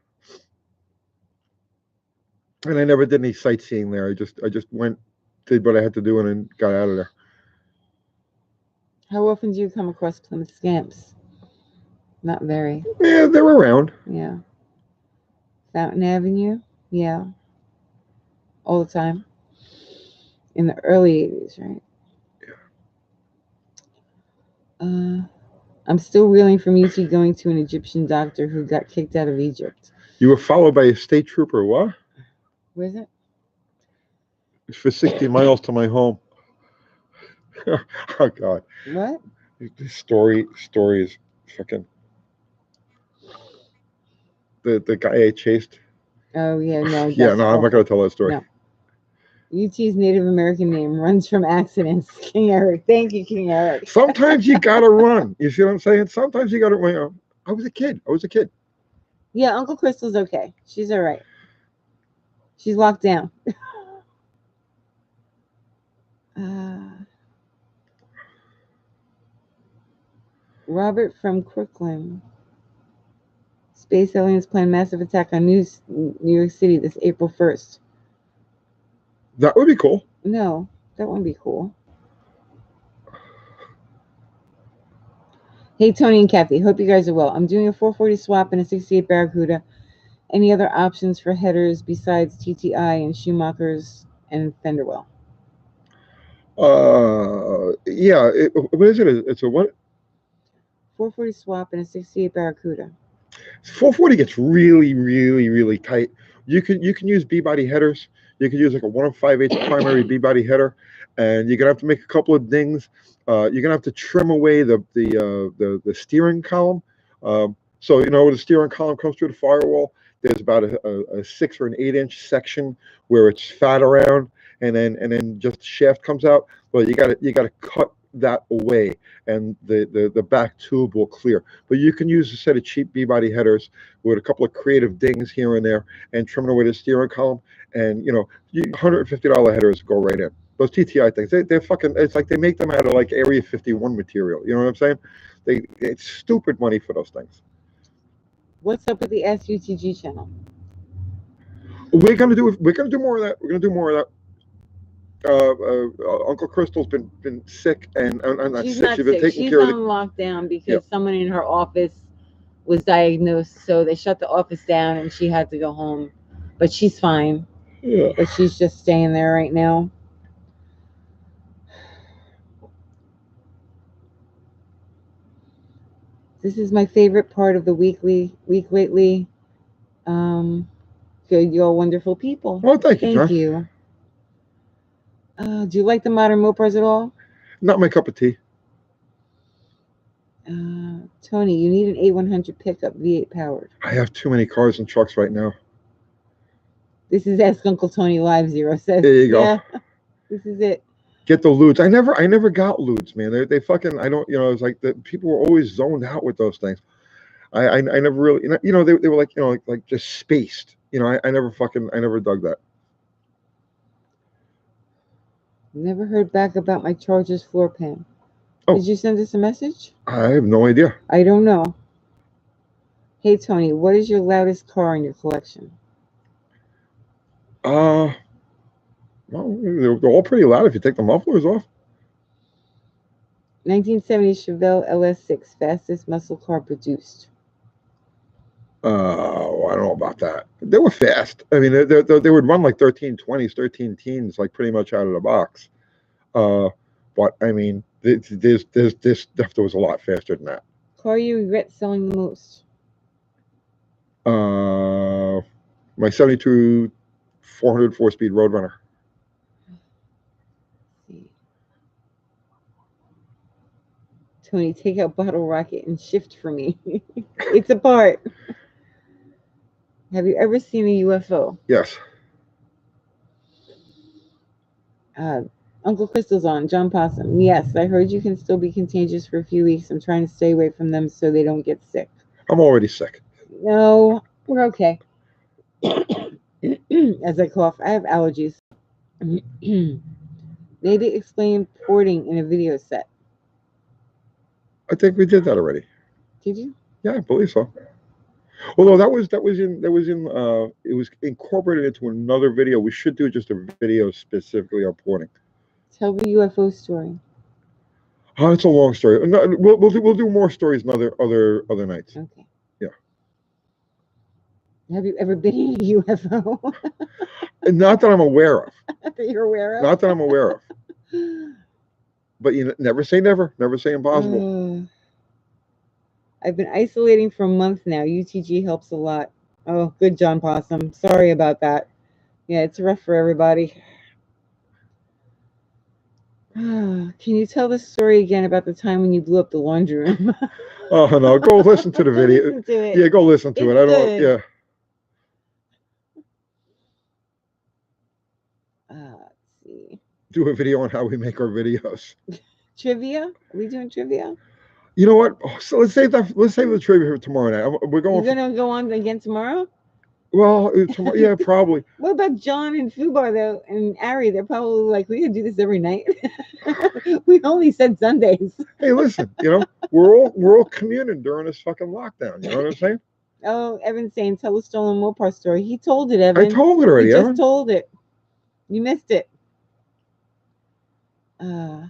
And I never did any sightseeing there. I just went, did what I had to do, and then got out of there. How often do you come across Plymouth scamps? Not very. Yeah, they're around. Yeah. Fountain Avenue? Yeah. All the time. In the early 80s, right? Yeah. I'm still reeling from UT going to an Egyptian doctor who got kicked out of Egypt. You were followed by a state trooper. What? Where is it? It's for 60 miles to my home. Oh, God. What? This story is fucking... The guy I chased. Oh, yeah, no. Yeah, no, I'm not going to tell that story. No. UT's Native American name runs from accidents. King Eric. Thank you, King Eric. Sometimes you got to run. You see what I'm saying? Sometimes you got to run. I was a kid. Yeah, Uncle Crystal's okay. She's all right. She's locked down. Robert from Crooklyn. Space aliens plan massive attack on New York City this April 1st. That would be cool. No, that wouldn't be cool. Hey, Tony and Kathy. Hope you guys are well. I'm doing a 440 swap and a 68 Barracuda. Any other options for headers besides TTI and Schumacher's and Fenderwell? Yeah. What is it? It's a what? 440 swap and a 68 Barracuda. 440 gets really, really, really tight. You can use B-body headers. You can use like a 1 5/8 primary B-body header, and you're gonna have to make a couple of dings. You're gonna have to trim away the steering column. So where the steering column comes through the firewall, there's about a 6 or an 8-inch section where it's fat around, and then just the shaft comes out. Well, you gotta cut that away, and the back tube will clear. But you can use a set of cheap B-body headers with a couple of creative dings here and there, and trim away the steering column. And $150 headers go right in. Those TTI things, they're fucking. It's like they make them out of like Area 51 material. You know what I'm saying? It's stupid money for those things. What's up with the SUTG channel? We're gonna do more of that. We're gonna do more of that. Uncle Crystal's been sick, and not She's sick. not She's been sick. taking She's care of on lockdown because Yeah. someone in her office was diagnosed, so they shut the office down and she had to go home. But she's fine. Yeah. But she's just staying there right now. This is my favorite part of the week lately. You're wonderful people. Well, thank you, Thank John. you. Do you like the modern Mopars at all? Not my cup of tea. Tony, you need an A100 pickup V8 powered. I have too many cars and trucks right now. This is Ask Uncle Tony Live Zero says. There you go. Yeah, this is it. Get the lewds. I never got lewds, man. They fucking. I don't. It's like the people were always zoned out with those things. I never really. They were like like just spaced. I never dug that. Never heard back about my Charger's floor pan. Oh. Did you send us a message? I have no idea. I don't know. Hey Tony, what is your loudest car in your collection? Well, they're all pretty loud if you take the mufflers off. 1970 Chevelle LS6, fastest muscle car produced. I don't know about that. They were fast. I mean, they would run like 1320s, 13 teens, like pretty much out of the box. But I mean, this stuff that was a lot faster than that. Car you regret selling the most? My 72 400 4-speed Roadrunner. Tony, take out bottle rocket and shift for me. It's apart. Have you ever seen a UFO? Yes. Uncle Crystal's on. John Possum. Yes, I heard you can still be contagious for a few weeks. I'm trying to stay away from them so they don't get sick. I'm already sick. No, we're okay. As I cough, I have allergies. Maybe explain porting in a video set. I think we did that already. Did you? Yeah, I believe so. Although it was incorporated into another video. We should do just a video specifically on porting. Tell the UFO story. Oh, it's a long story. No, we'll do more stories in other nights. Okay. Yeah. Have you ever been in a UFO? Not that I'm aware of. That you're aware of? Not that I'm aware of. But never say never. Never say impossible. I've been isolating for a month now. UTG helps a lot. Oh, good, John Possum. Sorry about that. Yeah, it's rough for everybody. Can you tell the story again about the time when you blew up the laundry room? Oh no, go listen to the video. Listen to it. Yeah, go listen to it. I don't. Good. Yeah. Let's see. Do a video on how we make our videos. Trivia? Are we doing trivia? You know what? So let's save that. Let's save the trivia for tomorrow night. We're going. You're gonna go on again tomorrow? Well, tomorrow, yeah, probably. What about John and Fubar though, and Ari? They're probably like, we could do this every night. We only said Sundays. Hey, listen. We're all communing during this fucking lockdown. You know what I'm saying? Oh, Evan's saying, tell the stolen Mopar story. He told it, Evan. I told it already. He Evan. just told it. You missed it. I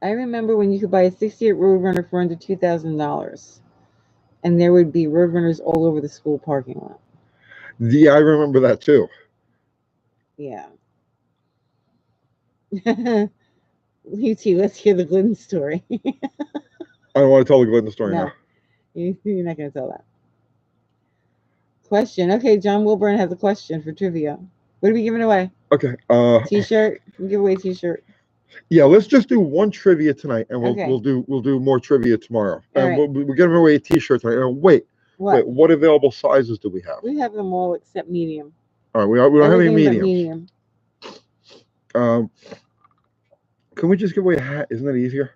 remember when you could buy a 68 Roadrunner for under $2,000, and there would be Roadrunners all over the school parking lot. Yeah, I remember that too. Yeah. UT, let's hear the Glidden story. I don't want to tell the Glidden story No, now. you're not going to tell that. Question. Okay, John Wilburn has a question for trivia. What are we giving away? Okay. T-shirt. Give away T-shirt. Yeah, let's just do one trivia tonight, and Okay. we'll do more trivia tomorrow. All And right. we're giving away a T-shirt tonight. And wait, what available sizes do we have? We have them all except medium. All right, we don't have any Everything but mediums. medium. Can we just give away a hat? Isn't that easier?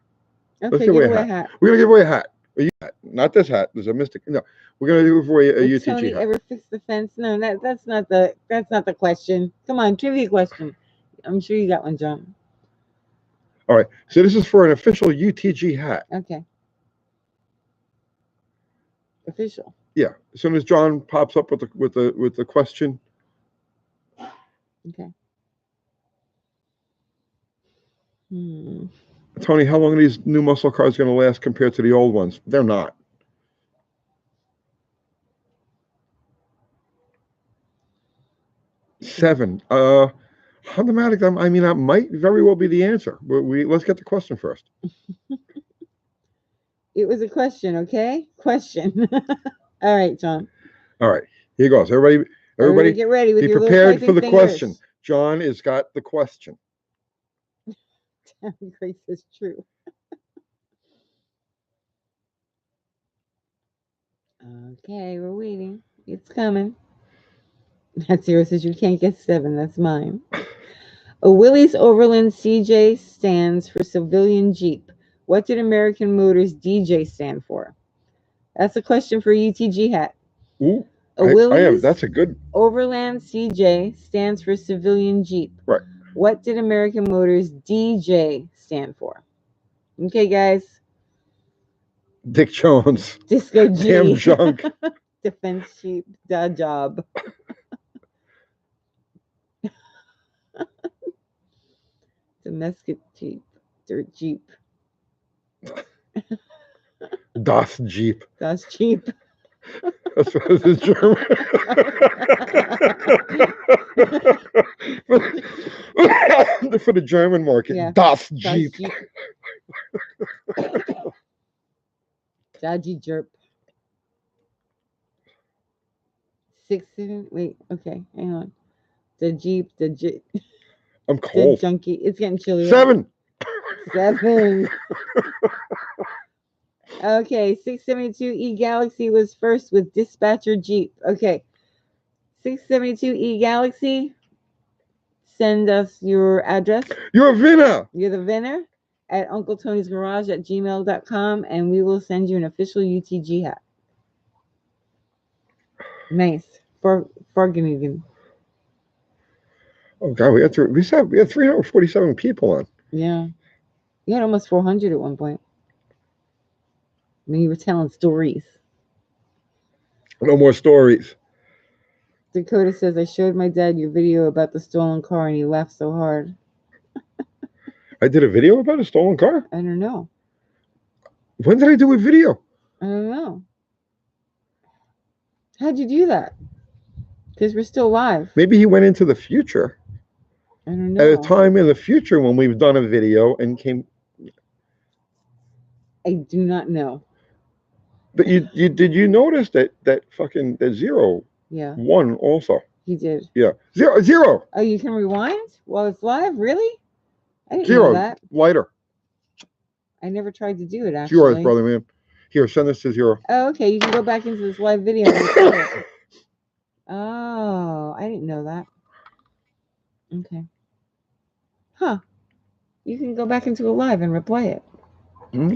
Let's Okay, give away give a away a hat. hat. We're gonna give away a hat. Not this hat. There's a mystic. No, we're gonna give away a Will UTG Tony hat. ever fix the fence? No, that's not the question. Come on, trivia question. I'm sure you got one, John. All right. So this is for an official UTG hat. Okay. Official. Yeah. As soon as John pops up with the question. Okay. Tony, how long are these new muscle cars going to last compared to the old ones? They're not. Seven. Automatic. I mean, that might very well be the answer. But let's get the question first. It was a question, okay? Question. All right, John. All right. Here goes. Everybody get ready with be your prepared for the fingers. question. John has got the question. Grace is true. Okay, we're waiting. It's coming. That zero says you can't get 7. That's mine. A Willys Overland CJ stands for civilian Jeep. What did American Motors DJ stand for? That's a question for UTG hat. Ooh, Willys that's a good. Overland CJ stands for civilian Jeep. Right. What did American Motors DJ stand for? Okay, guys. Dick Jones. Disco G. Damn junk. Defense Jeep. Da job. Domestic Jeep. Dirt Jeep. Das Jeep. Das Jeep. That's what it is, German. For the German market, Yeah. Das Jeep. Dodgy Jerp. 6. Wait, okay, hang on. The Jeep. I'm cold. The junkie. It's getting chilly. 7. 7. Okay, 672E Galaxy was first with Dispatcher Jeep. Okay, 672E Galaxy, send us your address. You're a winner. You're the winner at uncletonysgarage@gmail.com, and we will send you an official UTG hat. Nice. Farganigan. Oh God, we had 347 people on. Yeah. You had almost 400 at one point. I mean, you were telling stories. No more stories. Dakota says, I showed my dad your video about the stolen car and he laughed so hard. I did a video about a stolen car? I don't know. When did I do a video? I don't know. How'd you do that? Because we're still live. Maybe he went into the future. I don't know. At a time in the future when we've done a video and came. I do not know. But did you notice that fucking that 0 Yeah. 1 also? He did. Yeah. 0. Oh, you can rewind while it's live? Really? I didn't 0. know that. Lighter. I never tried to do it, actually. 0, brother, man. Here, send this to 0. Oh, okay. You can go back into this live video. And replay it. Oh, I didn't know that. Okay. Huh. You can go back into a live and replay it.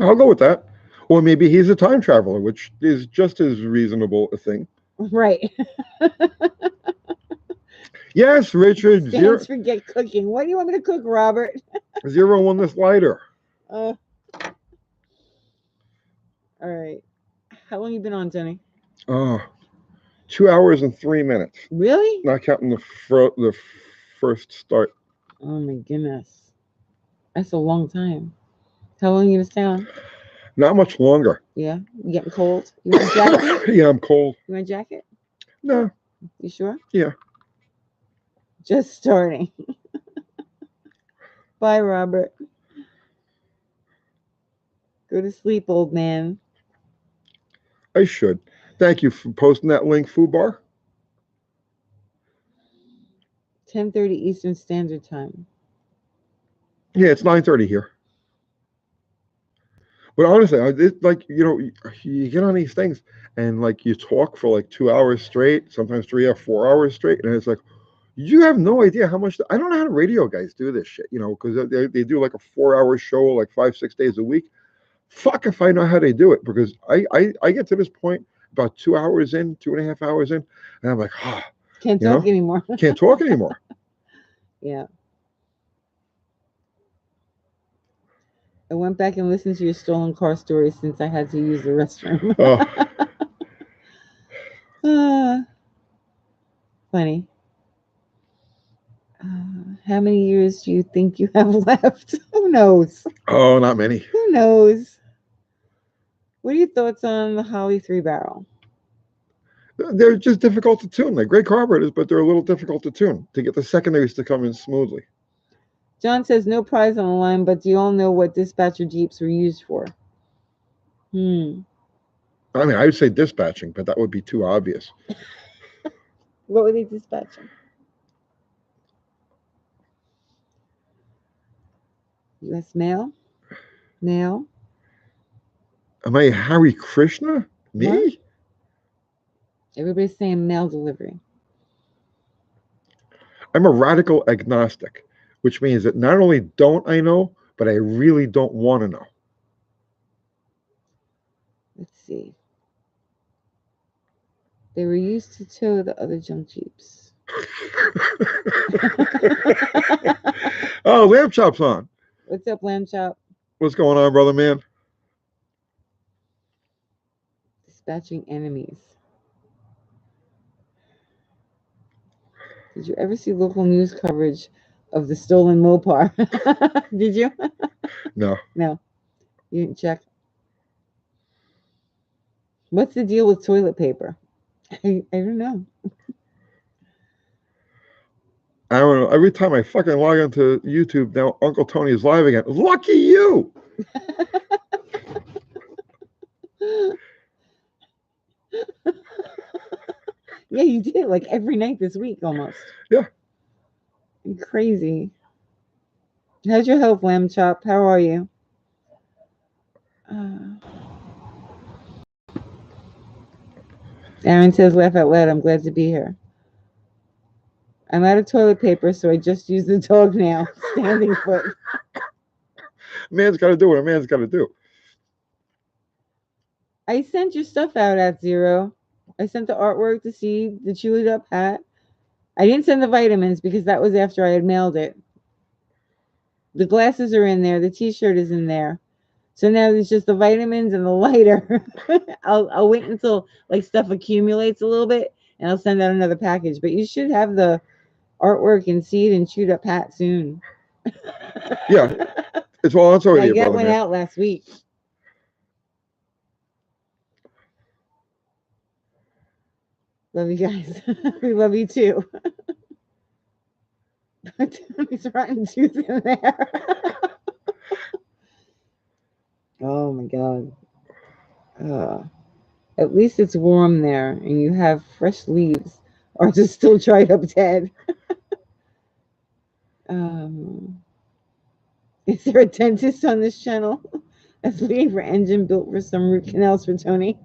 I'll go with that. Or maybe he's a time traveler, which is just as reasonable a thing. Right. Yes, Richard. Stands for get cooking. What do you want me to cook, Robert? 0 on this lighter. All right. How long you been on, Tony? 2 hours and 3 minutes. Really? Not counting the first start. Oh my goodness. That's a long time. How long you gonna stay on? Not much longer. Yeah. You getting cold? You want a jacket? Yeah, I'm cold. You want a jacket? No. You sure? Yeah. Just starting. Bye, Robert. Go to sleep, old man. I should. Thank you for posting that link, Fubar. 10:30 Eastern Standard Time. Yeah, it's 9:30 here. But honestly, you get on these things and like you talk for like 2 hours straight, sometimes 3 or 4 hours straight, and it's like You have no idea how much. I don't know how the radio guys do this shit, because they do like a 4 hour show, like 5, 6 days a week. Fuck if I know how they do it, because I get to this point about 2 hours in, 2.5 hours in, and I'm like, Can't talk anymore. Can't talk anymore. Yeah. I went back and listened to your stolen car story since I had to use the restroom. Funny. How many years do you think you have left? Who knows? Oh, not many. Who knows? What are your thoughts on the Holly 3-barrel? They're just difficult to tune. They're great carburetors, but they're a little difficult to tune to get the secondaries to come in smoothly. John says no prize on the line, but do you all know what dispatcher Jeeps were used for? I mean, I would say dispatching, but that would be too obvious. What were they dispatching? U.S. mail? Mail? Am I Hare Krishna? Me? What? Everybody's saying mail delivery. I'm a radical agnostic, which means that not only don't I know, but I really don't want to know. Let's see. They were used to tow the other junk Jeeps. Oh, Lamb Chop's on. What's up, Lamb Chop? What's going on, brother man? Dispatching enemies. Did you ever see local news coverage of the stolen Mopar? Did you? No. No. You didn't check. What's the deal with toilet paper? I don't know. I don't know. Every time I fucking log into YouTube now, Uncle Tony is live again. Lucky you! Yeah, you did like every night this week almost. Yeah. Crazy. How's your health, Lamb Chop? How are you? Aaron says, laugh out loud. I'm glad to be here. I'm out of toilet paper, so I just use the dog now. Standing foot. Man's got to do what a man's got to do. I sent your stuff out at Zero. I sent the artwork to see the chewed up hat. I didn't send the vitamins because that was after I had mailed it. The glasses are in there. The t-shirt is in there. So now it's just the vitamins and the lighter. I'll wait until like stuff accumulates a little bit and I'll send out another package. But you should have the artwork and seed and chewed up hat soon. Yeah. It's all it's already. That went out last week. Love you guys. We love you too. Tony's rotten tooth in there. Oh my god. At least it's warm there and you have fresh leaves, or just still dried up dead. Is there a dentist on this channel that's waiting for engine built for some root canals for Tony?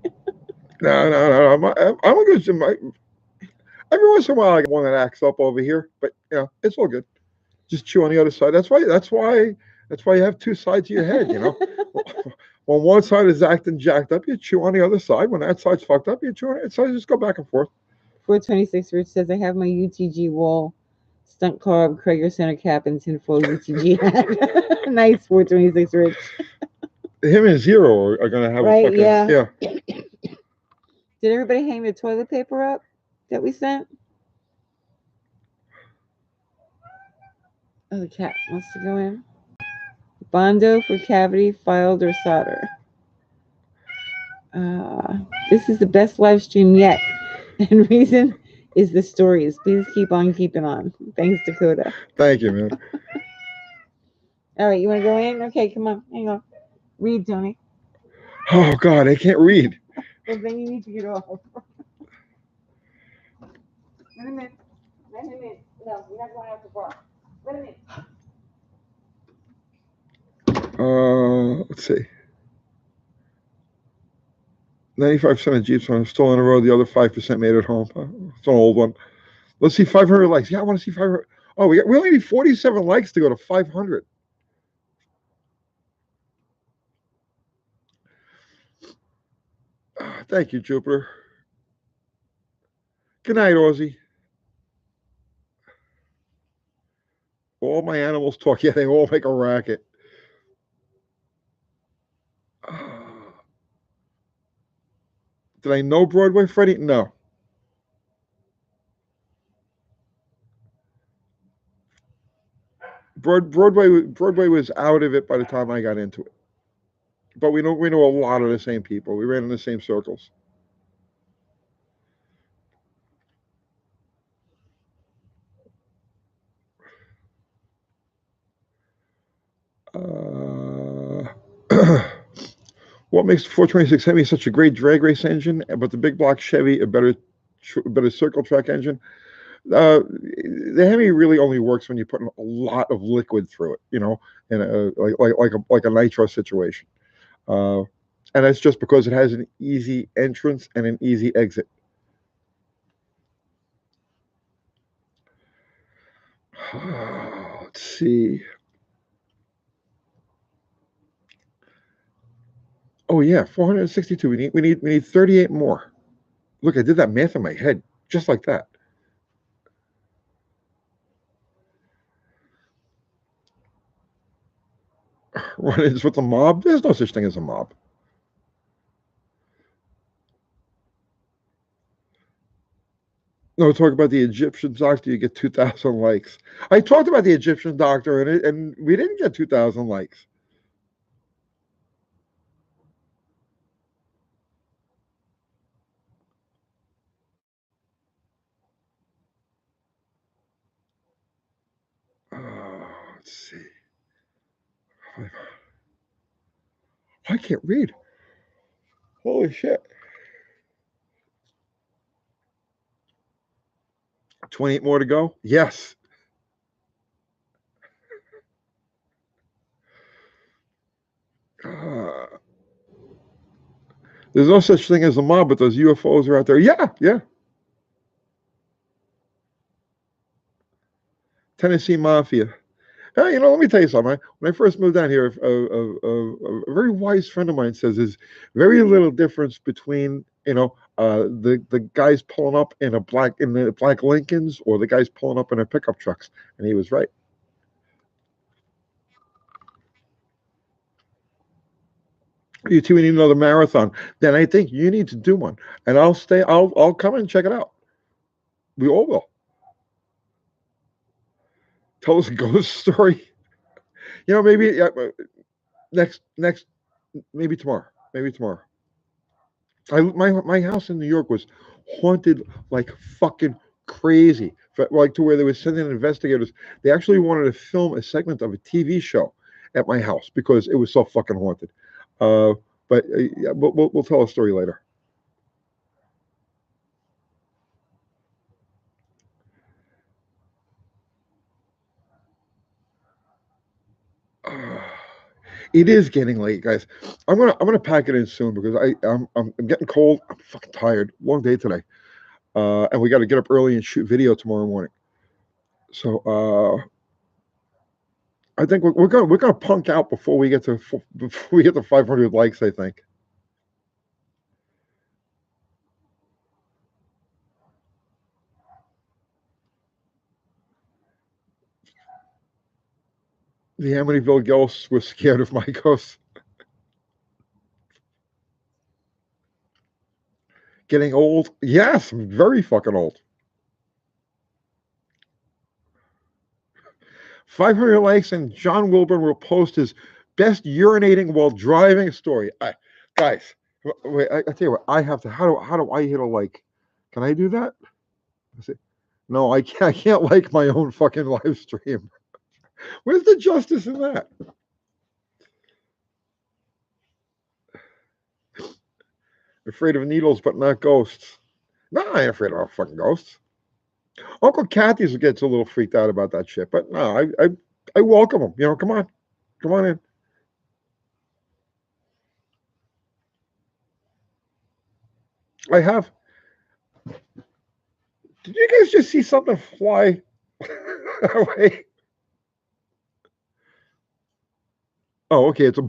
No. I'm a good. Every once in a while, I get one that acts up over here, but it's all good. Just chew on the other side. That's why you have two sides of your head. When one side is acting jacked up, you chew on the other side. When that side's fucked up, you chew on it. So just go back and forth. 426 Rich says, I have my UTG wall, stunt carb, Krager center cap, and tinfoil UTG hat. Nice, 426 Rich. Him and Zero are going to have a fucking... Yeah. Did everybody hang the toilet paper up that we sent? Oh, the cat wants to go in. Bondo for cavity, filed, or solder. This is the best live stream yet. And reason is the stories. Please keep on keeping on. Thanks, Dakota. Thank you, man. All right, you want to go in? Okay, come on. Hang on. Read, Tony. Oh, God, I can't read. Well, then you need to get off. Let him in. Let him in. No, you're not going out the bar. Let him in. Let's see. 95% of Jeeps are still on the road. The other 5% made it home. It's an old one. Let's see 500 likes. Yeah, I want to see 500. Oh, we only need 47 likes to go to 500. Thank you, Jupiter. Good night, Ozzy. All my animals talk. Yeah, they all make a racket. Did I know Broadway, Freddie? No. Broadway was out of it by the time I got into it. But we know a lot of the same people. We ran in the same circles. What makes the 426 Hemi such a great drag race engine, but the big block Chevy a better circle track engine? The Hemi really only works when you put a lot of liquid through it, in a like a nitro situation, and that's just because it has an easy entrance and an easy exit. Let's see. Oh yeah, 462. We need 38 more. Look, I did that math in my head, just like that. Run-ins with the mob? There's no such thing as a mob. No, talk about the Egyptian doctor. You get 2,000 likes. I talked about the Egyptian doctor, and we didn't get 2,000 likes. Let's see. I can't read. Holy shit. 28 more to go? Yes. There's no such thing as a mob, but those UFOs are out there. Yeah, yeah. Tennessee Mafia. Let me tell you something. When I first moved down here, a very wise friend of mine says there's very little difference between the guys pulling up in the black Lincolns or the guys pulling up in their pickup trucks, and he was right. You two need another marathon. Then I think you need to do one, and I'll stay. I'll come and check it out. We all will. Tell us a ghost story. Maybe next maybe tomorrow. Maybe tomorrow. My house in New York was haunted like fucking crazy. Like to where they were sending investigators. They actually wanted to film a segment of a TV show at my house because it was so fucking haunted. But yeah, we'll tell a story later. It is getting late, guys. I'm gonna pack it in soon because I'm getting cold. I'm fucking tired. Long day today, and we got to get up early and shoot video tomorrow morning. So I think we're gonna punk out before we get to 500 likes. I think. The Amityville ghosts were scared of my ghosts. Getting old? Yes, I'm very fucking old. 500 likes, and John Wilburn will post his best urinating while driving story. Guys, wait, I tell you what, I have to. How do I hit a like? Can I do that? No, I can't. I can't like my own fucking live stream. Where's the justice in that? Afraid of needles, but not ghosts. No, I ain't afraid of fucking ghosts. Uncle Kathy's gets a little freaked out about that shit, but no, I welcome him. Come on in. I have. Did you guys just see something fly away? Oh, okay. It's a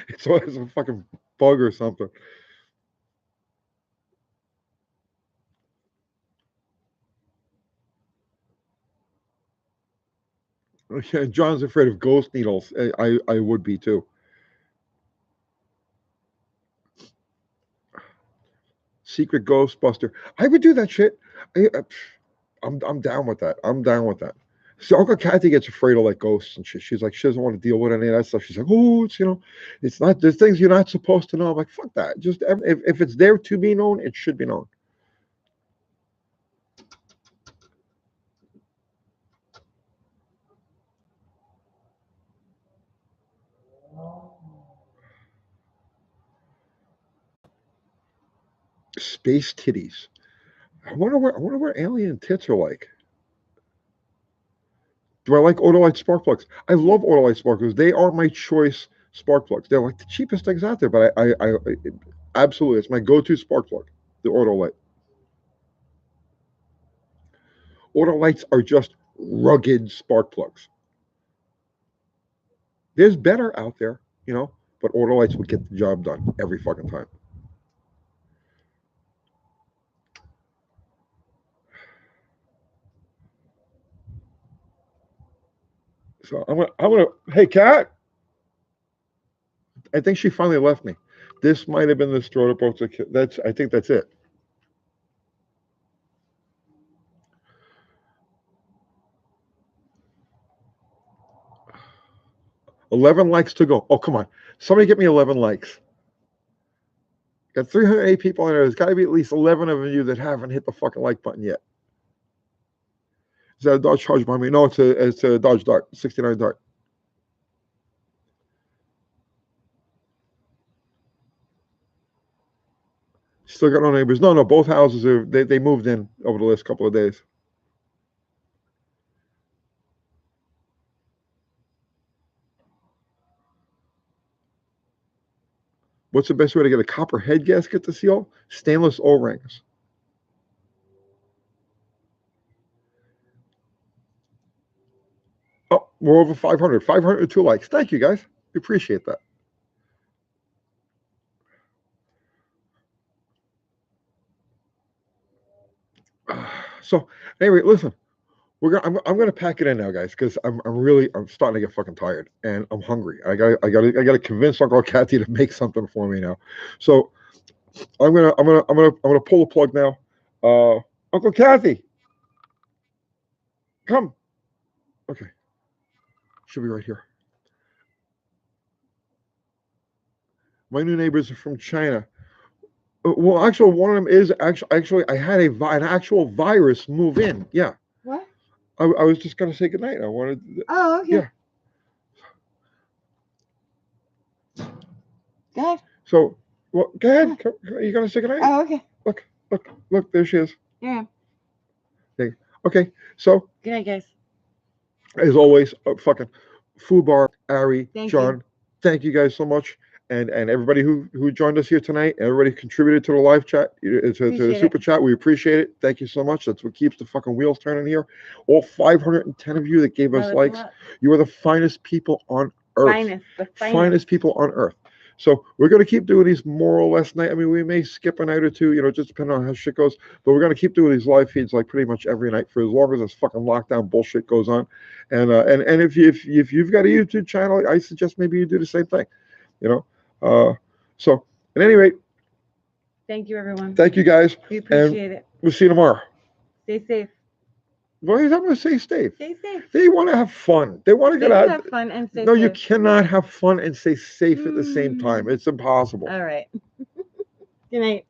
it's a fucking bug or something. Yeah, John's afraid of ghost needles. I would be too. Secret Ghostbuster. I would do that shit. I'm down with that. I'm down with that. So Uncle Kathy gets afraid of like ghosts and shit. She's like, she doesn't want to deal with any of that stuff. She's like, oh, it's it's not. There's things you're not supposed to know. I'm like, fuck that. Just if it's there to be known, it should be known. Space titties. I wonder what alien tits are like. Do I like Autolite spark plugs? I love Autolite spark plugs. They are my choice spark plugs. They're like the cheapest things out there, but I absolutely, it's my go-to spark plug, the Autolite. Autolites are just rugged spark plugs. There's better out there, but Autolites will get the job done every fucking time. So I'm gonna. Hey, Kat. I think she finally left me. This might have been the straw that broke the. I think that's it. $11 likes to go. Oh, come on. Somebody get me 11 likes. Got 308 people in there. There's got to be at least 11 of you that haven't hit the fucking like button yet. Is that a Dodge Charger by me? No, it's a Dodge Dart, 69 Dart. Still got no neighbors. No, both houses they moved in over the last couple of days. What's the best way to get a copper head gasket to seal? Stainless O-rings. Oh, we're over 500. 502 likes. Thank you, guys. We appreciate that. So, anyway, listen. I'm gonna pack it in now, guys, because I'm starting to get fucking tired and I'm hungry. I gotta convince Uncle Kathy to make something for me now. So I'm gonna pull the plug now. Uncle Kathy, come. Okay, should be right here. My new neighbors are from China. Well, actually, one of them is actually I had an actual virus move in. Yeah. What? I was just gonna say goodnight. I wanted. Oh, okay. Yeah. Go ahead. So, well, go ahead. Are you gonna say goodnight? Oh, okay. Look, there she is. Yeah. Okay, so Good night, guys. As always, fucking Fubar, Ari, Thank John, thank you guys so much. And everybody who joined us here tonight, everybody contributed to the live chat, to the super chat. We appreciate it. Thank you so much. That's what keeps the fucking wheels turning here. All 510 of you that gave us likes. You are the finest people on earth. The finest people on earth. So we're going to keep doing these more or less night. I mean, we may skip a night or two, just depending on how shit goes. But we're going to keep doing these live feeds like pretty much every night for as long as this fucking lockdown bullshit goes on. And if you've got a YouTube channel, I suggest maybe you do the same thing. So at any rate, thank you, everyone. Thank you, guys. We appreciate it. We'll see you tomorrow. Stay safe. Why is that going to say safe? Stay safe. They want to have fun. They want to get out. Have fun and stay No, safe. you cannot have fun and stay safe at the same time. It's impossible. All right. Good night.